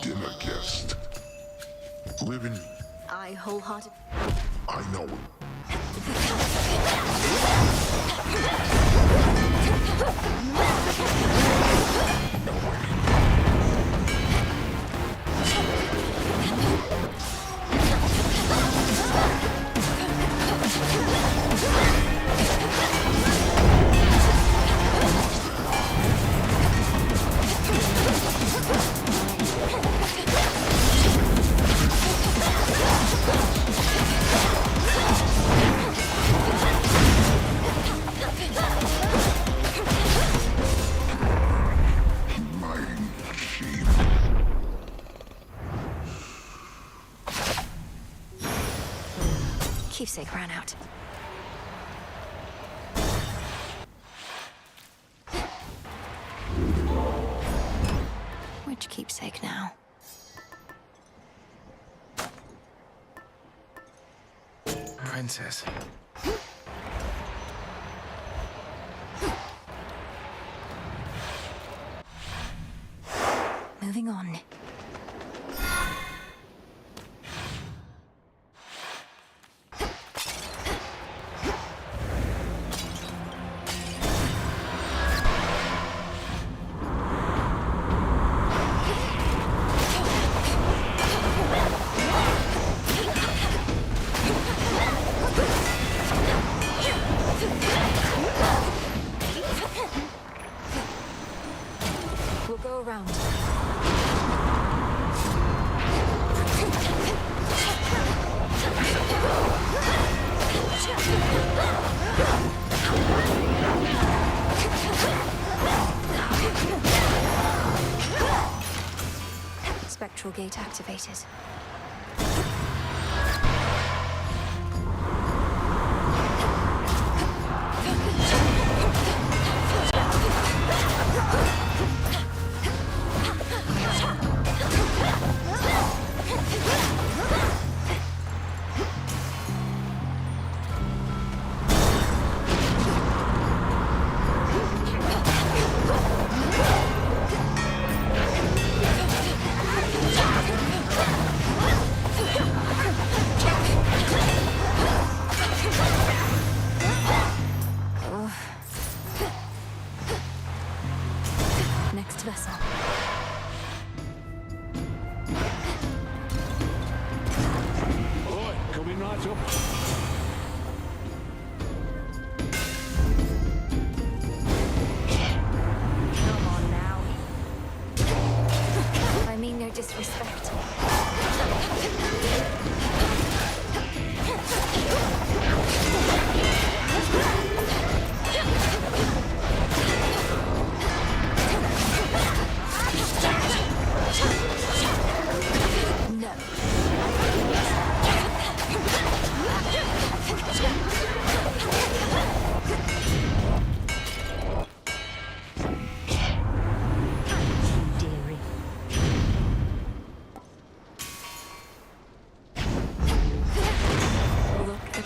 Dinner guest. Living... I wholehearted. I know. Keepsake ran out. Which keepsake now? Princess. Moving on. We'll go around. Spectral gate activated. Next vessel. Oi, coming right up. Come on now. I mean no disrespect.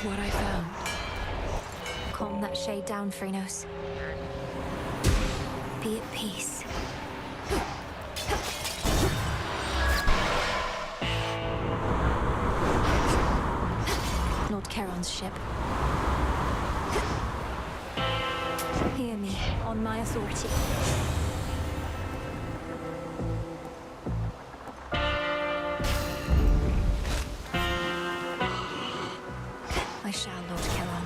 What I found. Calm that shade down, Phrynos. Be at peace. Lord Charon's ship. Hear me, on my authority. I shall, Lord Charon.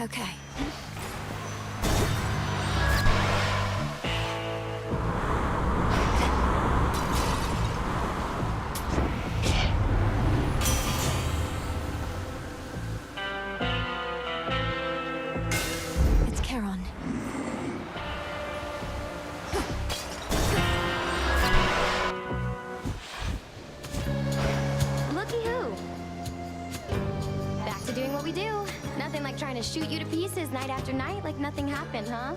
Okay. It's Charon. Looky who. Back to doing what we do. Nothing like trying to shoot you to pieces night after night like nothing happened, huh?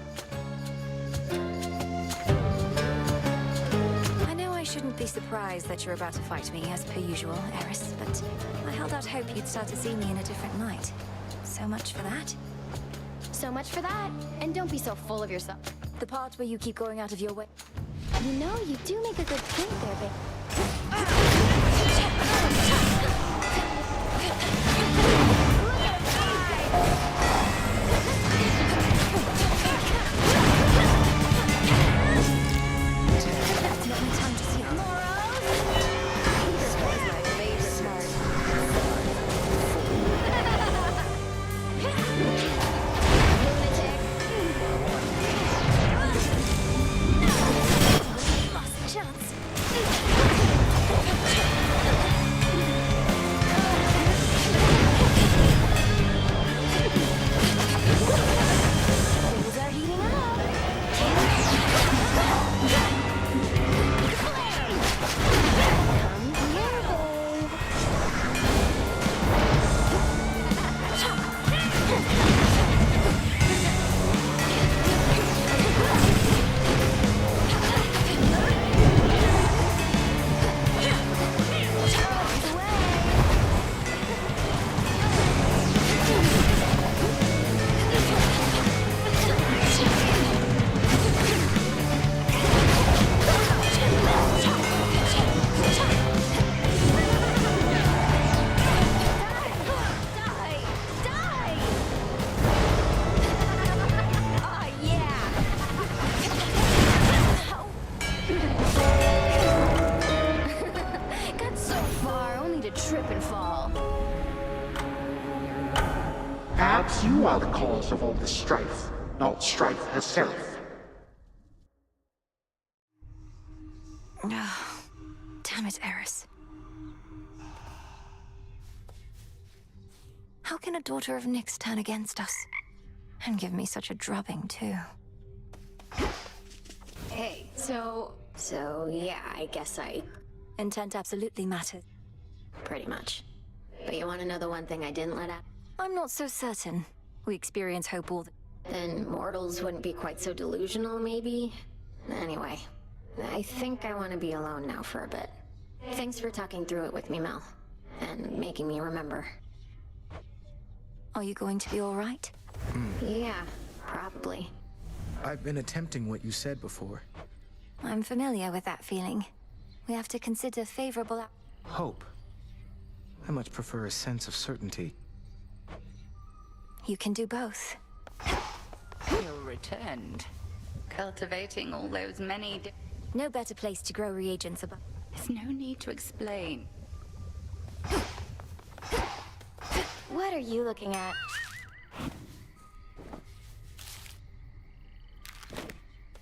I know I shouldn't be surprised that you're about to fight me, as per usual, Eris, but I held out hope you'd start to see me in a different light. So much for that. So much for that. And don't be so full of yourself. The part where you keep going out of your way. You know, you do make a good point there, babe. That's not my time to see Lost the chance. Things are heating up. Come here, babe. Got so far, only to trip and fall. Perhaps you are the cause of all this strife, not strife herself. Oh, damn it, Eris. How can a daughter of Nyx turn against us? And give me such a drubbing, too. Hey, so yeah, I guess Intent absolutely matters. pretty much. But you want to know the one thing I didn't let out? I'm not so certain. We experience hope all the... Then mortals wouldn't be quite so delusional, maybe? Anyway, I think I want to be alone now for a bit. Thanks for talking through it with me, Mel. And making me remember. Are you going to be all right? Yeah, probably. I've been attempting what you said before. I'm familiar with that feeling. We have to consider favorable... Hope. I much prefer a sense of certainty. You can do both. You returned. Cultivating all those many... No better place to grow reagents above. There's no need to explain. What are you looking at?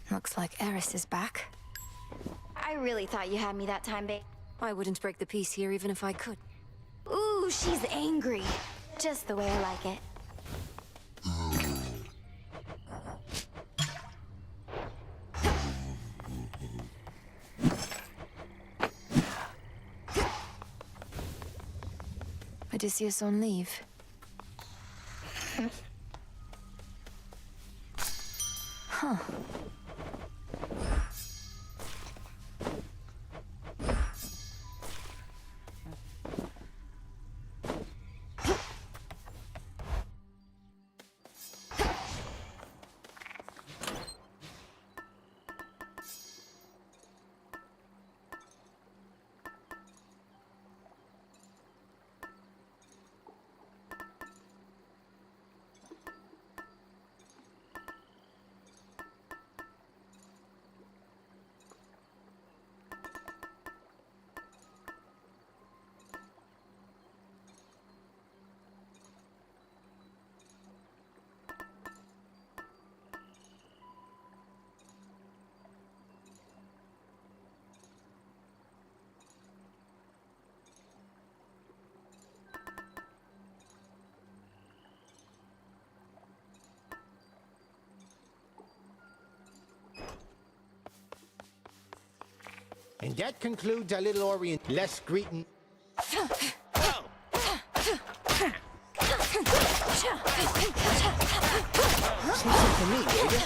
Looks like Eris is back. I really thought you had me that time, babe. I wouldn't break the peace here even if I could. Ooh, she's angry. Just the way I like it. Odysseus on leave. Huh. And that concludes our little Orient. Less greeting. Say something to me, will you?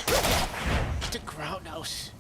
It's a crowd house.